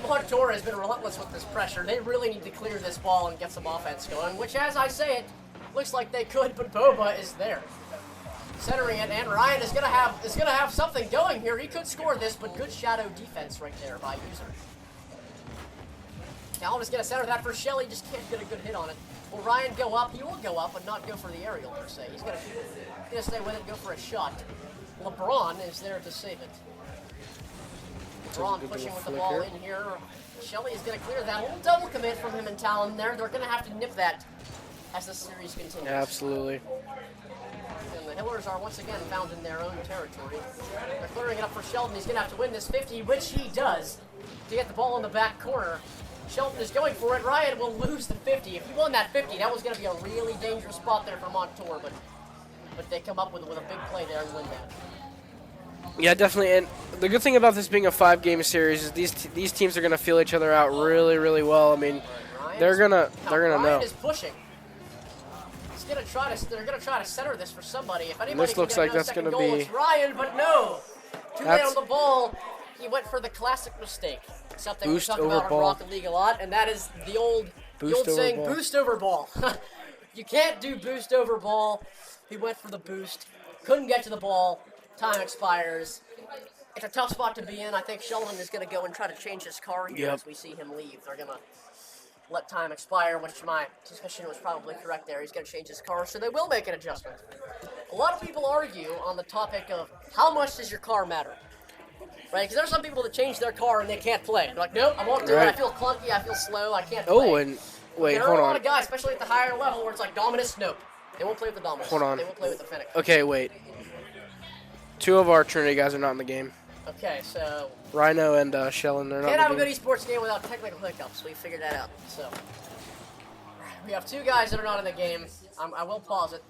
Montour has been relentless with this pressure. They really need to clear this ball and get some offense going, which, as I say it, looks like they could, but Boba is there. Centering it, and Ryan is gonna have something going here. He could score this, but good shadow defense right there by User. Talon is gonna center that for Shelly, just can't get a good hit on it. Will Ryan go up? He will go up, but not go for the aerial per se. He's gonna stay with it, go for a shot. LeBron is there to save it. LeBron pushing with the ball in here. Shelly is gonna clear that. A little double commit from him and Talon there. They're gonna have to nip that as the series continues. Absolutely. And the Hillers are once again found in their own territory. They're clearing it up for Sheldon. He's gonna have to win this 50, which he does, to get the ball in the back corner. Sheldon is going for it. Ryan will lose the 50. If he won that 50, that was going to be a really dangerous spot there for Montour, but they come up with a big play there and win that. Yeah, definitely. And the good thing about this being a 5-game series is these teams are going to feel each other out really, really well. I mean, they're gonna Ryan know. is pushing. They're gonna try to center this for somebody. If anybody This can looks get like another that's second gonna goal, be- it's Ryan, but no. Too late That's- on the ball. He went for the classic mistake. Something Boost we talk over about ball. in Rocket League a lot, and that is the old Boost over saying, ball. boost over ball. You can't do boost over ball. He went for the boost. Couldn't get to the ball. Time expires. It's a tough spot to be in. I think Sheldon is going to go and try to change his car here Yep. as we see him leave. They're going to let time expire, which my suspicion was probably correct there. He's going to change his car, so they will make an adjustment. A lot of people argue on the topic of how much does your car matter? Right? Because there are some people that change their car and they can't play. They're like, nope, I won't do it. I Right. feel clunky. I feel slow. I can't play. Oh, and wait, there are hold a lot on. of guys, especially at the higher level, where it's like Dominus, nope. They won't play with the Dominus. Hold on. They won't play with the Fennec. Okay, wait. 2 of our Trinity guys are not in the game. Okay, so Rhino and Shellen, they're not can't have a in the good game. esports game without technical hiccups. We figured that out. So we have 2 guys that are not in the game. I will pause it.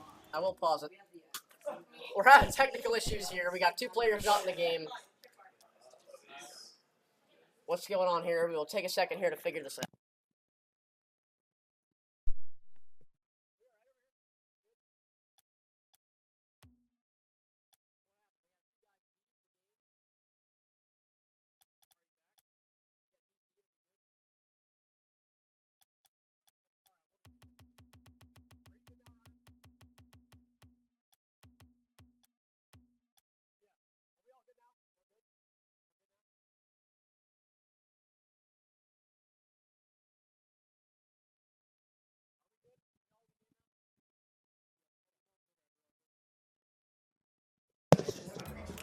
We're having technical issues here. We got 2 players not in the game. What's going on here? We will take a second here to figure this out.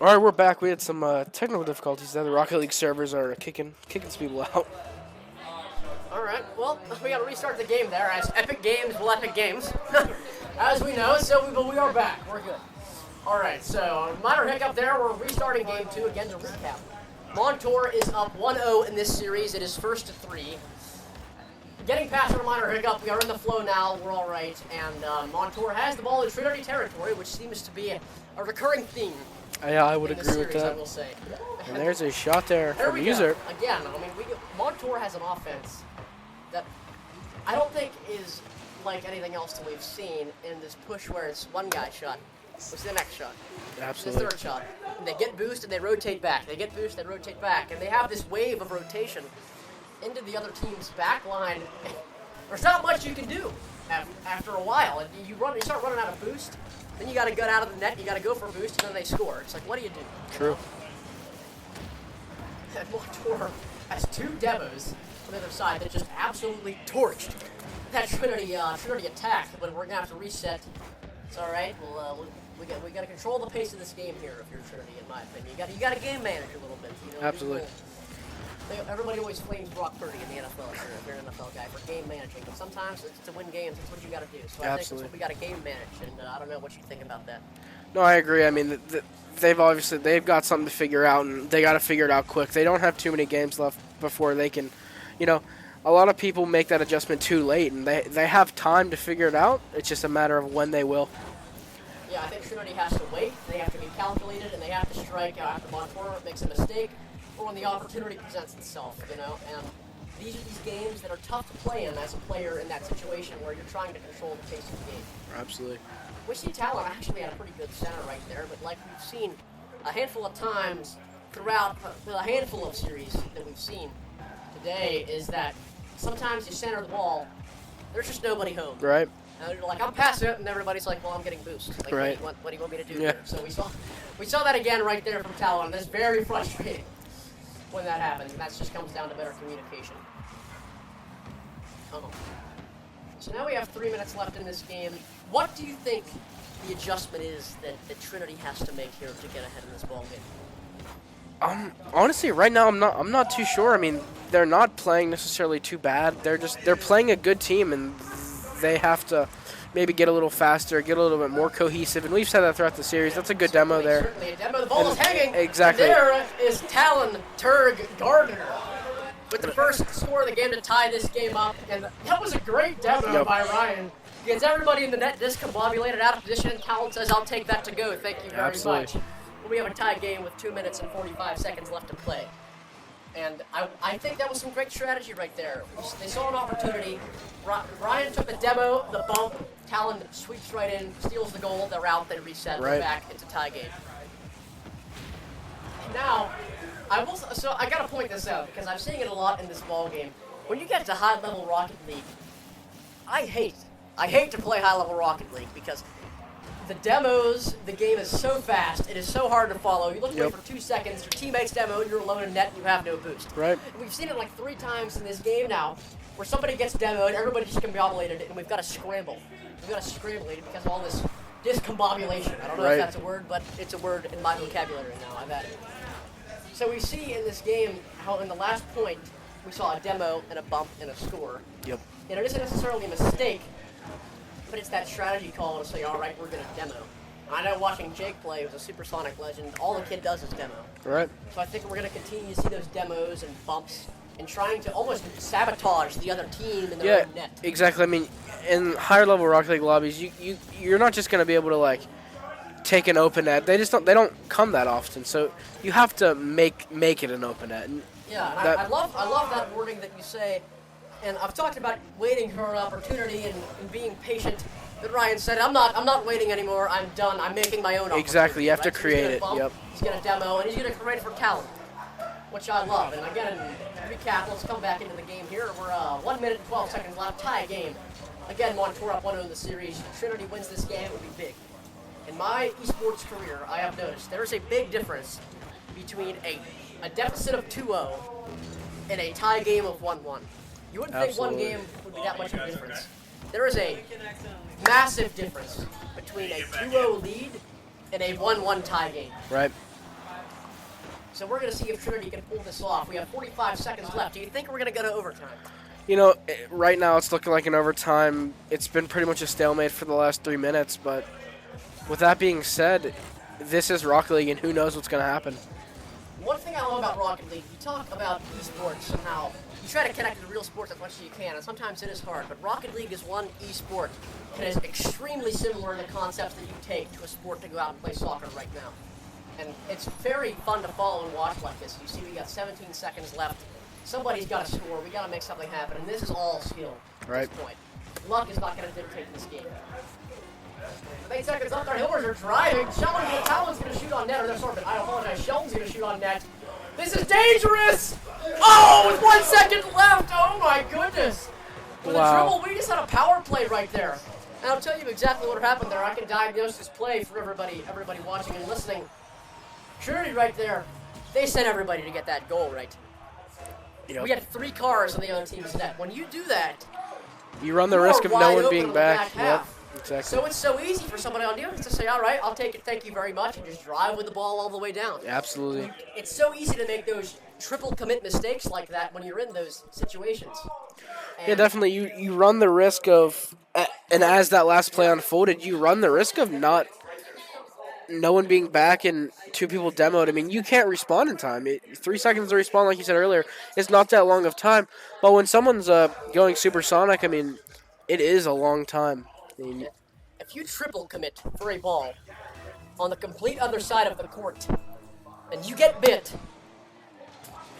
All right, we're back. We had some technical difficulties there. The Rocket League servers are kicking some people out. All right, well, we got to restart the game there, as Epic Games will Epic Games, as we know, but we are back. We're good. All right, so minor hiccup there. We're restarting game 2 again to recap. Montour is up 1-0 in this series. It is first to 3. Getting past our minor hiccup, we are in the flow now. We're all right, and Montour has the ball in Trinity territory, which seems to be a recurring theme. Yeah, I would in the agree with series, I that. will say. And there's a shot there There from we User. go. Again, I mean, Montour has an offense that I don't think is like anything else that we've seen in this push where it's one guy shot. What's the next shot? Absolutely. The third shot. And they get boost and they rotate back. They get boost and rotate back. And they have this wave of rotation into the other team's back line. There's not much you can do after a while. And you start running out of boost. Then you got to get out of the net, you got to go for a boost, and then they score. It's like, what do you do? True. And Montour has 2 demos on the other side that just absolutely torched that Trinity attack, but we're gonna have to reset. It's all right. We got to control the pace of this game here if you're Trinity, in my opinion. You got to game manage a little bit. You know, Absolutely. Everybody always flames Brock Purdy in the NFL if you're an NFL guy for game managing, but sometimes to win games, that's what you got to do. So I think that's what we got to game manage, and I don't know what you think about that. No, I agree. I mean, they've got something to figure out, and they got to figure it out quick. They don't have too many games left before they can, a lot of people make that adjustment too late, and they have time to figure it out. It's just a matter of when they will. Yeah, I think Trinity has to wait. They have to be calculated, and they have to strike after Montour makes a mistake or when the opportunity presents itself, And these are these games that are tough to play in as a player in that situation where you're trying to control the pace of the game. Absolutely. We see Talon actually had a pretty good center right there, but like we've seen a handful of times throughout a handful of series that we've seen today, is that sometimes you center the ball, there's just nobody home. Right. And you're like, I'm passing it, and everybody's like, well, I'm getting boost. Like, Right. what do you want me to do Yeah. here? So we saw that again right there from Talon. That's very frustrating when that happens, and that just comes down to better communication. So now we have 3 minutes left in this game. What do you think the adjustment is that Trinity has to make here to get ahead in this ball game? Honestly, right now I'm not too sure. I mean, they're not playing necessarily too bad. They're playing a good team, and they have to maybe get a little faster, get a little bit more cohesive. And we've said that throughout the series. That's a good demo there. Certainly a demo. The ball is hanging. Exactly. And there is Talon Turg Gardner with the first score of the game to tie this game up. And that was a great demo by Ryan. Gets everybody in the net discombobulated out of position, and Talon says, I'll take that to go. Thank you very much. We have a tie game with 2 minutes and 45 seconds left to play. And I think that was some great strategy right there. They saw an opportunity. Ryan took the demo, the bump. Talon sweeps right in, steals the goal. They're out. They reset. They're back. It's a tie game. Now, I got to point this out because I'm seeing it a lot in this ball game. When you get to high-level Rocket League, I hate to play high-level Rocket League because the demos, the game is so fast, it is so hard to follow. You look away for 2 seconds, your teammates demo, and you're alone in net, and you have no boost. Right. And we've seen it like 3 times in this game now, where somebody gets demoed, everybody's discombobulated, and we've got to scramble. We've got to scramble because of all this discombobulation. I don't know if that's a word, but it's a word in my vocabulary now. I've added it. So we see in this game how in the last point, we saw a demo and a bump and a score. Yep. And it isn't necessarily a mistake, but it's that strategy call to say, all right, we're going to demo. I know watching Jake play, who's a supersonic legend, all the kid does is demo. Right. So I think we're going to continue to see those demos and bumps and trying to almost sabotage the other team in their own net. Exactly. I mean, in higher level Rocket League lobbies, you're not just going to be able to like take an open net. They don't come that often. So you have to make it an open net. And yeah, and I love that wording that you say. And I've talked about waiting for an opportunity and being patient. But Ryan said, I'm not waiting anymore. I'm done. I'm making my own opportunity. Exactly. You have to create it. Bump, he's going to demo, and he's going to create it for talent, which I love. And again, recap, let's come back into the game here. We're 1 minute and 12 seconds left. Tie game. Again, Montour up 1-0 in the series. Trinity wins this game. It would be big. In my esports career, I have noticed there is a big difference between a deficit of 2-0 and a tie game of 1-1. You wouldn't think one game would be that much of a difference. There is a massive difference between a 2-0 lead and a 1-1 tie game. Right. So we're going to see if Trinity can pull this off. We have 45 seconds left. Do you think we're going to go to overtime? You know, right now it's looking like an overtime. It's been pretty much a stalemate for the last 3 minutes, but with that being said, this is Rocket League, and who knows what's going to happen. One thing I love about Rocket League, you talk about esports and how you try to connect to the real sports as much as you can, and sometimes it is hard, but Rocket League is one esport that is extremely similar in the concepts that you take to a sport to go out and play soccer right now. And it's very fun to follow and watch like this. You see we got 17 seconds left. Somebody's got to score. We got to make something happen, and this is all skill at this point. Luck is not going to dictate this game. 8 seconds left. Our Hillers are driving. Talon's going to shoot on net. Or I apologize. Sheldon's going to shoot on net. This is dangerous! Oh, with 1 second left! Oh my goodness! With a dribble, we just had a power play right there. And I'll tell you exactly what happened there. I can diagnose this play for everybody watching and listening. Trinity right there, they sent everybody to get that goal, right? Yep. We had 3 cars on the other team's net. When you do that, you run the risk of no one being back. Yep, exactly. So it's so easy for somebody on defense to say, all right, I'll take it, thank you very much, and just drive with the ball all the way down. Absolutely. It's so easy to make those triple commit mistakes like that when you're in those situations. And yeah, definitely. You run the risk of, and as that last play unfolded, you run the risk of no one being back and 2 people demoed. I mean, you can't respawn in time. 3 seconds to respawn, like you said earlier, is not that long of time. But when someone's going supersonic, I mean, it is a long time. I mean, if you triple commit for a ball on the complete other side of the court and you get bit,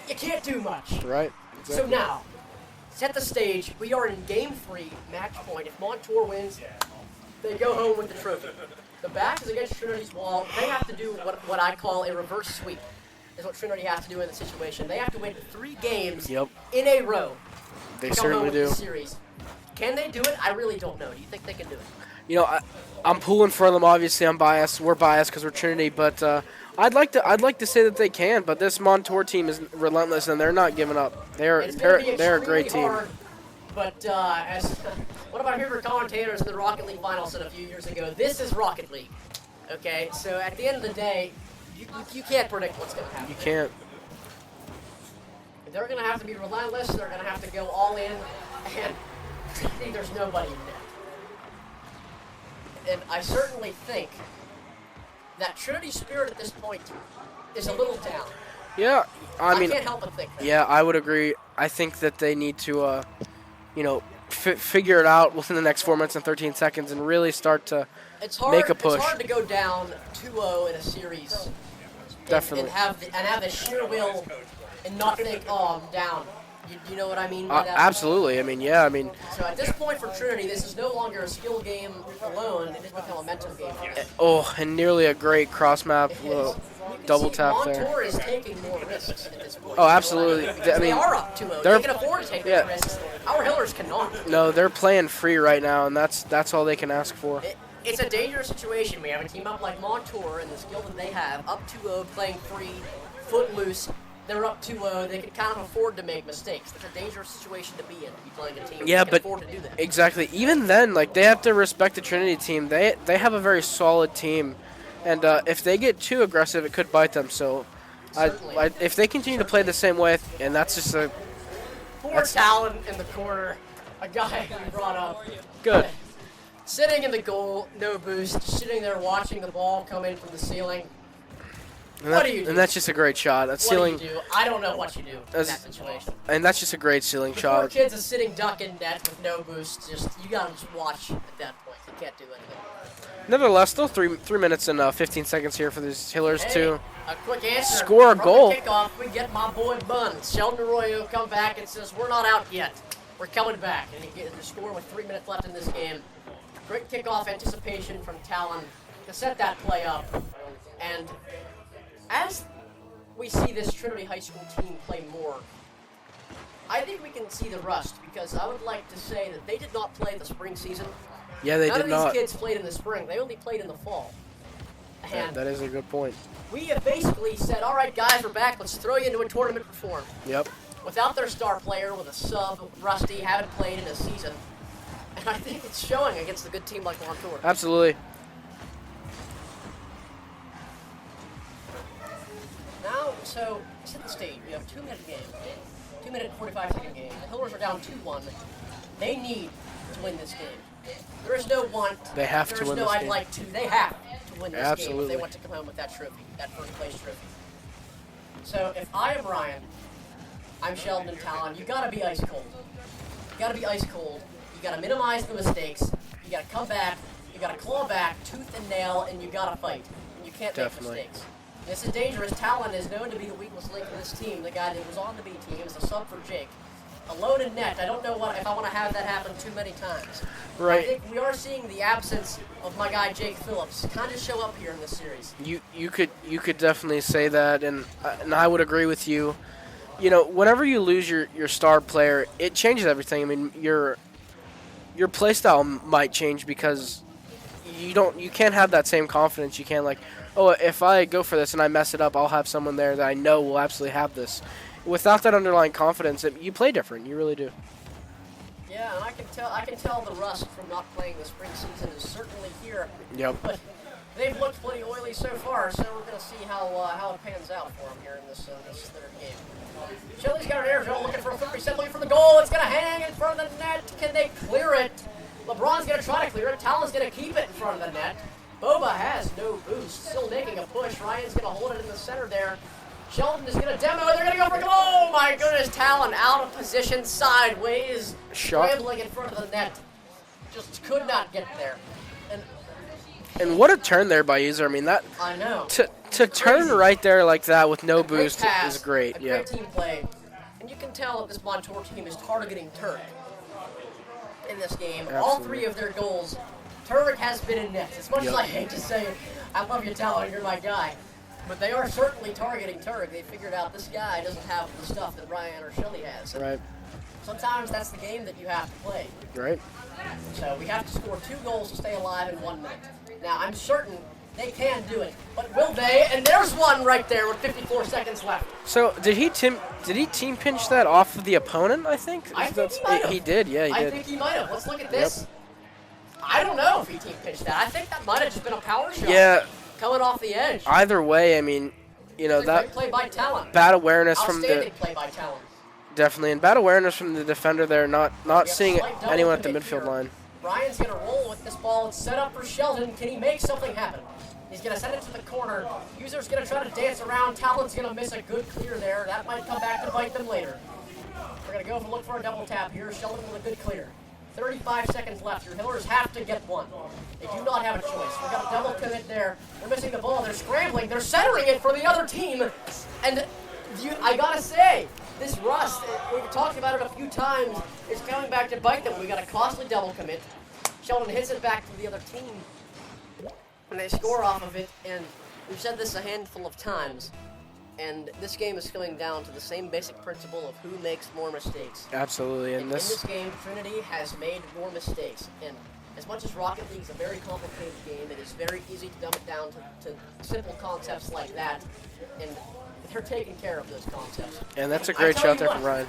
you can't do much. Right. Exactly. So now, set the stage. We are in Game 3, match point. If Montour wins, they go home with the trophy. The back is against Trinity's wall. They have to do what I call a reverse sweep, is what Trinity has to do in the situation. They have to win 3 games in a row. They to go certainly home with do. the series. Can they do it? I really don't know. Do you think they can do it? You know, I'm pulling for them. Obviously, I'm biased. We're biased because we're Trinity, but I'd like to say that they can. But this Montour team is relentless, and they're not giving up. They're a great team. Hard, but as one of our favorite commentators in the Rocket League final said a few years ago, this is Rocket League. Okay, so at the end of the day, you can't predict what's going to happen. You can't. They're going to have to be relentless. They're going to have to go all in, and I think there's nobody in net. And I certainly think that Trinity's spirit at this point is a little down. Yeah, I mean, can't help but think that. Yeah, I would agree. I think that they need to, figure it out within the next 4 minutes and 13 seconds and really start to make a push. It's hard to go down 2-0 in a series. Definitely. And have the sheer will and not think, oh, I'm down. You know what I mean by that? Absolutely. I mean, yeah. I mean. So at this point for Trinity, this is no longer a skill game alone. It has become a mental game. And nearly a great cross map double tap there. Montour is taking more risks at this point. Oh, absolutely. They are up 2-0. They can afford to take those risks. Our Hillers cannot. No, they're playing free right now, and that's all they can ask for. It's a dangerous situation. We have a team up like Montour and the skill that they have, up 2-0, playing free, foot loose. They're up 2-0. They can kind of afford to make mistakes. It's a dangerous situation to be in. Be playing a team. Yeah, they can but afford to do that. Exactly. Even then, like, they have to respect the Trinity team. They have a very solid team, and if they get too aggressive, it could bite them. So, if they continue to play the same way, and that's just a poor Talon in the corner, a guy who brought up good. Sitting in the goal, no boost, sitting there watching the ball come in from the ceiling. What do you do? And that's just a great shot. That's ceiling. What do you do? I don't know what you do in that situation. And that's just a great ceiling shot. Poor kid's a sitting duck in net with no boost. You gotta just watch at that point. You can't do anything. Nevertheless, still 3 minutes and 15 seconds here for these Hillers to a quick answer. Score a goal. From the kickoff, we get my boy Bun. Sheldon Arroyo come back and says, we're not out yet. We're coming back. And he gets the score with 3 minutes left in this game. Great kickoff anticipation from Talon to set that play up. And as we see this Trinity High School team play more, I think we can see the rust, because I would like to say that they did not play the spring season. Yeah, they did not. None of these kids played in the spring. They only played in the fall. And that is a good point. We have basically said, all right, guys, we're back. Let's throw you into a tournament for form. Yep. Without their star player, with a sub, Rusty, haven't played in a season. And I think it's showing against a good team like Montour. Absolutely. Now, so, set the stage. We have a 2-minute game. 2-minute, 45-second game. The Hillers are down 2-1. They need to win this game. There is no want. They have to win this game. There's no I'd like to. They have to win this game if they want to come home with that trophy, that first-place trophy. So, if I am Ryan, I'm Sheldon and Talon, you gotta be ice cold. You gotta be ice cold. You gotta minimize the mistakes. You gotta come back. You gotta claw back, tooth and nail, and you gotta fight. And you can't make mistakes. This is dangerous. Talon is known to be the weakest link in this team. The guy that was on the B team is a sub for Jake. Alone in net. I don't know if I want to have that happen too many times. Right. I think we are seeing the absence of my guy Jake Phillips kind of show up here in this series. You could definitely say that, and I would agree with you. You know, whenever you lose your star player, it changes everything. I mean, your play style might change because you can't have that same confidence. You can't, like, oh, if I go for this and I mess it up, I'll have someone there that I know will absolutely have this. Without that underlying confidence, you play different. You really do. Yeah, and I can tell the rust from not playing the spring season is certainly here. Yep. But they've looked pretty oily so far, so we're going to see how it pans out for them here in this third game. Shelly's got an air drill looking for a 30%, looking for the goal. It's going to hang in front of the net. Can they clear it? LeBron's going to try to clear it. Talon's going to keep it in front of the net. Boba has no boost, still making a push. Ryan's going to hold it in the center there. Sheldon is going to demo. They're going to go for goal. Oh, my goodness. Talon out of position, sideways, scrambling in front of the net. Just could not get there. And what a turn there by User. I mean, that. I know. To turn right there like that with no boost is great. Great team play. And you can tell that this Montour team is targeting Turk in this game. Absolutely. All 3 of their goals, Turk has been in nets. As much as Yep. I hate to say it, I love you, Talon, you're my guy. But they are certainly targeting Turk. They figured out this guy doesn't have the stuff that Ryan or Shelly has. And Right. sometimes that's the game that you have to play. Right. So we have to score 2 goals to stay alive in 1 minute. Now, I'm certain they can do it, but will they? And there's one right there with 54 seconds left. So did he team pinch that off of the opponent? I think. I think he might have. He did. Yeah, he I did. think he might have. Let's look at this. I don't know if he team pitched that. I think that might have just been a power shot. Yeah. Coming off the edge. Either way, I mean, you know It's a that great play by Talon. bad awareness from Outstanding the play by Talon. definitely and bad awareness from the defender there, not have seeing slight double anyone at the commit midfield here. line. Ryan's going to roll with this ball. It's set up for Sheldon. Can he make something happen? He's going to send it to the corner. User's going to try to dance around. Talon's going to miss a good clear there. That might come back to bite them later. We're going to go and look for a double tap here. Sheldon with a good clear. 35 seconds left. Your Hillers have to get one. They do not have a choice. We've got a double commit there. They're missing the ball. They're scrambling. They're centering it for the other team. And I got to say, this rust, we've talked about it a few times, is coming back to bite them. We got a costly double commit. Sheldon hits it back to the other team, and they score off of it. And we've said this a handful of times, and this game is coming down to the same basic principle of who makes more mistakes. Absolutely, and In this game, Trinity has made more mistakes, and as much as Rocket League is a very complicated game, it is very easy to dumb it down to simple concepts like that, and they're taking care of those concepts. And that's a I great tell shot you there from what, Ryan.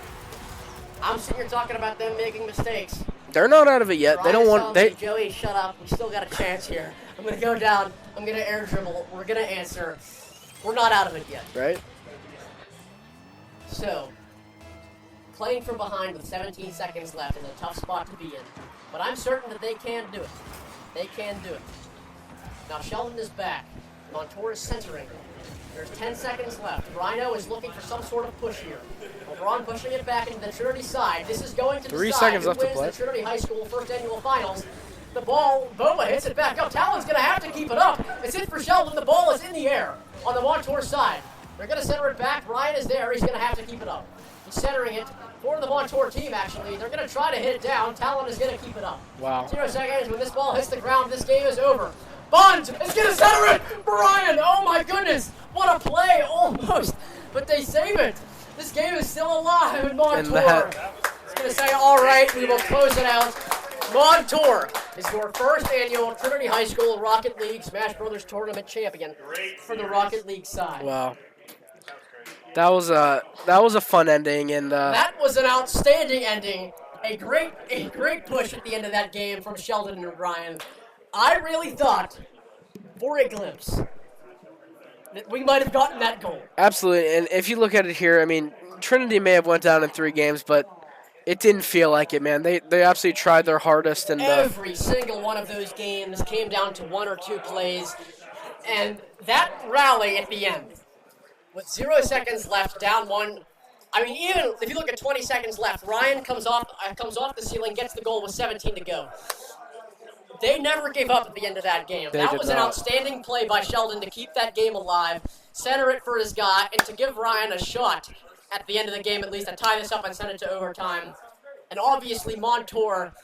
I'm sitting here talking about them making mistakes. They're not out of it yet. They don't want they. Joey, shut up. We still got a chance here. I'm gonna go down. I'm gonna air dribble. We're gonna answer. We're not out of it yet. Right. So, playing from behind with 17 seconds left is a tough spot to be in. But I'm certain that they can do it. They can do it. Now Sheldon is back. Montour is centering. There's 10 seconds left. Rhino is looking for some sort of push here. LeBron pushing it back into the Trinity side. This is going to 3 decide seconds who left to wins play. the Trinity High School First Annual Finals. The ball, Boba hits it back up. Talon's going to have to keep it up. It's in for Sheldon. The ball is in the air on the Montour side. They're going to center it back. Ryan is there. He's going to have to keep it up. He's centering it for the Montour team, actually. They're going to try to hit it down. Talon is going to keep it up. Wow. 0 seconds. When this ball hits the ground, this game is over. Bond is going to center it for Ryan. Oh, my goodness. What a play. Almost. But they save it. This game is still alive in Montour. It's going to say, all right, we will close it out. Montour is your first annual Trinity High School Rocket League Smash Brothers Tournament champion for the Rocket League side. Wow. That was a fun ending, and That was an outstanding ending. A great push at the end of that game from Sheldon and Ryan. I really thought, for a glimpse, that we might have gotten that goal. absolutely. And if you look at it here, I mean, Trinity may have went down in 3 games, but it didn't feel like it, man. They absolutely tried their hardest, and Every single one of those games came down to 1 or 2 plays, and that rally at the end, with 0 seconds left, down 1. I mean, even if you look at 20 seconds left, Ryan comes off the ceiling, gets the goal with 17 to go. They never gave up at the end of that game. They That did was an not. outstanding play by Sheldon to keep that game alive, center it for his guy, and to give Ryan a shot at the end of the game, at least, to tie this up and send it to overtime. And obviously, Montour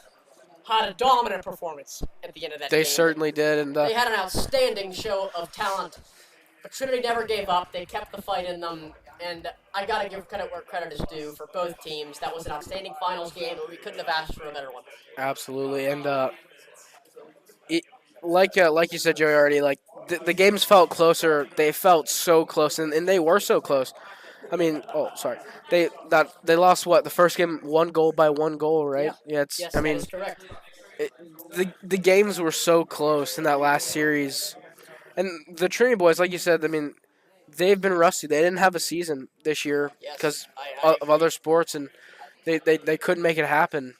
had a dominant performance at the end of that game. they certainly did. And They had an outstanding show of talent, but Trinity never gave up. They kept the fight in them, and I gotta give credit where credit is due for both teams. That was an outstanding finals game, and we couldn't have asked for a better one. absolutely, and like you said, Joey, already, like the games felt closer. They felt so close, and they were so close. I mean, they lost the first game 1 goal by 1 goal, right? Yeah, Yes, I mean, that is correct. the games were so close in that last series, and the Trinity boys, like you said, I mean, they've been rusty. They didn't have a season this year Yes, because I of other sports, and they couldn't make it happen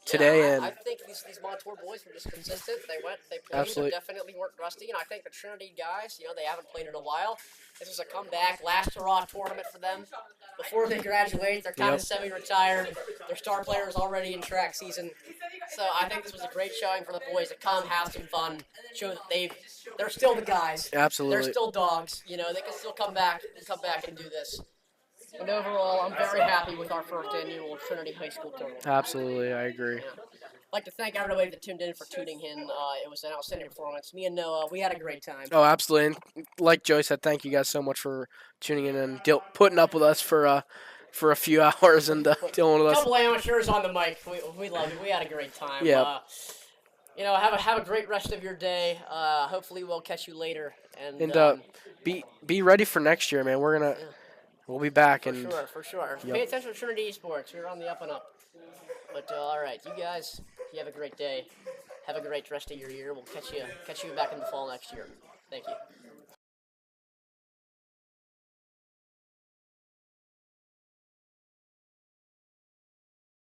today. Yeah, And I think these Montour boys were just consistent. They played, Absolutely. they definitely weren't rusty, and I think the Trinity guys, they haven't played in a while. This was a comeback, last hurrah tournament for them. Before they graduate, they're kind of semi-retired. Their star players already in track season. So I think this was a great showing for the boys to come, have some fun, show that they're still the guys. absolutely. They're still dogs. They can still come back and do this. And overall, I'm very happy with our first annual Trinity High School tournament. Absolutely, I agree. I'd like to thank everybody that tuned in for tuning in. It was an outstanding performance. Me and Noah, we had a great time. Oh, absolutely. And like Joey said, thank you guys so much for tuning in and putting up with us for a few hours and dealing with us. Couple amateurs on the mic. We loved it. We had a great time. Yeah. Have a great rest of your day. Hopefully we'll catch you later. And Be ready for next year, man. We'll be back. For sure. Yep. Pay attention to Trinity Esports. We're on the up and up. But all right, you guys, you have a great day. Have a great rest of your year. We'll catch you back in the fall next year. Thank you.